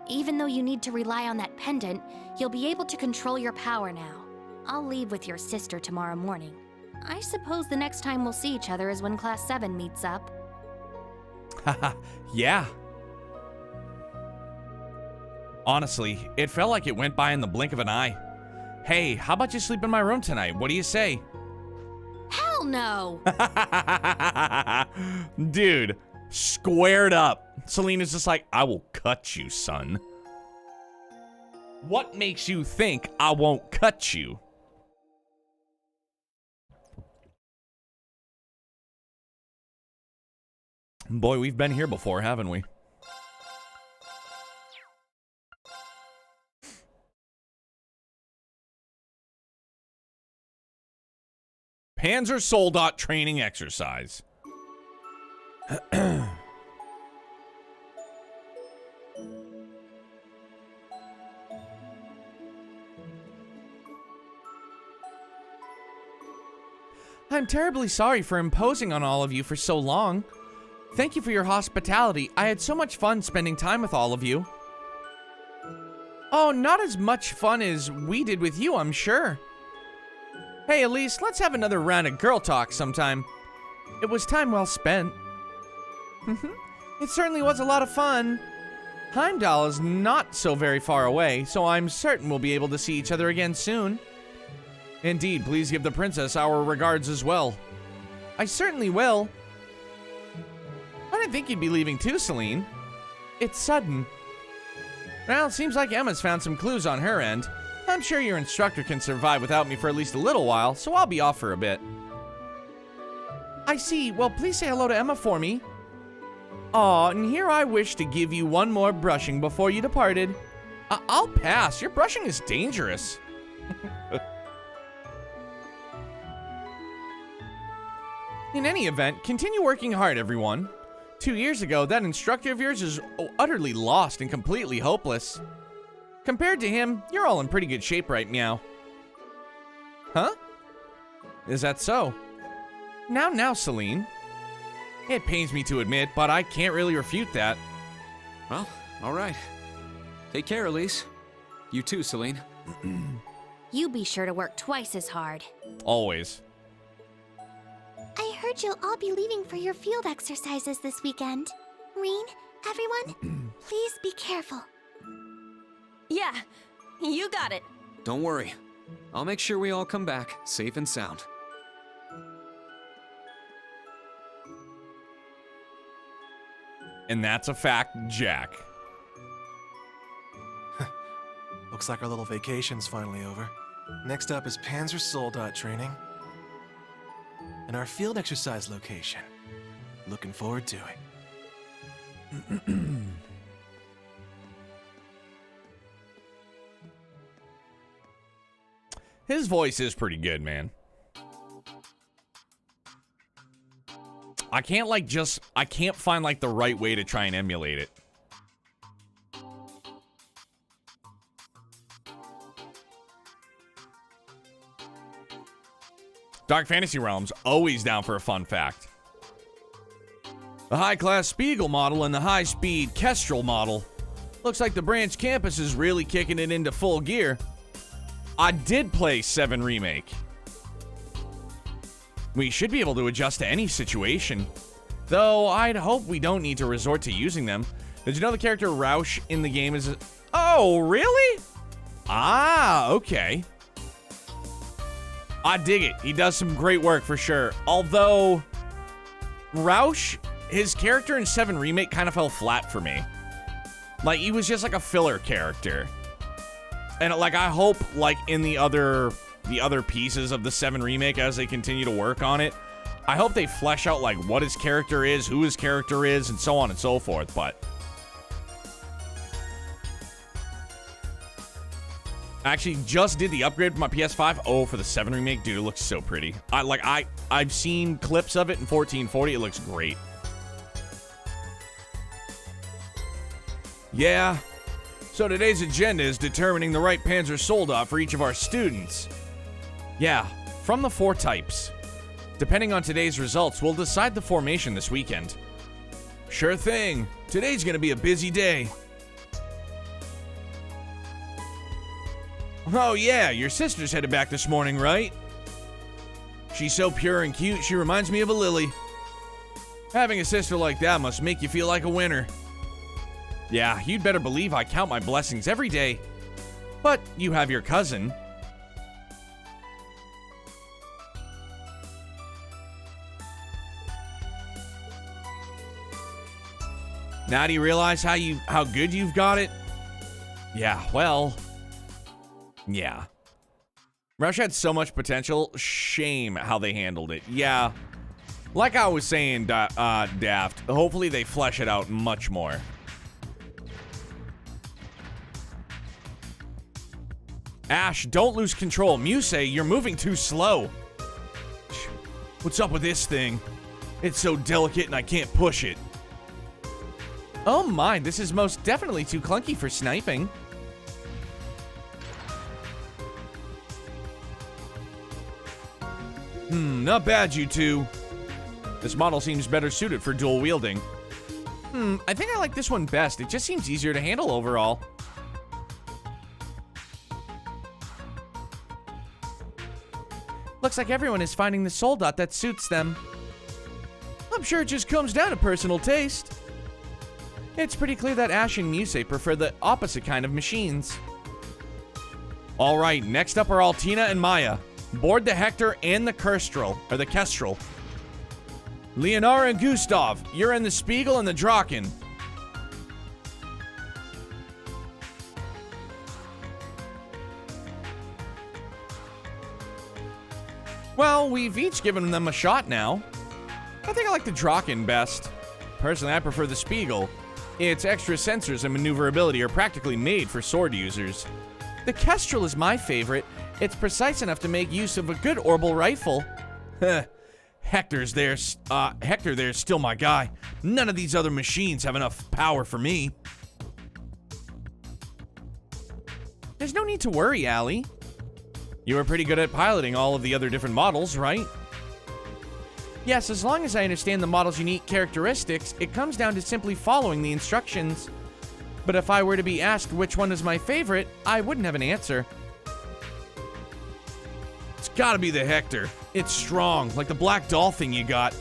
Even though you need to rely on that pendant, you'll be able to control your power now. I'll leave with your sister tomorrow morning. I suppose the next time we'll see each other is when Class 7 meets up. Haha, yeah. Honestly, it felt like it went by in the blink of an eye. Hey, how about you sleep in my room tonight? What do you say? Hell no! Dude, squared up. Selena's just like, I will cut you, son. What makes you think I won't cut you? Boy, we've been here before, haven't we? Panzer Soldat training exercise. I'm terribly sorry for imposing on all of you for so long. Thank you for your hospitality. I had so much fun spending time with all of you. Oh, not as much fun as we did with you, I'm sure. Hey, Elise, let's have another round of girl talk sometime. It was time well spent. It certainly was a lot of fun. Heimdall is not so very far away, so I'm certain we'll be able to see each other again soon. Indeed, please give the princess our regards as well. I certainly will. I didn't think you'd be leaving too, Celine. It's sudden. Well, it seems like Emma's found some clues on her end. I'm sure your instructor can survive without me for at least a little while, so I'll be off for a bit. I see. Well, please say hello to Emma for me. Aw, and here I wish to give you one more brushing before you departed. I'll pass. Your brushing is dangerous. In any event, continue working hard, everyone. 2 years ago, that instructor of yours is utterly lost and completely hopeless. Compared to him, you're all in pretty good shape right meow. Huh? Is that so? Now, Celine. It pains me to admit, but I can't really refute that. Well, all right. Take care, Elise. You too, Celine. You be sure to work twice as hard. Always. I heard you'll all be leaving for your field exercises this weekend. Reen, everyone, please be careful. Yeah, you got it. Don't worry. I'll make sure we all come back safe and sound. And that's a fact, Jack. Looks like our little vacation's finally over. Next up is Panzer Soldat training. And our field exercise location. Looking forward to it. His voice is pretty good, man. I can't I can't find like the right way to try and emulate it. Dark Fantasy Realms, always down for a fun fact. The high-class Spiegel model and the high-speed Kestrel model. Looks like the branch campus is really kicking it into full gear. I did play 7 Remake. We should be able to adjust to any situation. Though, I'd hope we don't need to resort to using them. Did you know the character Roush in the game is... Oh, really? Ah, okay. I dig it. He does some great work for sure. Although, Roush, his character in 7 Remake kind of fell flat for me. Like, he was just like a filler character. And like, I hope like in the other pieces of the 7 remake, as they continue to work on it, I hope they flesh out like what his character is, who his character is, and so on and so forth. But I actually just did the upgrade for my PS5. Oh, for the 7 remake, dude, it looks so pretty. I've seen clips of it in 1440. It looks great. Yeah. So today's agenda is determining the right Panzer Soldat for each of our students. Yeah, from the 4 types. Depending on today's results, we'll decide the formation this weekend. Sure thing. Today's gonna be a busy day. Oh yeah, your sister's headed back this morning, right? She's so pure and cute, she reminds me of a lily. Having a sister like that must make you feel like a winner. Yeah, you'd better believe I count my blessings every day. But you have your cousin. Now do you realize how good you've got it? Yeah, well, yeah. Rush had so much potential. Shame how they handled it. Yeah. Like I was saying, Daft, hopefully they flesh it out much more. Ash, don't lose control. Musei, you're moving too slow. What's up with this thing? It's so delicate and I can't push it. Oh my, this is most definitely too clunky for sniping. Not bad, you two. This model seems better suited for dual wielding. I think I like this one best. It just seems easier to handle overall. Looks like everyone is finding the Soldat that suits them. I'm sure it just comes down to personal taste. It's pretty clear that Ash and Musei prefer the opposite kind of machines. Alright, next up are Altina and Maya. Board the Hector and the Kestrel. Leonara and Gustav, you're in the Spiegel and the Draken. Well, we've each given them a shot now. I think I like the Draken best. Personally, I prefer the Spiegel. Its extra sensors and maneuverability are practically made for sword users. The Kestrel is my favorite. It's precise enough to make use of a good orbital rifle. Hector there's still my guy. None of these other machines have enough power for me. There's no need to worry, Allie. You were pretty good at piloting all of the other different models, right? Yes, as long as I understand the model's unique characteristics, it comes down to simply following the instructions. But if I were to be asked which one is my favorite, I wouldn't have an answer. It's gotta be the Hector. It's strong, like the black doll thing you got.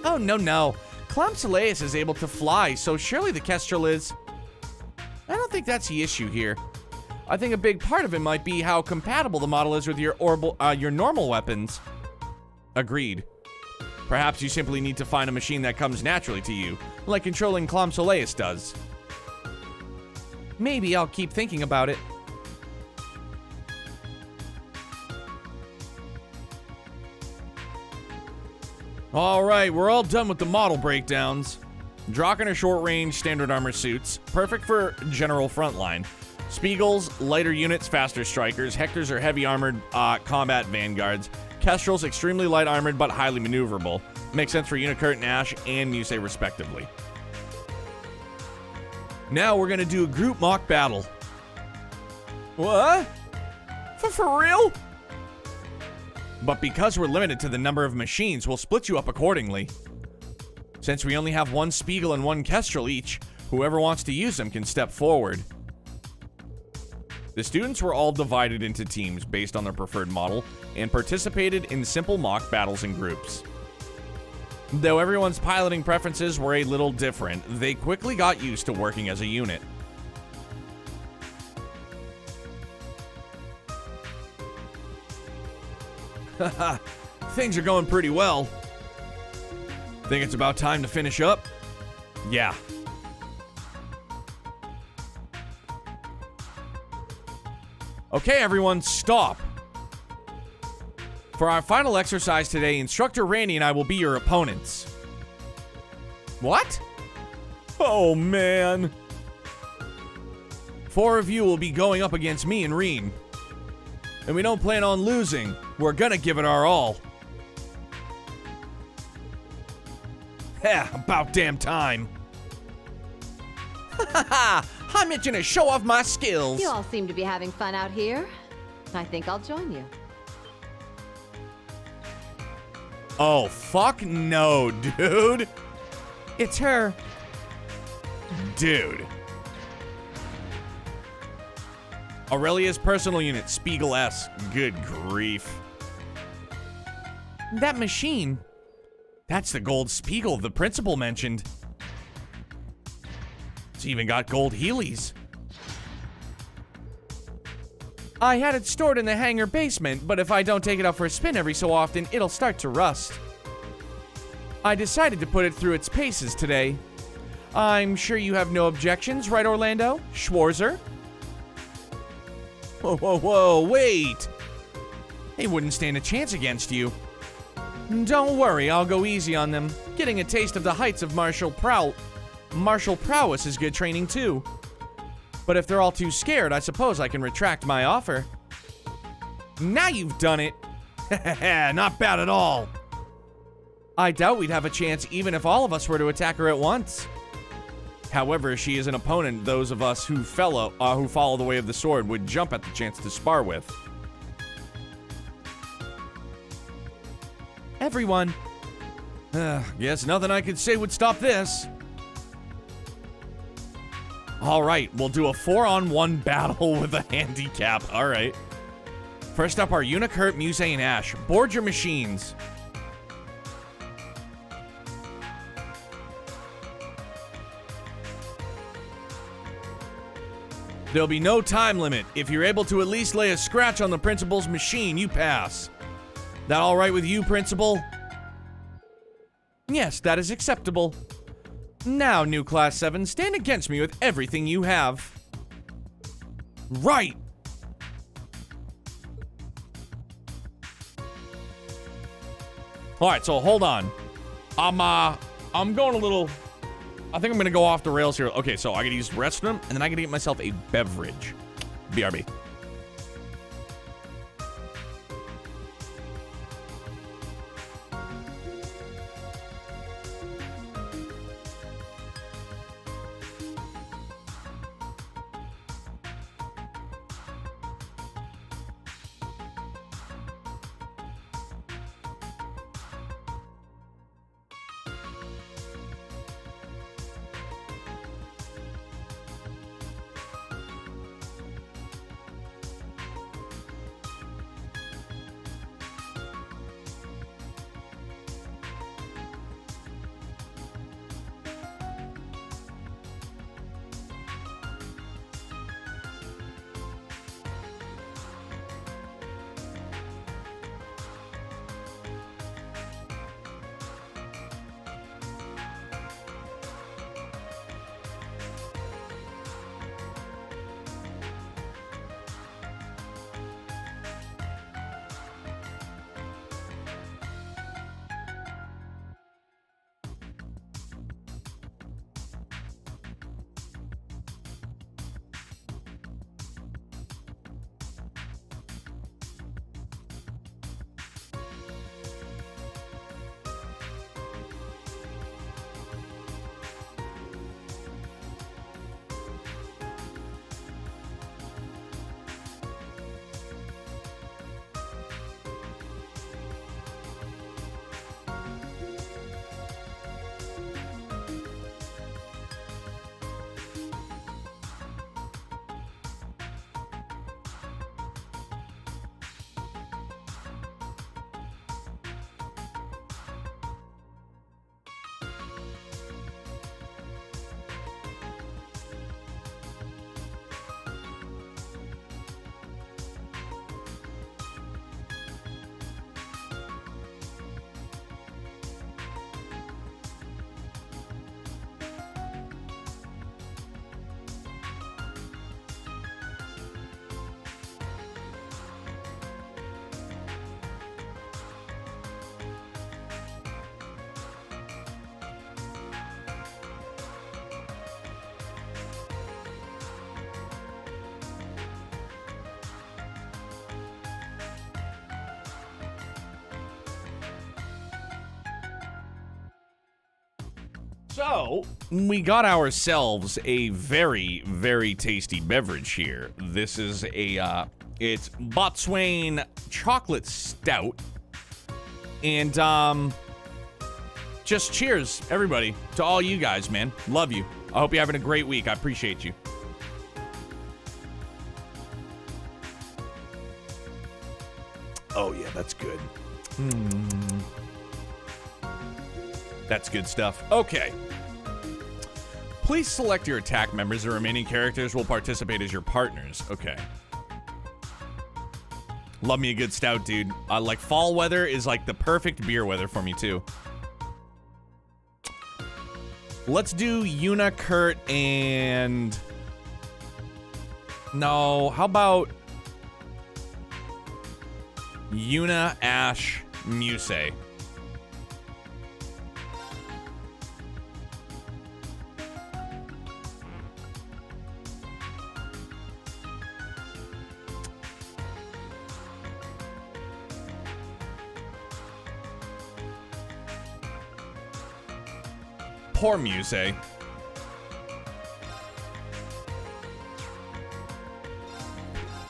Oh, no. Clam Soleus is able to fly, so surely the Kestrel is. I don't think that's the issue here. I think a big part of it might be how compatible the model is with your normal weapons. Agreed. Perhaps you simply need to find a machine that comes naturally to you, like controlling Clam Soleus does. Maybe I'll keep thinking about it. Alright, we're all done with the model breakdowns. Draken are short-range standard armor suits, perfect for general frontline. Spiegels, lighter units, faster strikers. Hectors are heavy armored combat vanguards. Kestrels, extremely light armored but highly maneuverable. Makes sense for Unicurt and Ash and Musei respectively. Now we're gonna do a group mock battle. What? For real? But because we're limited to the number of machines, we'll split you up accordingly. Since we only have one Spiegel and one Kestrel each, whoever wants to use them can step forward. The students were all divided into teams based on their preferred model and participated in simple mock battles in groups. Though everyone's piloting preferences were a little different, they quickly got used to working as a unit. Haha, things are going pretty well. Think it's about time to finish up? Yeah. Okay, everyone, stop. For our final exercise today, Instructor Randy and I will be your opponents. What? Oh, man. 4 of you will be going up against me and Reen. And we don't plan on losing. We're gonna give it our all. Heh, about damn time. Ha ha ha! I'm itching to show off my skills. You all seem to be having fun out here. I think I'll join you. Oh, fuck no, dude. It's her. Dude. Aurelia's personal unit, Spiegel S. Good grief. That machine. That's the gold Spiegel the principal mentioned. It's even got gold Heelys. I had it stored in the hangar basement, but if I don't take it out for a spin every so often, it'll start to rust. I decided to put it through its paces today. I'm sure you have no objections, right, Orlando? Schwarzer? Whoa, whoa, whoa, wait! They wouldn't stand a chance against you. Don't worry, I'll go easy on them. Getting a taste of the heights of martial prowess is good training too. But if they're all too scared, I suppose I can retract my offer. Now you've done it! Not bad at all. I doubt we'd have a chance even if all of us were to attack her at once. However, she is an opponent those of us who follow the way of the sword would jump at the chance to spar with. Everyone. Guess nothing I could say would stop this. Alright, we'll do a 4-on-1 battle with a handicap. Alright. First up are Unicurt, Muse, and Ash. Board your machines. There'll be no time limit. If you're able to at least lay a scratch on the principal's machine, you pass. That all right with you, Principal? Yes, that is acceptable. Now, new Class 7, stand against me with everything you have. Right! Alright, so hold on. I'm going a little... I think I'm gonna go off the rails here. Okay, so I gotta use the restroom, and then I gotta get myself a beverage. BRB. So, we got ourselves a very, very tasty beverage here. This is a, it's Botswana chocolate stout. And, just cheers, everybody, to all you guys, man. Love you. I hope you're having a great week. I appreciate you. Oh, yeah, that's good. That's good stuff. Okay. Please select your attack members. The remaining characters will participate as your partners. Okay. Love me a good stout, dude. Like, fall weather is like the perfect beer weather for me, too. Let's do Yuna, Kurt, and... No, how about... Yuna, Ash, Muse. Poor Muse.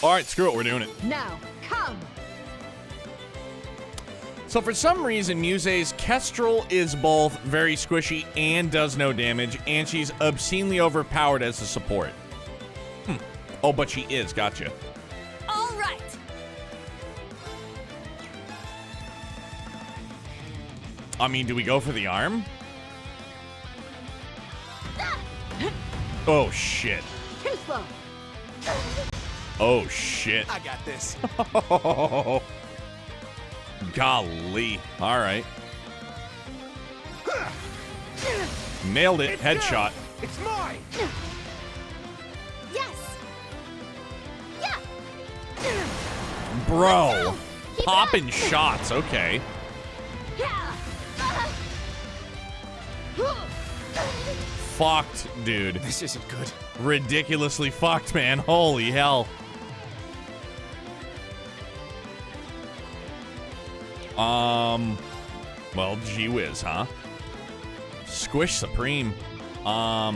Alright, screw it, we're doing it. Now, come! So for some reason, Muse's Kestrel is both very squishy and does no damage, and she's obscenely overpowered as a support. Oh, but she is, gotcha. All right. I mean, do we go for the arm? Oh, shit. Too slow. Oh, shit. I got this. Golly. All right. Nailed it. Headshot. It's mine! Yes! Yeah! Bro. Popping shots. Okay. Fucked, dude. This isn't good. Ridiculously fucked, man. Holy hell. Well, gee whiz, huh? Squish Supreme. I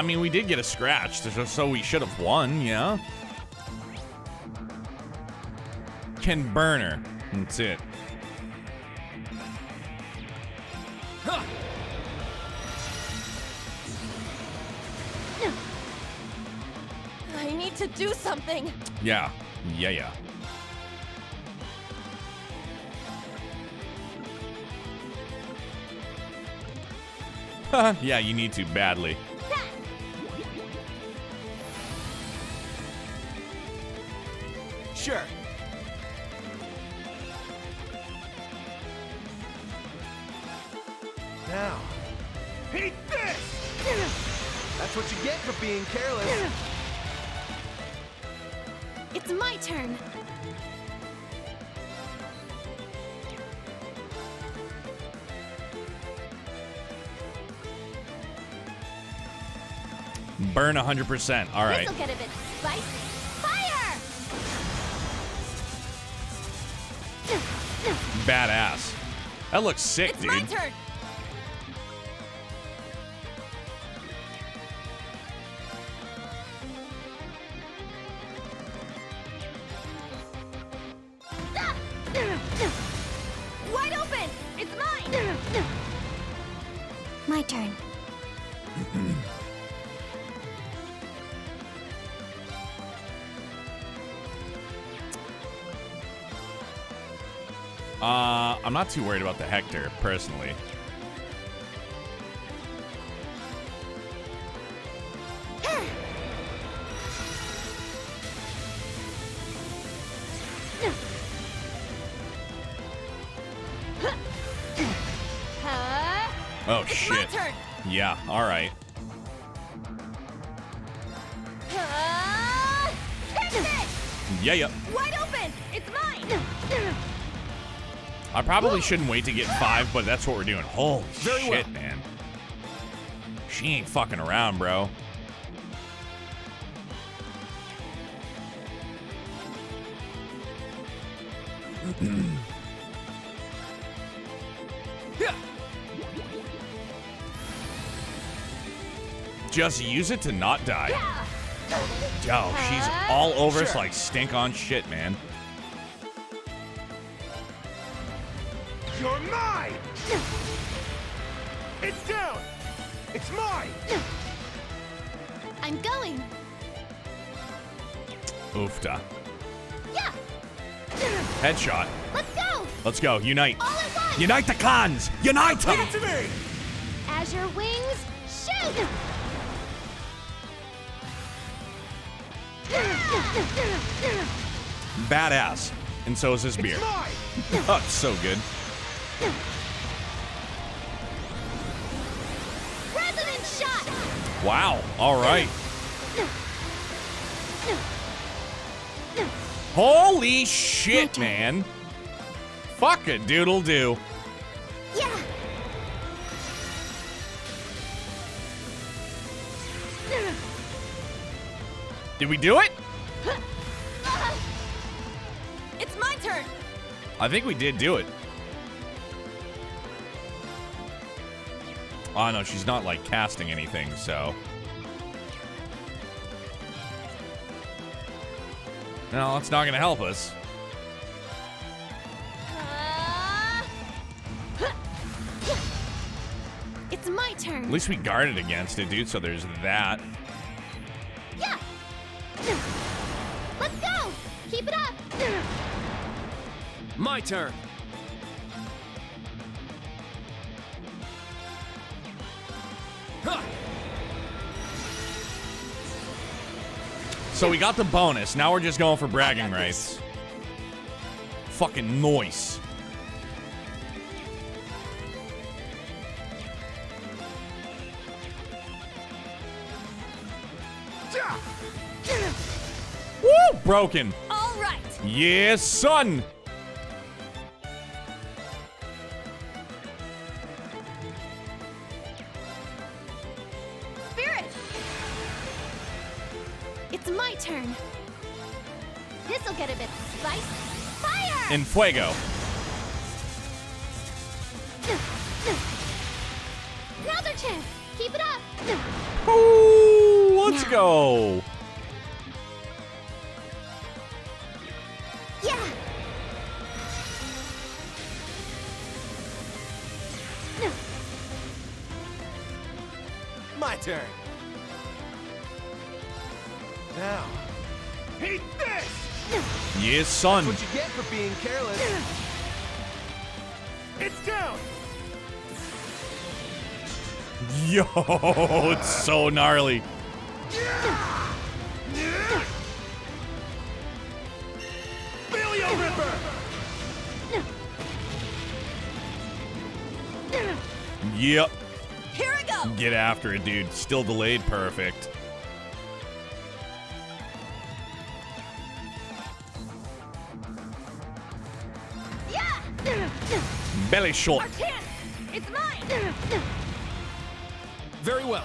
mean, we did get a scratch, so we should have won, yeah? Can burn her. That's it. I need to do something. Yeah. Yeah. Yeah, you need to badly. Sure. Now, eat this! That's what you get for being careless. It's my turn. Burn 100%. All right. This'll get a bit spicy. Fire! Badass. That looks sick, It's dude. my turn. Wide open. It's mine. My turn. I'm not too worried about the Hector, personally. Oh, It's shit. my turn. Yeah, all right. Catch it. Yeah. Wide open. It's mine. I probably shouldn't wait to get 5, but that's what we're doing. Holy Very shit, well. man. She ain't fucking around, bro. Just use it to not die. Yo, she's all over us like stink on shit, man. You're mine! It's down! It's mine! I'm going. Oofta. Yeah. Headshot. Let's go. Let's go. Unite. All at once. Unite the clans. Unite them. Give it to me! Azure wings, shoot! Badass. And so is this beer. It's mine! Oh, it's so good. Resonant shot. Wow. All right. Holy shit, man. Fuck a doodle do. Yeah. Did we do it? It's my turn. I think we did do it. Oh, no, she's not, like, casting anything, so. No, it's not gonna help us. It's my turn. At least we guarded against it, dude, so there's that. Yeah. Let's go. Keep it up. My turn. Huh. So we got the bonus. Now we're just going for bragging rights. Fucking noise. Woo! Broken. All right. Yes, son. Spirit. It's my turn. This'll get a bit spicy. Fire! In fuego. Another chance. Keep it up. Ooh, let's go. Yeah. My turn. Now, eat this! Yes, son. That's what you get for being careless. It's down! Yo, it's so gnarly. Bilio Ripper! Yep. Here I go. Get after it, dude. Still delayed. Perfect. Yeah. Belly shot. Our chance. It's mine. Very well.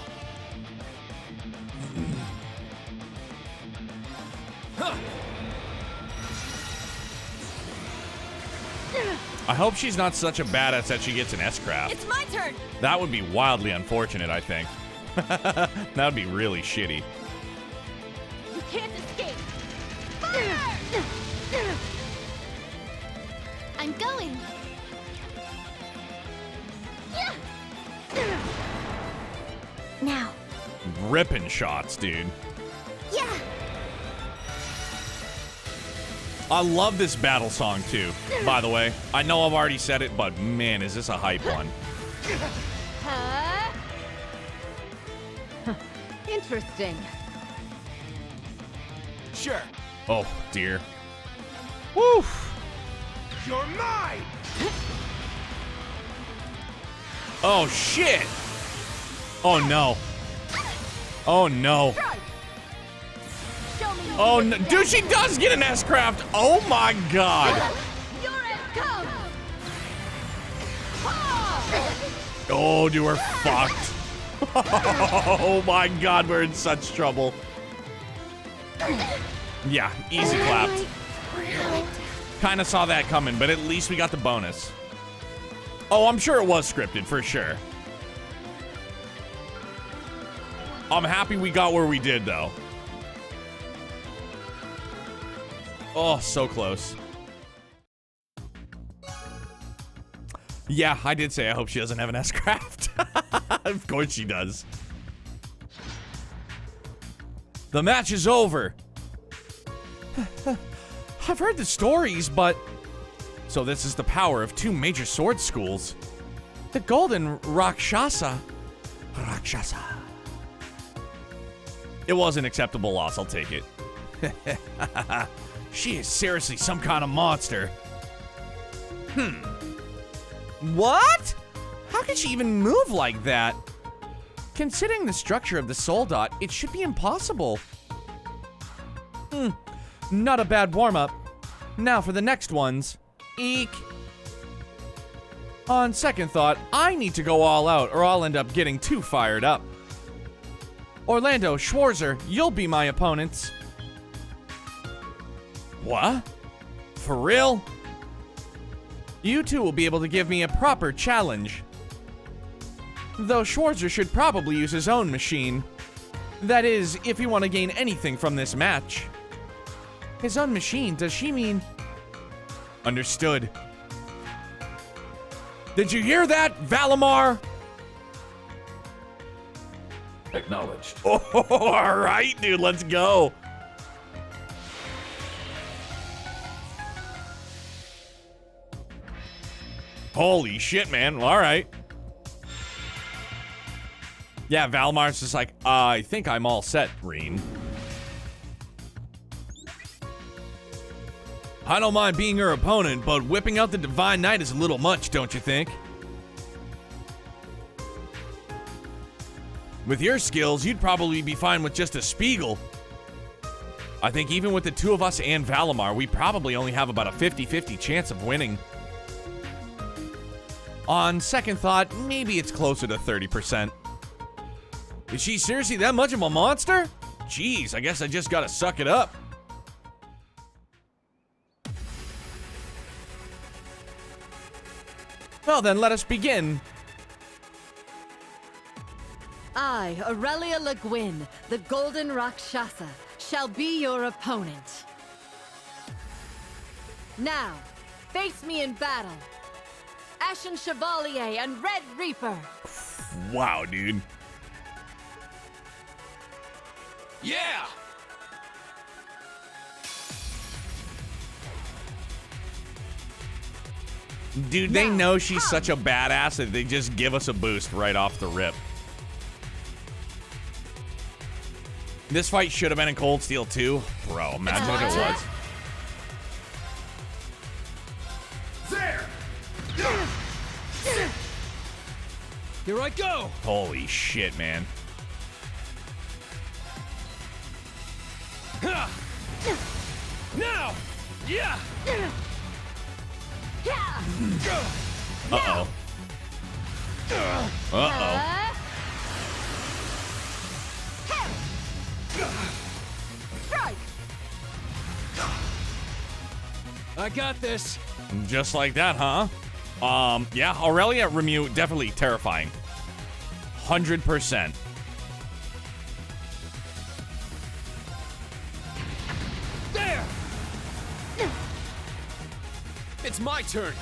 Huh. I hope she's not such a badass that she gets an S-craft. It's my turn. That would be wildly unfortunate, I think. That would be really shitty. You can't escape. Fire! I'm going. Yeah. Now. Ripping shots, dude. Yeah. I love this battle song, too, by the way. I know I've already said it, but man, is this a hype one. Interesting. Sure. Oh, dear. Woo! You're mine! Oh, shit! Oh, no. Oh, no. Oh, no. Dude, she does get an S-craft! Oh, my God! Oh, dude, we're fucked. Oh, my God, we're in such trouble. Yeah, easy clapped. Kind of saw that coming, but at least we got the bonus. Oh, I'm sure it was scripted, for sure. I'm happy we got where we did, though. Oh, so close. Yeah, I did say I hope she doesn't have an S-Craft. Of course she does. The match is over. I've heard the stories, but... So this is the power of 2 major sword schools. The Golden Rakshasa. Rakshasa. It was an acceptable loss, I'll take it. She is seriously some kind of monster. What? How could she even move like that? Considering the structure of the Soldat, it should be impossible. Not a bad warm-up. Now for the next ones. Eek. On second thought, I need to go all out or I'll end up getting too fired up. Orlando, Schwarzer, you'll be my opponents. What? For real? You two will be able to give me a proper challenge. Though Schwarzer should probably use his own machine. That is, if you want to gain anything from this match. His own machine, does she mean... Understood. Did you hear that, Valimar? Acknowledged. Oh, all right, dude, let's go. Holy shit, man. All right. Yeah, Valmar's just like, I think I'm all set, Reen. I don't mind being her opponent, but whipping out the Divine Knight is a little much, don't you think? With your skills, you'd probably be fine with just a Spiegel. I think even with the 2 of us and Valimar, we probably only have about a 50-50 chance of winning. On second thought, maybe it's closer to 30%. Is she seriously that much of a monster? Jeez, I guess I just gotta suck it up. Well then, let us begin. I, Aurelia Le Guin, the Golden Rakshasa, shall be your opponent. Now, face me in battle. Ashen Chevalier and Red Reaper. Wow, dude. Yeah! Dude, they know she's such a badass that they just give us a boost right off the rip. This fight should have been in Cold Steel 2. Bro, imagine what it was. There! Here I go! Holy shit, man. Now! Yeah! Uh-oh. Uh-oh. Strike! I got this. Just like that, huh? Yeah, Aurelia Remu, definitely terrifying. 100%. There! It's my turn.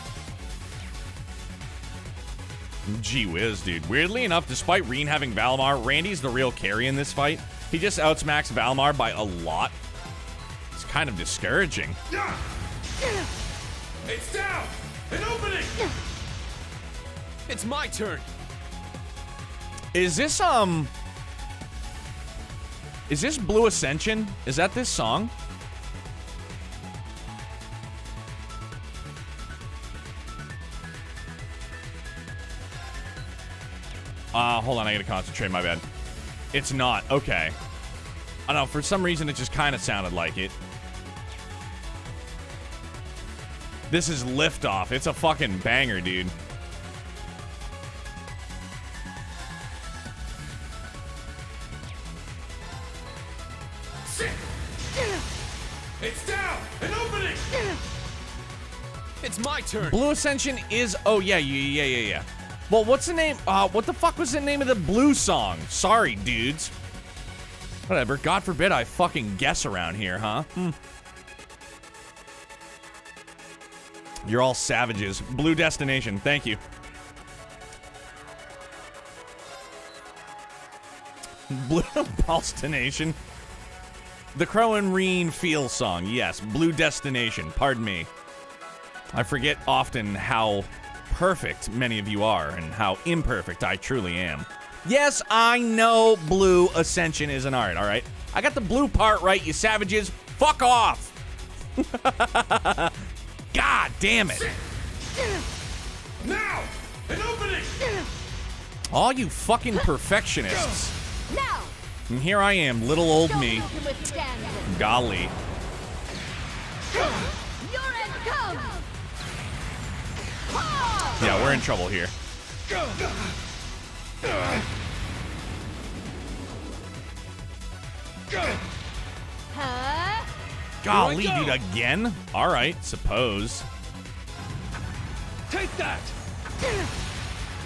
Gee whiz, dude. Weirdly enough, despite Reen having Valimar, Randy's the real carry in this fight. He just outsmacks Valimar by a lot. It's kind of discouraging. It's down! An opening! It's my turn. Is this Blue Ascension? Is that this song? Hold on, I gotta concentrate, my bad. It's not, okay. I don't know, for some reason it just kind of sounded like it. This is Liftoff. It's a fucking banger, dude. It's down! An opening! It's my turn. Blue Ascension is, oh yeah. Well, what's the name? What the fuck was the name of the blue song? Sorry, dudes. Whatever. God forbid I fucking guess around here, huh? You're all savages. Blue destination. Thank you. Blue destination. The Crow and Reen Feel song. Yes. Blue destination. Pardon me. I forget often how perfect many of you are and how imperfect I truly am. Yes, I know Blue Ascension is an art, all right? I got the blue part right, you savages. Fuck off. God damn it. Now! An opening! All you fucking perfectionists. Now! And here I am, little old me. Golly. Your end comes! Yeah, we're in trouble here. Golly, dude, again? Alright, suppose. Take that!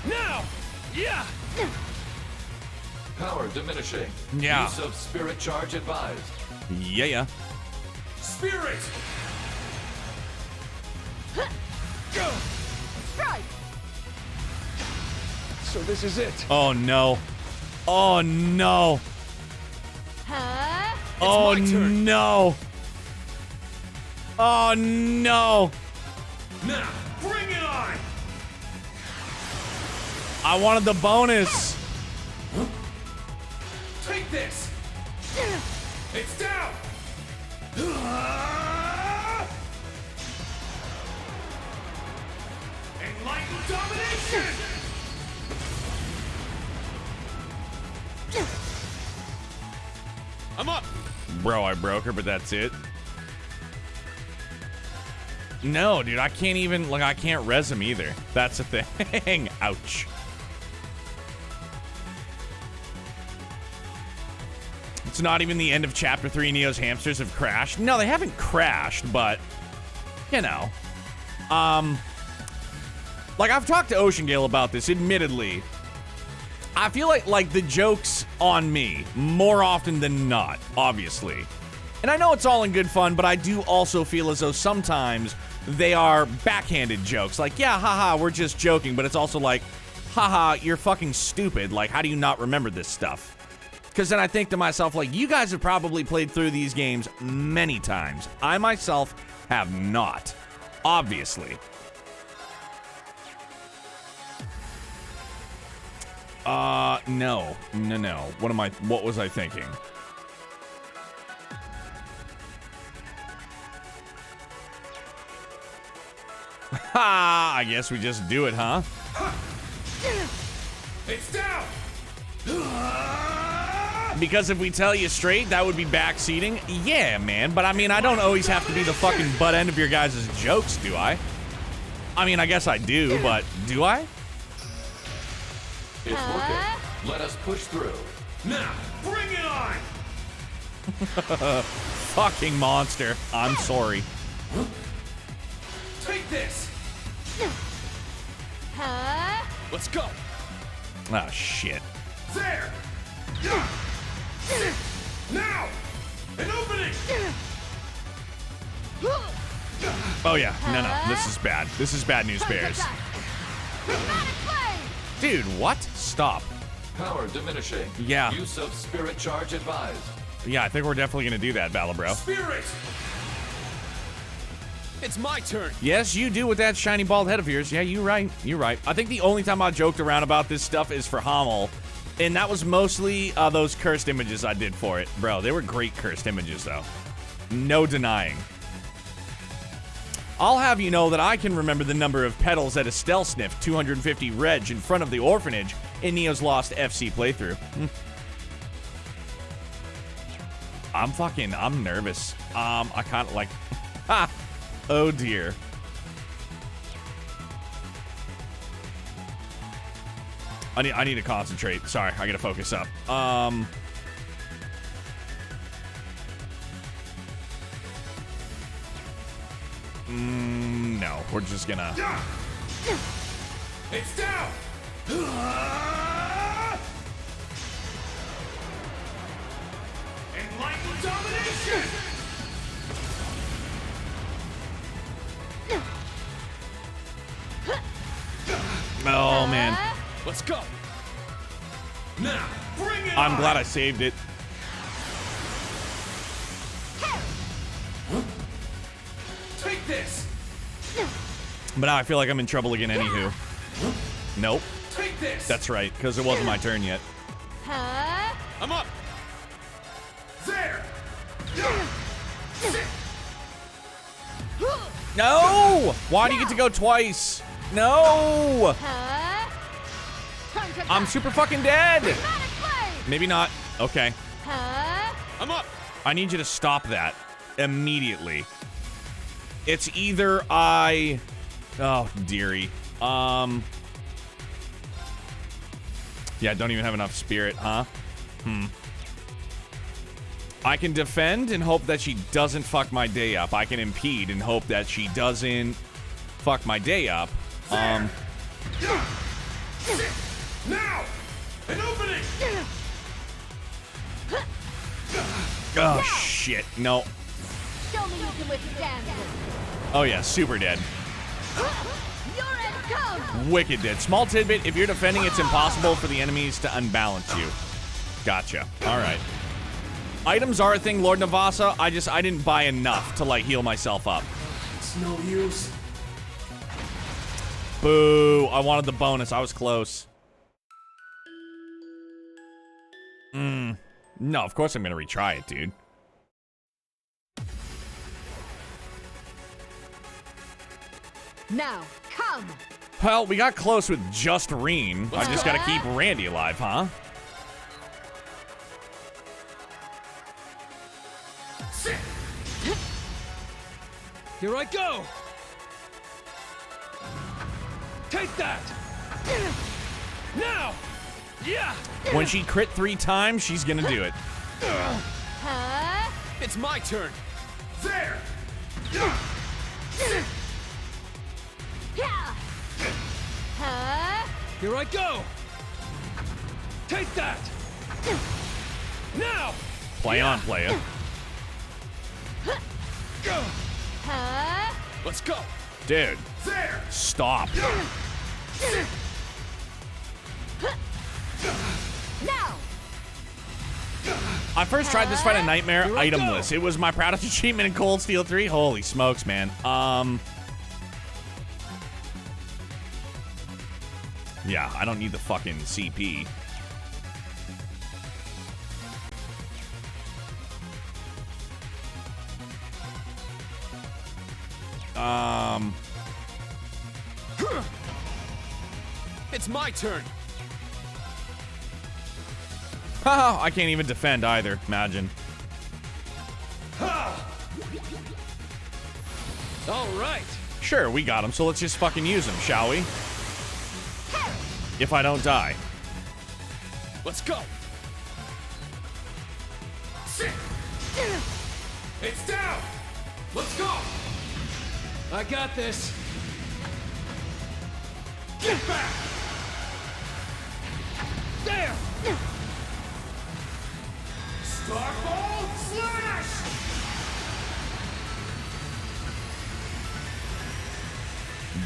Now! Yeah! Power diminishing. Yeah. Use of spirit charge advised. Yeah. Spirit! Strike! So this is it. Oh no. Oh no. Oh no. Oh no. Now, bring it on! I wanted the bonus. Take this! It's down! Enlightened domination! I'm up. Bro, I broke her, but that's it. No, dude, I can't even, like, I can't res him either. That's the thing. Ouch. It's not even the end of Chapter 3. Neo's hamsters have crashed. No, they haven't crashed, but, you know. Like, I've talked to Ocean Gale about this, admittedly. I feel like the joke's on me more often than not, obviously. And I know it's all in good fun, but I do also feel as though sometimes they are backhanded jokes. Like, yeah, haha, we're just joking, but it's also like, haha, you're fucking stupid. Like, how do you not remember this stuff? Because then I think to myself, like, you guys have probably played through these games many times. I myself have not, obviously. No. What was I thinking? Ha! I guess we just do it, huh? It's down! Because if we tell you straight, that would be backseating. Yeah, man, but I mean, I don't always have to be the fucking butt end of your guys' jokes, do I? I mean, I guess I do, but do I? It's working. Let us push through. Now, bring it on! Fucking monster. I'm sorry. Take this! Let's go! Oh, shit. There! Now! An opening! Oh, yeah. No. This is bad. This is bad news bears. Dude, what? Stop. Power diminishing. Yeah. Use of spirit charge advised. Yeah, I think we're definitely going to do that, Bro. Spirit! It's my turn. Yes, you do with that shiny bald head of yours. Yeah, you're right. You're right. I think the only time I joked around about this stuff is for Hamel. And that was mostly those cursed images I did for it. Bro, they were great cursed images, though. No denying. I'll have you know that I can remember the number of petals at a stealth sniff 250 reg in front of the orphanage in Neo's Lost FC playthrough. I'm nervous. I kind of like, ha! Oh dear. I need to concentrate. Sorry, I gotta focus up. No, we're just gonna. It's down. Light domination! Oh, man. Let's go! Now, bring it I'm on! glad I saved it. Take this! But now I feel like I'm in trouble again anywho. Nope. Take this! That's right, because it wasn't my turn yet. I'm up! There! No! Why do you get to go twice? No! I'm super fucking dead! Maybe not. Okay. I'm up! I need you to stop that immediately. It's either I... Oh, dearie. Yeah, I don't even have enough spirit, huh? I can defend and hope that she doesn't fuck my day up. I can impede and hope that she doesn't fuck my day up. Now! An opening! Oh, shit. No. Show me you can withstand this. Oh, yeah, super dead. Your end comes. Wicked dead. Small tidbit, if you're defending, it's impossible for the enemies to unbalance you. Gotcha. All right. Items are a thing, Lord Navasa. I didn't buy enough to, like, heal myself up. It's no use. Boo. I wanted the bonus. I was close. No, of course I'm going to retry it, dude. Now, come. Well, we got close with just Reen. I just got to keep Randy alive, huh? Here I go! Take that! Now! Yeah! When she crit 3 times, she's going to do it. It's my turn! There! Here I go! Take that! Now! Play on, playa. Let's go! Dude. There! Stop. Now! I first tried this fight at Nightmare, itemless. It was my proudest achievement in Cold Steel 3. Holy smokes, man. Yeah, I don't need the fucking CP. It's my turn! Haha, I can't even defend either, imagine. Alright! Sure, we got him, so let's just fucking use him, shall we? If I don't die. Let's go! It's down! Let's go! I got this! Get back! There! Starball slash!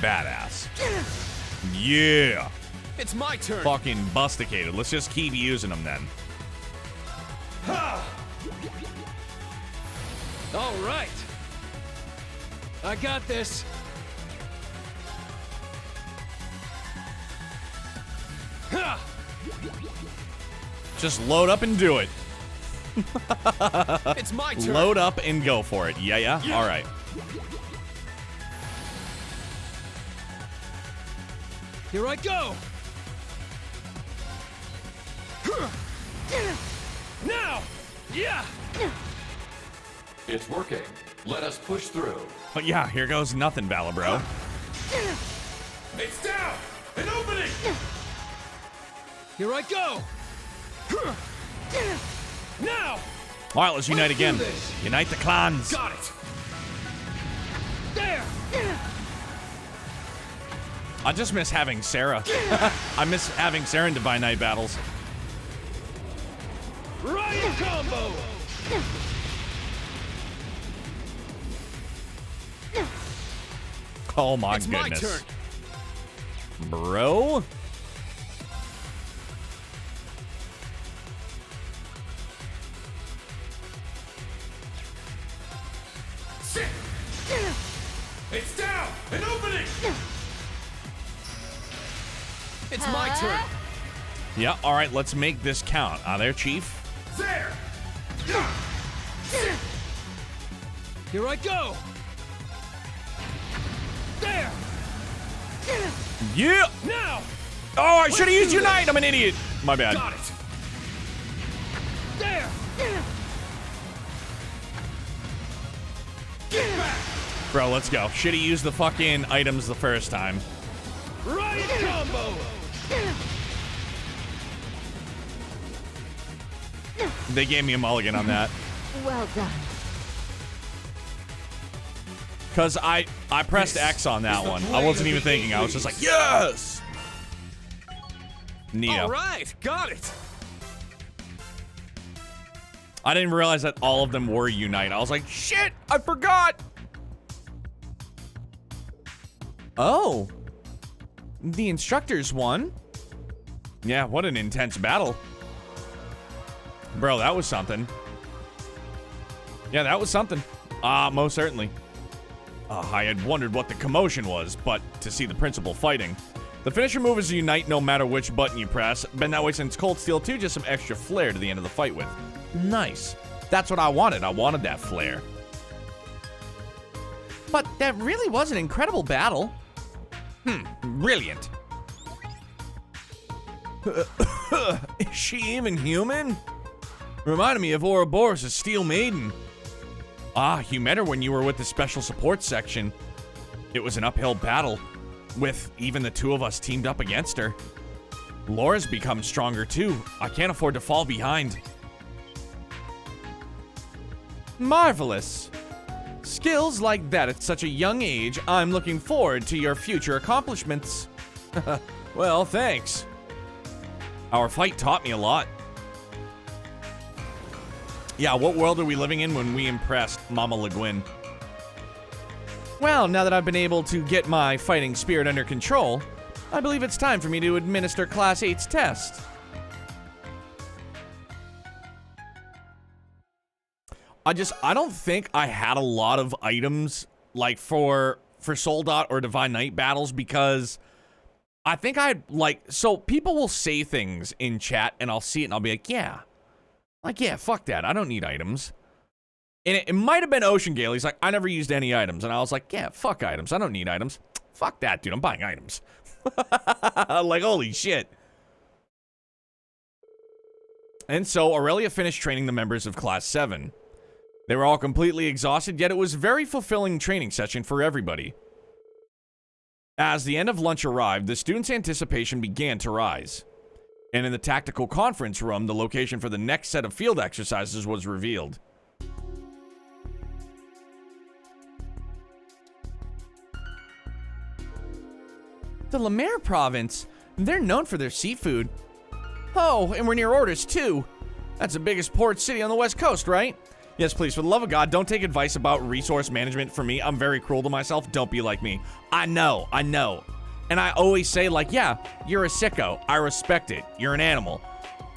Badass. Yeah. It's my turn. Fucking busticated. Let's just keep using them then. All right. I got this. Just load up and do it. It's my turn. Load up and go for it. Yeah. All right. Here I go. Now. Yeah. It's working. Let us push through. But yeah, here goes nothing, Balabro. It's down. An opening. Here I go. Now. All right, let's unite again. Unite the clans. Got it. There. I just miss having Sarah. I miss having Sarah in Divine Knight battles. Riot combo. Oh my It's goodness. my turn. Bro? Sit. It's down. An opening. It's my turn. Yeah, all right, let's make this count. There, Chief. There. Here I go. There. Yeah! Now. Oh, I should have used Unite. I'm an idiot. My bad. Got it. There. Get back. Bro, let's go. Should have used the fucking items the first time. Riot combo. They gave me a mulligan on that. Well done. Because I pressed X on that one. I wasn't even thinking. I was just like, yes! Neo. All right, got it. I didn't realize that all of them were Unite. I was like, shit, I forgot! Oh. The instructors won. Yeah, what an intense battle. Bro, that was something. Yeah, that was something. Most certainly. I had wondered what the commotion was, but to see the principal fighting. The finisher move is Unite no matter which button you press. Been that way since Cold Steel 2, just some extra flair to the end of the fight with. Nice. That's what I wanted. I wanted that flair. But that really was an incredible battle. Brilliant. Is she even human? Reminded me of Ouroboros' Steel Maiden. You met her when you were with the special support section. It was an uphill battle, with even the two of us teamed up against her. Laura's become stronger too. I can't afford to fall behind. Marvelous. Skills like that at such a young age, I'm looking forward to your future accomplishments. Well, thanks. Our fight taught me a lot. Yeah, what world are we living in when we impressed Mama Le Guin? Well, now that I've been able to get my fighting spirit under control, I believe it's time for me to administer Class 8's test. I don't think I had a lot of items like for Soldat or Divine Knight battles because I think so people will say things in chat and I'll see it and I'll be like, yeah, fuck that. I don't need items. And it might have been Ocean Gale. He's like, I never used any items. And I was like, yeah, fuck items. I don't need items. Fuck that, dude. I'm buying items. Like, holy shit. And so Aurelia finished training the members of Class 7. They were all completely exhausted, yet it was a very fulfilling training session for everybody. As the end of lunch arrived, the students' anticipation began to rise. And in the tactical conference room, the location for the next set of field exercises was revealed. The Lemaire province. They're known for their seafood. Oh, and we're near Orders, too. That's the biggest port city on the West Coast, right? Yes, please, for the love of God, don't take advice about resource management from me. I'm very cruel to myself. Don't be like me. I know. And I always say, like, yeah, you're a sicko. I respect it. You're an animal.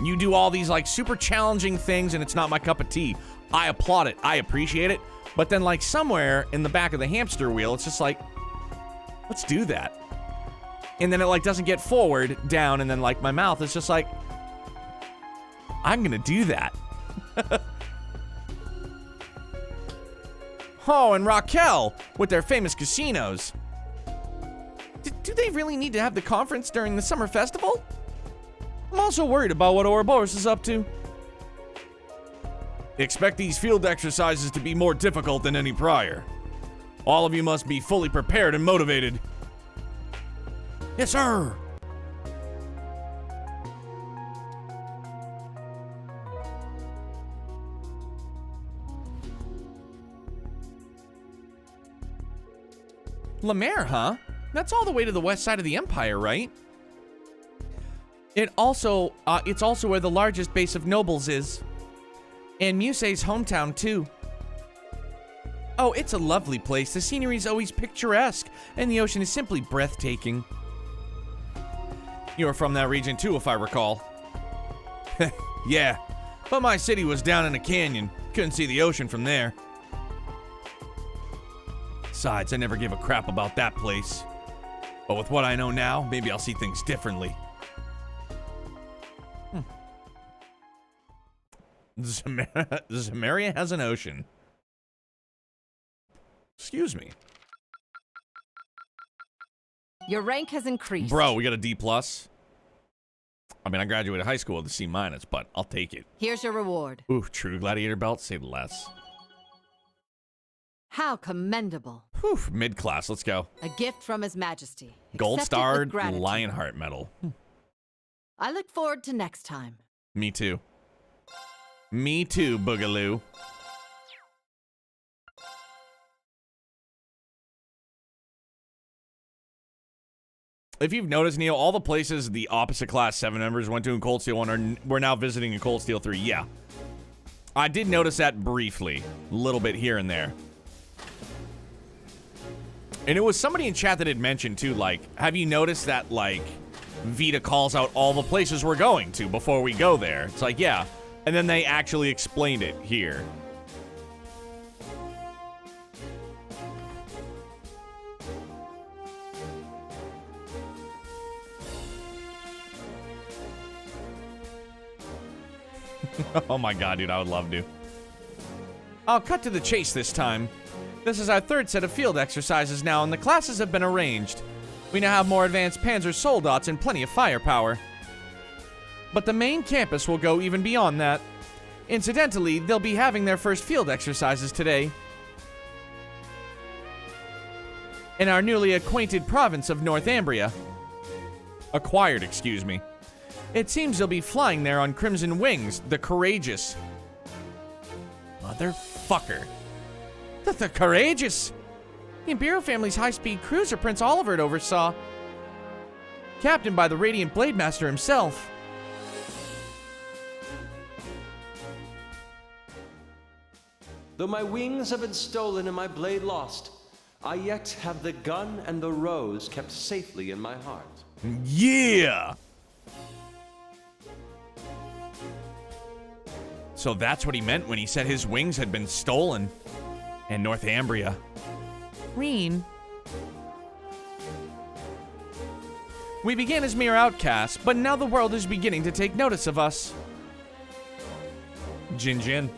You do all these, like, super challenging things, and it's not my cup of tea. I applaud it. I appreciate it. But then, like, somewhere in the back of the hamster wheel, it's just like, let's do that. And then it, like, doesn't get forward, down, and then, like, my mouth is just like, I'm gonna do that. Oh, and Raquel, with their famous casinos. Do they really need to have the conference during the summer festival? I'm also worried about what Ouroboros is up to. Expect these field exercises to be more difficult than any prior. All of you must be fully prepared and motivated. Yes, sir. Lemaire, huh? That's all the way to the west side of the Empire, right? It's also where the largest base of nobles is. And Musei's hometown, too. Oh, it's a lovely place. The scenery is always picturesque, and the ocean is simply breathtaking. You are from that region, too, if I recall. Yeah, but my city was down in a canyon. Couldn't see the ocean from there. Besides, I never gave a crap about that place. But with what I know now, maybe I'll see things differently. Zamaria has an ocean. Excuse me. Your rank has increased. Bro, we got a D+. I mean, I graduated high school with a C-, but I'll take it. Here's your reward. Ooh, true gladiator belt, say less. How commendable. Whew, mid-class, let's go. A gift from His Majesty. Gold Accept it with starred gratitude. Lionheart medal. I look forward to next time. Me too. Me too, Boogaloo. If you've noticed, Neil, all the places the opposite class 7 members went to in Cold Steel 1 we're now visiting in Cold Steel 3. Yeah. I did notice that briefly. A little bit here and there. And it was somebody in chat that had mentioned, too, like, have you noticed that, like, Vita calls out all the places we're going to before we go there? It's like, yeah. And then they actually explained it here. Oh my god, dude, I would love to. I'll cut to the chase this time. This is our third set of field exercises now, and the classes have been arranged. We now have more advanced Panzer Soldats and plenty of firepower. But the main campus will go even beyond that. Incidentally, they'll be having their first field exercises today. In our newly acquainted province of Northumbria. Acquired, excuse me. It seems they'll be flying there on Crimson Wings, the Courageous. Motherfucker. The Courageous! The Imperial family's high-speed cruiser Prince Oliver oversaw. Captained by the Radiant Blade Master himself. Though my wings have been stolen and my blade lost, I yet have the gun and the rose kept safely in my heart. Yeah! So that's what he meant when he said his wings had been stolen. And Northumbria. Reen. We began as mere outcasts, but now the world is beginning to take notice of us. Jin Jin.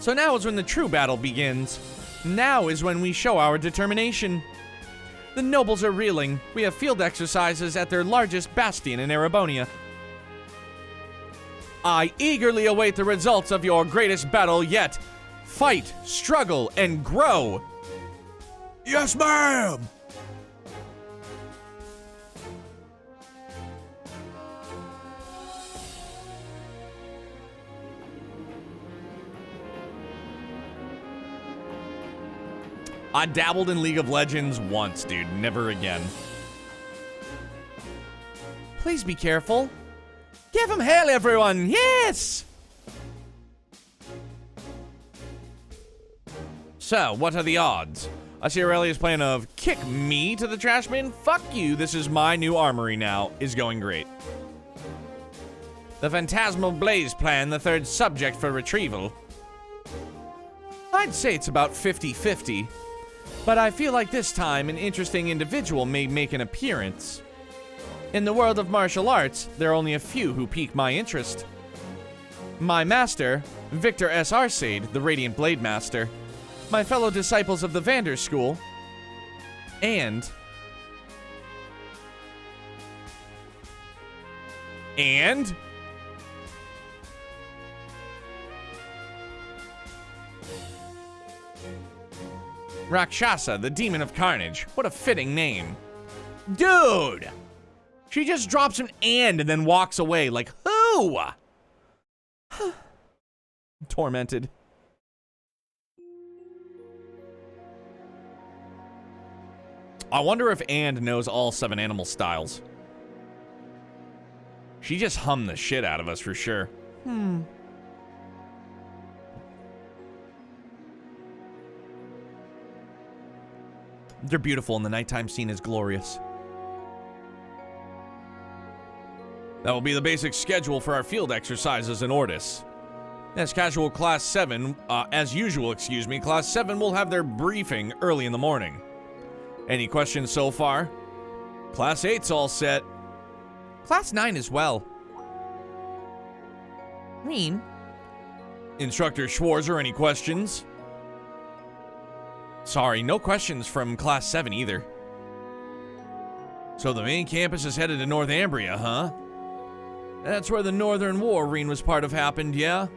So now is when the true battle begins. Now is when we show our determination. The nobles are reeling. We have field exercises at their largest bastion in Erebonia. I eagerly await the results of your greatest battle yet. Fight, struggle, and grow. Yes, ma'am! I dabbled in League of Legends once, dude. Never again. Please be careful. Give him hell, everyone! Yes! So, what are the odds? I see Aurelia's plan of kick me to the trash bin? Fuck you, this is my new armory now, is going great. The Phantasmal Blaze plan, the third subject for retrieval. I'd say it's about 50-50. But I feel like this time an interesting individual may make an appearance. In the world of martial arts, there are only a few who pique my interest. My master, Victor S. Arcade, the Radiant Blade Master, my fellow disciples of the Vander School, and Rakshasa, the Demon of Carnage. What a fitting name. Dude! She just drops an and then walks away. Like, who? Tormented. I wonder if And knows all 7 animal styles. She just hummed the shit out of us for sure. They're beautiful, and the nighttime scene is glorious. That will be the basic schedule for our field exercises in Ordis. As casual Class 7, as usual, Class 7 will have their briefing early in the morning. Any questions so far? Class 8's all set. Class 9 as well. Reen? Instructor Schwarzer, any questions? Sorry, no questions from Class 7 either. So the main campus is headed to Northumbria, huh? That's where the Northern War Reen was part of happened, yeah?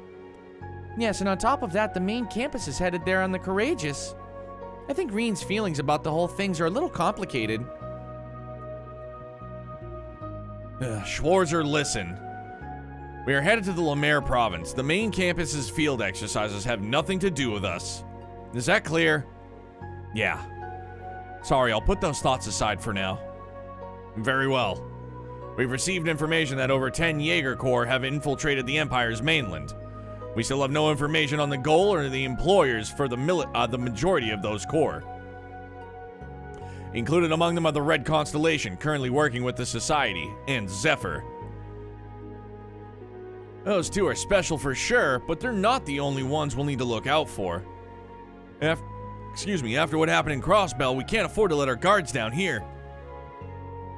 Yes, and on top of that, the main campus is headed there on the Courageous. I think Reen's feelings about the whole things are a little complicated. Schwarzer, listen. We are headed to the Lemaire province. The main campus's field exercises have nothing to do with us. Is that clear? Yeah. Sorry, I'll put those thoughts aside for now. Very well. We've received information that over 10 Jaeger Corps have infiltrated the Empire's mainland. We still have no information on the goal or the employers for the majority of those corps. Included among them are the Red Constellation, currently working with the Society, and Zephyr. Those two are special for sure, but they're not the only ones we'll need to look out for. After what happened in Crossbell, we can't afford to let our guards down here.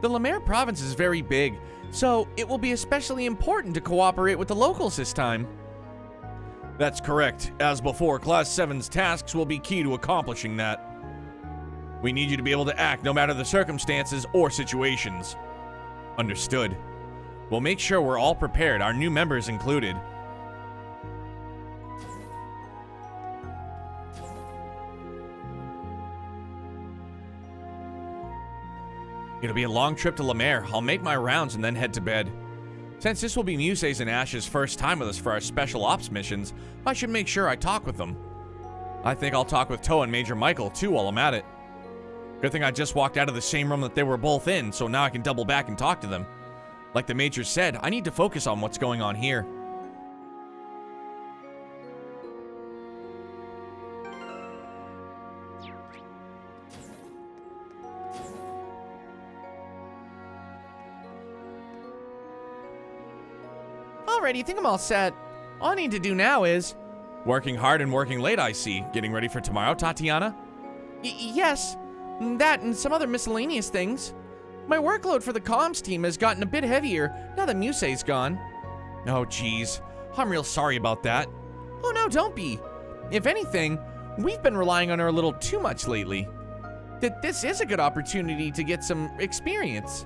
The Lemaire province is very big, so it will be especially important to cooperate with the locals this time. That's correct. As before, Class 7's tasks will be key to accomplishing that. We need you to be able to act no matter the circumstances or situations. Understood. We'll make sure we're all prepared, our new members included. It'll be a long trip to Lemaire. I'll make my rounds and then head to bed. Since this will be Musei's and Ash's first time with us for our special ops missions, I should make sure I talk with them. I think I'll talk with Toa and Major Michael too while I'm at it. Good thing I just walked out of the same room that they were both in, so now I can double back and talk to them. Like the Major said, I need to focus on what's going on here. Alrighty, I think I'm all set. All I need to do now is... Working hard and working late, I see. Getting ready for tomorrow, Tatiana? Yes. That and some other miscellaneous things. My workload for the comms team has gotten a bit heavier now that Musei's gone. Oh, geez. I'm real sorry about that. Oh, no, don't be. If anything, we've been relying on her a little too much lately. This is a good opportunity to get some experience.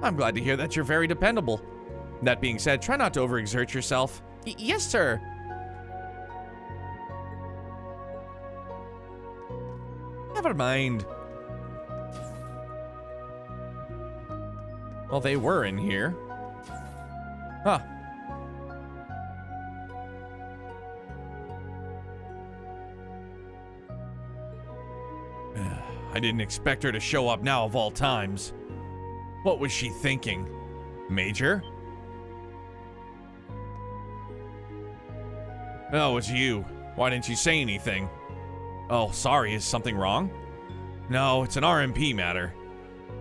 I'm glad to hear that you're very dependable. That being said, try not to overexert yourself. Yes, sir. Never mind. Well, they were in here. Huh. I didn't expect her to show up now of all times. What was she thinking? Major? Oh, it's you. Why didn't you say anything? Oh, sorry, is something wrong? No, it's an RMP matter.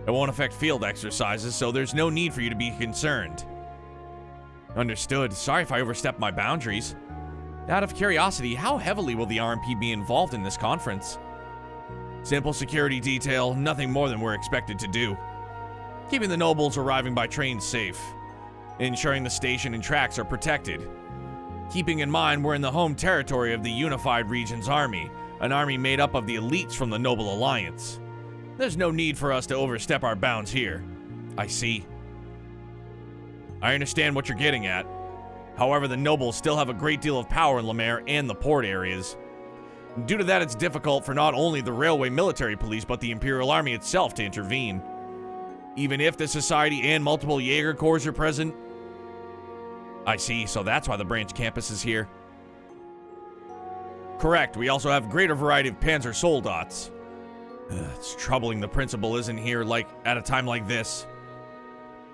It won't affect field exercises, so there's no need for you to be concerned. Understood. Sorry if I overstepped my boundaries. Out of curiosity, how heavily will the RMP be involved in this conference? Simple security detail, nothing more than we're expected to do. Keeping the nobles arriving by train safe. Ensuring the station and tracks are protected. Keeping in mind we're in the home territory of the Unified Regions Army, an army made up of the elites from the Noble Alliance. There's no need for us to overstep our bounds here. I see. I understand what you're getting at. However, the nobles still have a great deal of power in Lemaire and the port areas. Due to that, it's difficult for not only the railway military police, but the Imperial Army itself to intervene. Even if the Society and multiple Jaeger Corps are present. I see, so that's why the branch campus is here. Correct, we also have a greater variety of Panzer Soldats. It's troubling the principal isn't here, like, at a time like this.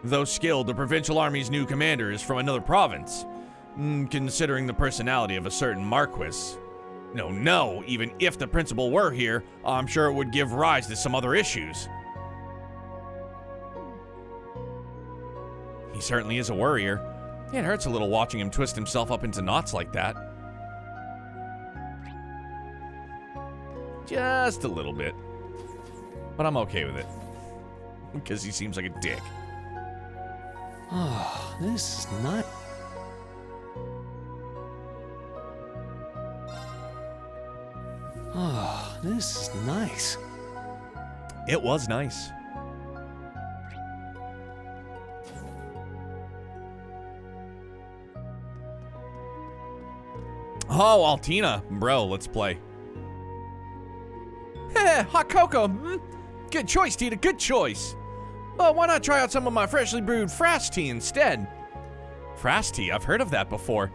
Though skilled, the provincial army's new commander is from another province. Considering the personality of a certain marquis. No, even if the principal were here, I'm sure it would give rise to some other issues. He certainly is a worrier. It hurts a little watching him twist himself up into knots like that. Just a little bit. But I'm okay with it. Because he seems like a dick. Oh, this is not... Oh, this is nice. It was nice. Oh, Altina. Bro, let's play. Heh, hot cocoa. Good choice, Tita, good choice. Why not try out some of my freshly brewed Frass tea instead? Frass tea, I've heard of that before.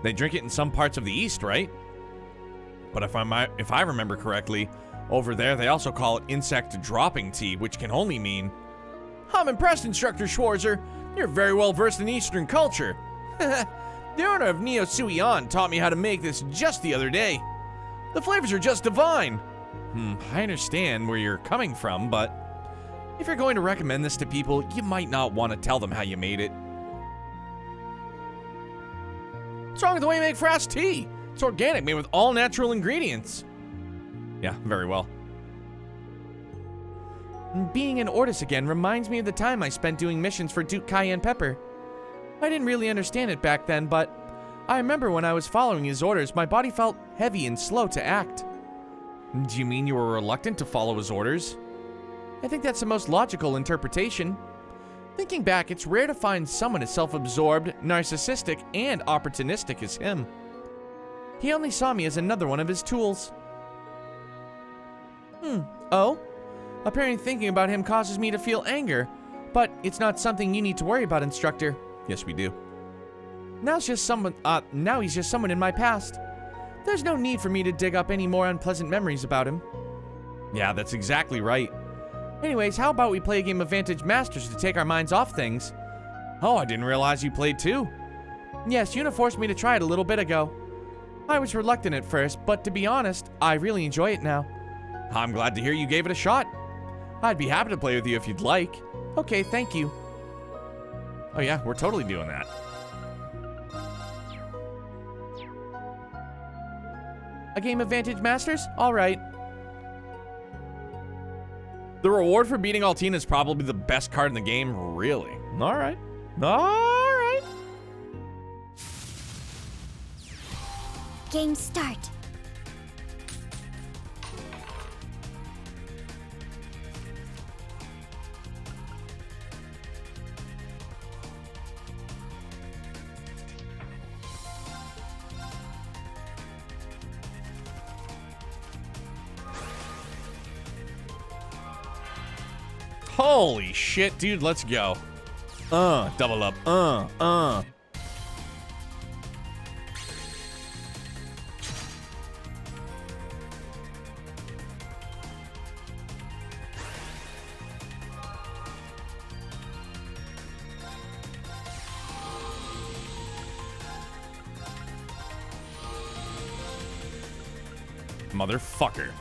They drink it in some parts of the East, right? But if I remember correctly, over there they also call it insect dropping tea, which can only mean... I'm impressed, Instructor Schwarzer. You're very well versed in Eastern culture. The owner of Neo Suion taught me how to make this just the other day. The flavors are just divine. I understand where you're coming from, but if you're going to recommend this to people, you might not want to tell them how you made it. What's wrong with the way you make Frass tea? It's organic, made with all natural ingredients. Yeah, very well. Being in Ortis again reminds me of the time I spent doing missions for Duke Cayenne Pepper. I didn't really understand it back then, but I remember when I was following his orders, my body felt heavy and slow to act. Do you mean you were reluctant to follow his orders? I think that's the most logical interpretation. Thinking back, it's rare to find someone as self-absorbed, narcissistic, and opportunistic as him. He only saw me as another one of his tools. Oh? Apparently thinking about him causes me to feel anger, but it's not something you need to worry about, Instructor. Yes, we do. Now he's just someone in my past. There's no need for me to dig up any more unpleasant memories about him. Yeah, that's exactly right. Anyways, how about we play a game of Vantage Masters to take our minds off things? Oh, I didn't realize you played too. Yes, Yuna forced me to try it a little bit ago. I was reluctant at first, but to be honest, I really enjoy it now. I'm glad to hear you gave it a shot. I'd be happy to play with you if you'd like. Okay, thank you. Oh yeah, we're totally doing that. A game of Vantage Masters? All right. The reward for beating Altina is probably the best card in the game, really. All right. All right. Game start. Holy shit, dude, let's go. Double up. Motherfucker.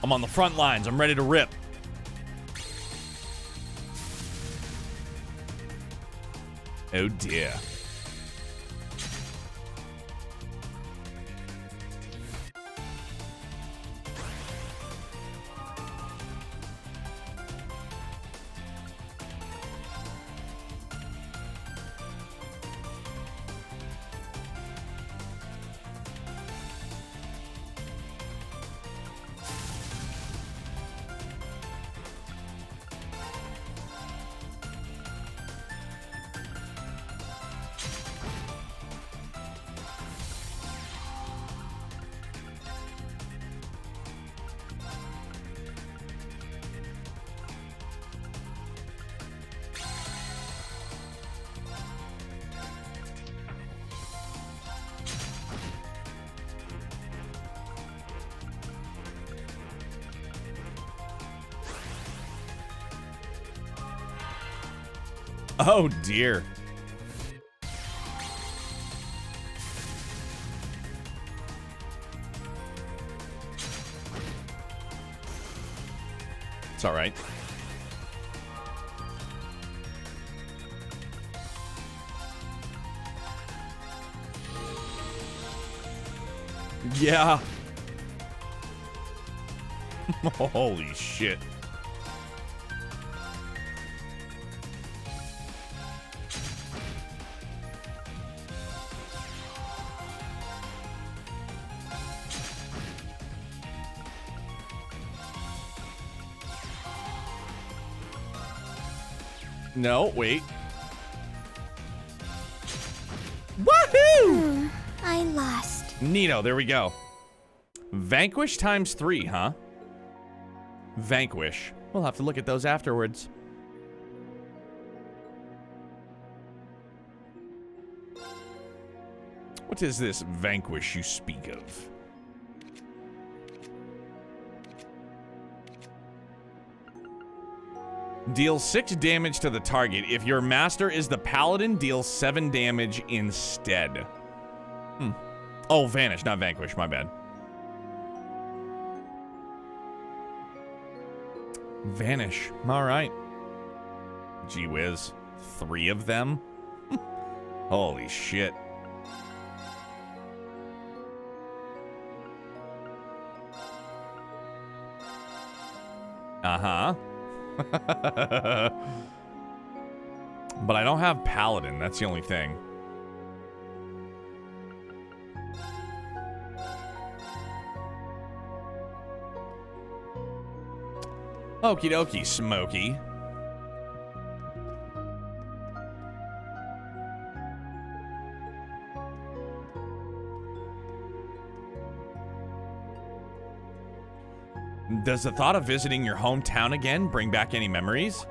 I'm on the front lines. I'm ready to rip. Oh dear. Oh, dear. It's all right. Yeah. Holy shit. No, wait. Woohoo! I lost. Neato, there we go. Vanquish times 3, huh? Vanquish. We'll have to look at those afterwards. What is this vanquish you speak of? Deal 6 damage to the target. If your master is the paladin, deal 7 damage instead. Oh, vanish, not vanquish. My bad. Vanish. All right. Gee whiz. 3 of them? Holy shit. Uh-huh. But I don't have paladin. That's the only thing. Okie dokie, Smokey. Does the thought of visiting your hometown again bring back any memories?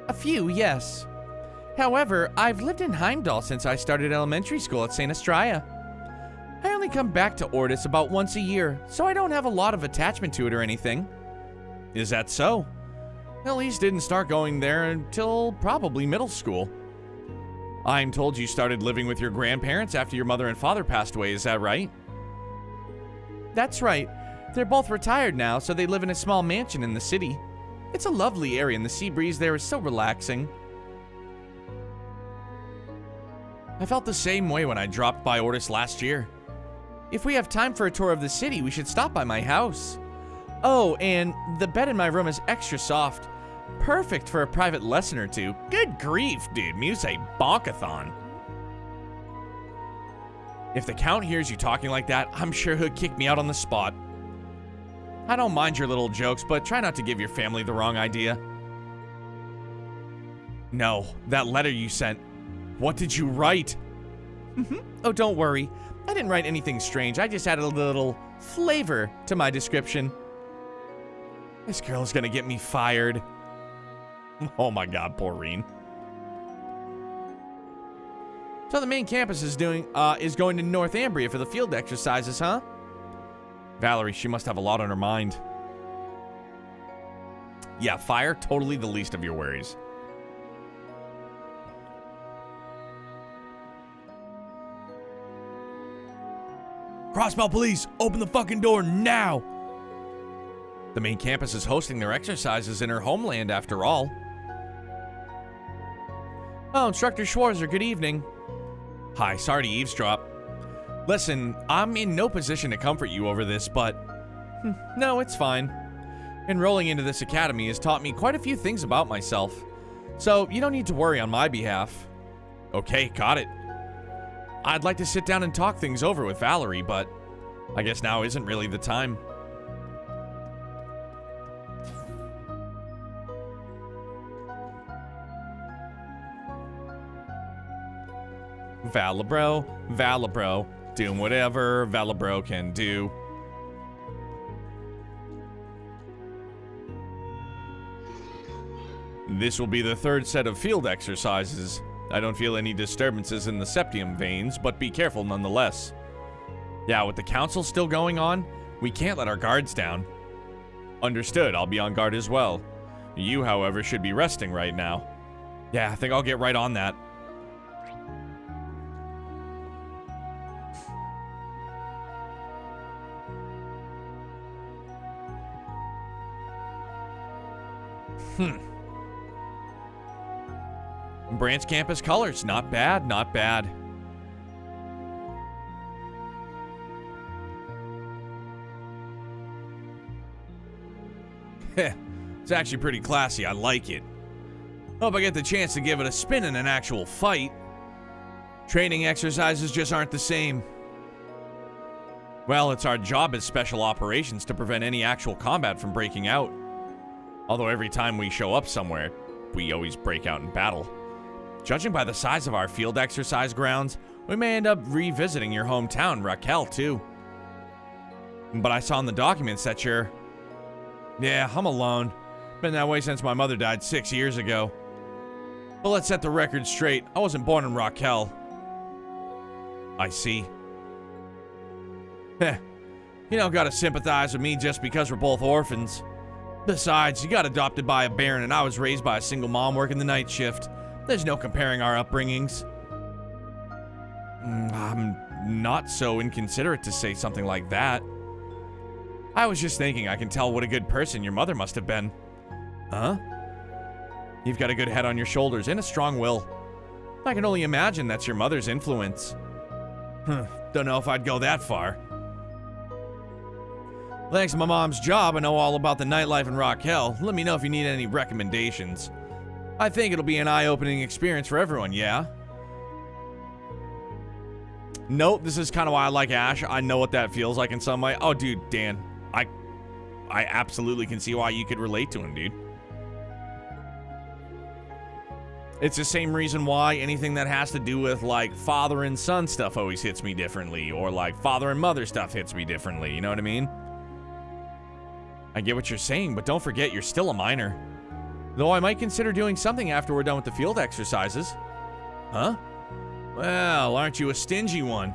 A few, yes. However, I've lived in Heimdall since I started elementary school at St. Estrella. I only come back to Ordis about once a year, so I don't have a lot of attachment to it or anything. Is that so? Elise didn't start going there until probably middle school. I'm told you started living with your grandparents after your mother and father passed away, is that right? That's right. They're both retired now, so they live in a small mansion in the city. It's a lovely area, and the sea breeze there is so relaxing. I felt the same way when I dropped by Ordis last year. If we have time for a tour of the city, we should stop by my house. Oh, and the bed in my room is extra soft. Perfect for a private lesson or two. Good grief, dude. Muse bonkathon. If the Count hears you talking like that, I'm sure he'll kick me out on the spot. I don't mind your little jokes, but try not to give your family the wrong idea. No, that letter you sent. What did you write? Oh, don't worry. I didn't write anything strange. I just added a little flavor to my description. This girl's gonna get me fired. Oh my god, poor Reen. So the main campus is going to Northumbria for the field exercises, huh? Valerie, she must have a lot on her mind. Yeah, fire, totally the least of your worries. Crossbow police, open the fucking door now! The main campus is hosting their exercises in her homeland after all. Oh, Instructor Schwarzer, good evening. Hi, sorry to eavesdrop. Listen, I'm in no position to comfort you over this, but... No, it's fine. Enrolling into this academy has taught me quite a few things about myself, so you don't need to worry on my behalf. Okay, got it. I'd like to sit down and talk things over with Valerie, but I guess now isn't really the time. Valibro, doing whatever Valibro can do. This will be the 3rd set of field exercises. I don't feel any disturbances in the septium veins, but be careful nonetheless. Yeah, with the council still going on, we can't let our guards down. Understood, I'll be on guard as well. You, however, should be resting right now. Yeah, I think I'll get right on that. Branch campus colors. Not bad, not bad. Heh, it's actually pretty classy. I like it. Hope I get the chance to give it a spin in an actual fight. Training exercises just aren't the same. Well, it's our job as special operations to prevent any actual combat from breaking out. Although every time we show up somewhere, we always break out in battle. Judging by the size of our field exercise grounds, we may end up revisiting your hometown, Raquel, too. But I saw in the documents that you're... Yeah, I'm alone. Been that way since my mother died 6 years ago. But let's set the record straight. I wasn't born in Raquel. I see. Heh. You don't gotta sympathize with me just because we're both orphans. Besides, you got adopted by a baron and I was raised by a single mom working the night shift. There's no comparing our upbringings. I'm not so inconsiderate to say something like that. I was just thinking I can tell what a good person your mother must have been. Huh? You've got a good head on your shoulders and a strong will. I can only imagine that's your mother's influence. Don't know if I'd go that far. Thanks to my mom's job, I know all about the nightlife in Raquel. Let me know if you need any recommendations. I think it'll be an eye-opening experience for everyone, yeah? Nope, this is kind of why I like Ash. I know what that feels like in some way. Oh, dude, Dan. I absolutely can see why you could relate to him, dude. It's the same reason why anything that has to do with, like, father and son stuff always hits me differently. Or, like, father and mother stuff hits me differently. You know what I mean? I get what you're saying, but don't forget you're still a minor. Though I might consider doing something after we're done with the field exercises. Huh? Well, aren't you a stingy one?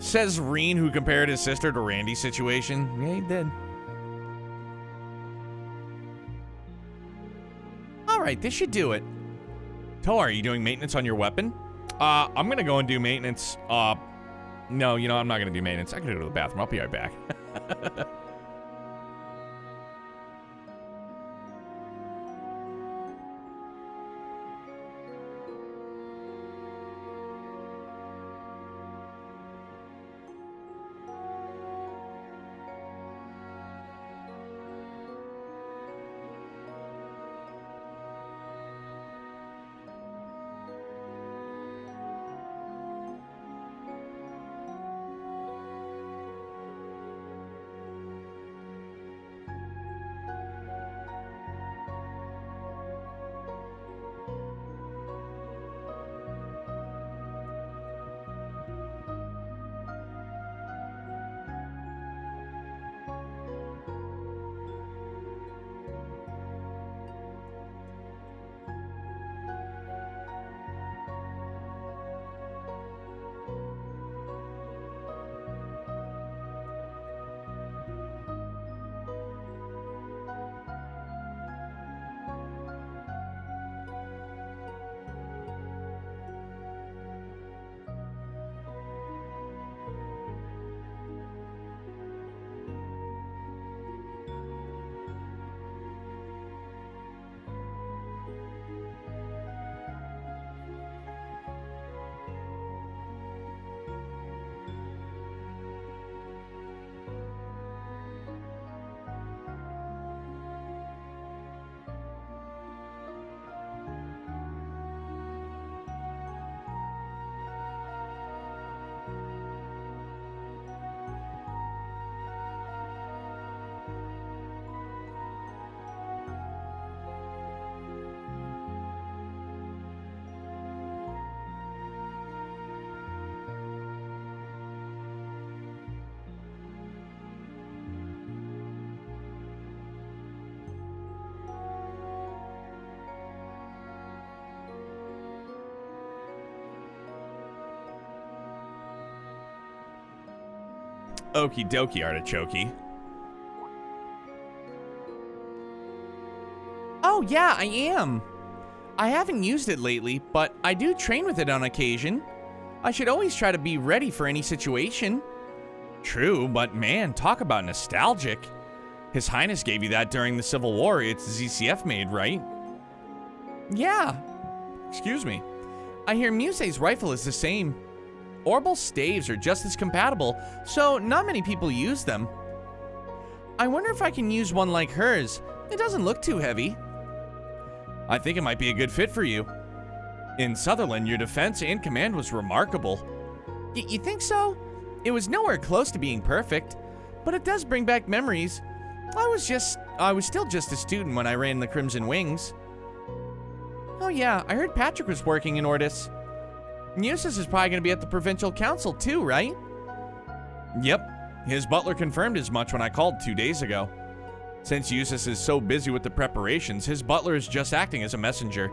Says Reen, who compared his sister to Randy's situation. Yeah, he did. Alright, this should do it. Toa, are you doing maintenance on your weapon? I'm gonna go and do maintenance. No, you know, I'm not gonna do maintenance. I gotta go to the bathroom. I'll be right back. Okie dokie, artichoke. Oh, yeah, I am. I haven't used it lately, but I do train with it on occasion. I should always try to be ready for any situation. True, but man, talk about nostalgic. His Highness gave you that during the Civil War. It's ZCF made, right? Yeah. Excuse me. I hear Musei's rifle is the same. Orbital staves are just as compatible, so not many people use them. I wonder if I can use one like hers. It doesn't look too heavy. I think it might be a good fit for you. In Sutherland, your defense and command was remarkable. You think so? It was nowhere close to being perfect, but it does bring back memories. I was still just a student when I ran the Crimson Wings. Oh yeah, I heard Patrick was working in Ordis. Eustace is probably going to be at the Provincial Council too, right? Yep. His butler confirmed as much when I called 2 days ago. Since Eustace is so busy with the preparations, his butler is just acting as a messenger.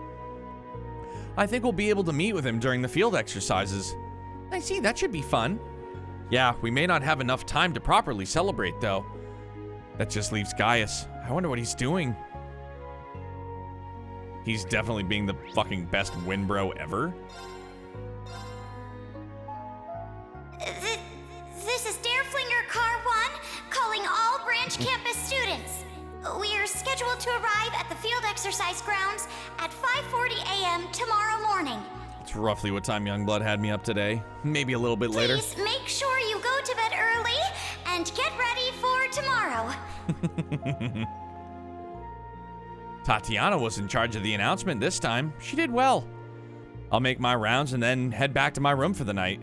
I think we'll be able to meet with him during the field exercises. I see, that should be fun. Yeah, we may not have enough time to properly celebrate, though. That just leaves Gaius. I wonder what he's doing. He's definitely being the fucking best windbro ever. This is Dareflinger Car 1, calling all branch campus students. We are scheduled to arrive at the field exercise grounds at 5:40 a.m. tomorrow morning. It's roughly what time Youngblood had me up today. Maybe a little bit later. Please make sure you go to bed early and get ready for tomorrow. Tatiana was in charge of the announcement this time. She did well. I'll make my rounds and then head back to my room for the night.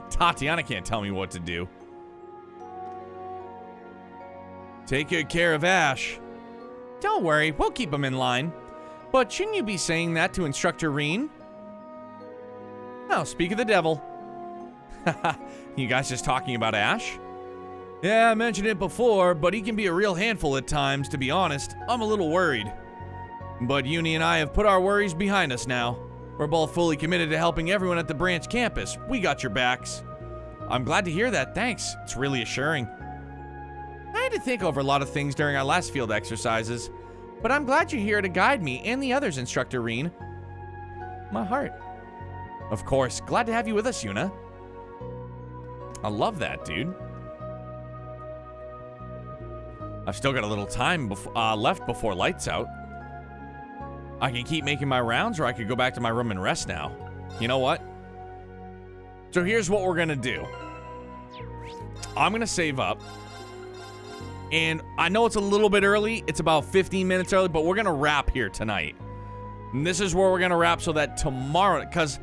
Tatiana can't tell me what to do. Take good care of Ash. Don't worry, we'll keep him in line. But shouldn't you be saying that to Instructor Reen? Oh, speak of the devil. You guys just talking about Ash? Yeah, I mentioned it before, but he can be a real handful at times, to be honest. I'm a little worried. But Uni and I have put our worries behind us now. We're both fully committed to helping everyone at the branch campus. We got your backs. I'm glad to hear that, thanks. It's really assuring. I had to think over a lot of things during our last field exercises, but I'm glad you're here to guide me and the others, Instructor Reen. My heart. Of course, glad to have you with us, Yuna. I love that, dude. I've still got a little time left before lights out. I can keep making my rounds, or I could go back to my room and rest now. You know what? So here's what we're gonna do. I'm gonna save up. And I know it's a little bit early. It's about 15 minutes early, but we're gonna wrap here tonight. And this is where we're gonna wrap so that tomorrow, because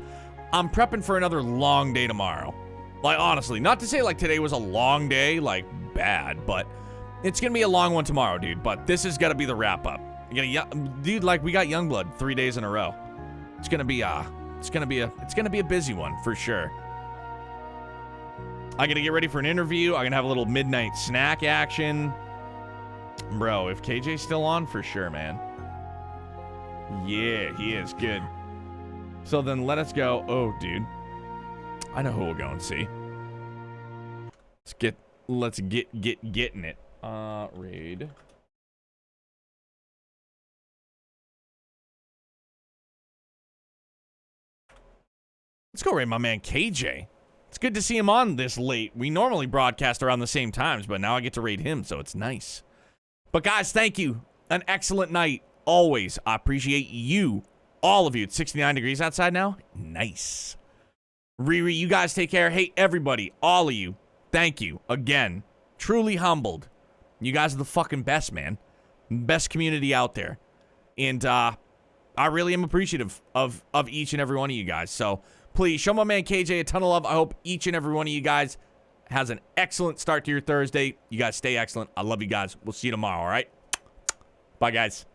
I'm prepping for another long day tomorrow. Like, honestly, not to say like today was a long day, like bad, but it's gonna be a long one tomorrow, dude. But this has got to be the wrap up. Dude, like we got Youngblood 3 days in a row. It's gonna be a busy one for sure. I gotta get ready for an interview. I'm gonna have a little midnight snack action. Bro, if KJ's still on, for sure, man. Yeah, he is good. So then let us go. Oh, dude. I know who we'll go and see. Let's get getting it. Raid. Let's go raid my man KJ. It's good to see him on this late. We normally broadcast around the same times, but now I get to raid him, so it's nice. But guys, thank you. An excellent night. Always. I appreciate you. All of you. It's 69 degrees outside now. Nice. Riri, you guys take care. Hey, everybody. All of you. Thank you. Again. Truly humbled. You guys are the fucking best, man. Best community out there. And, I really am appreciative of each and every one of you guys. So, please, show my man KJ a ton of love. I hope each and every one of you guys has an excellent start to your Thursday. You guys stay excellent. I love you guys. We'll see you tomorrow, all right? Bye, guys.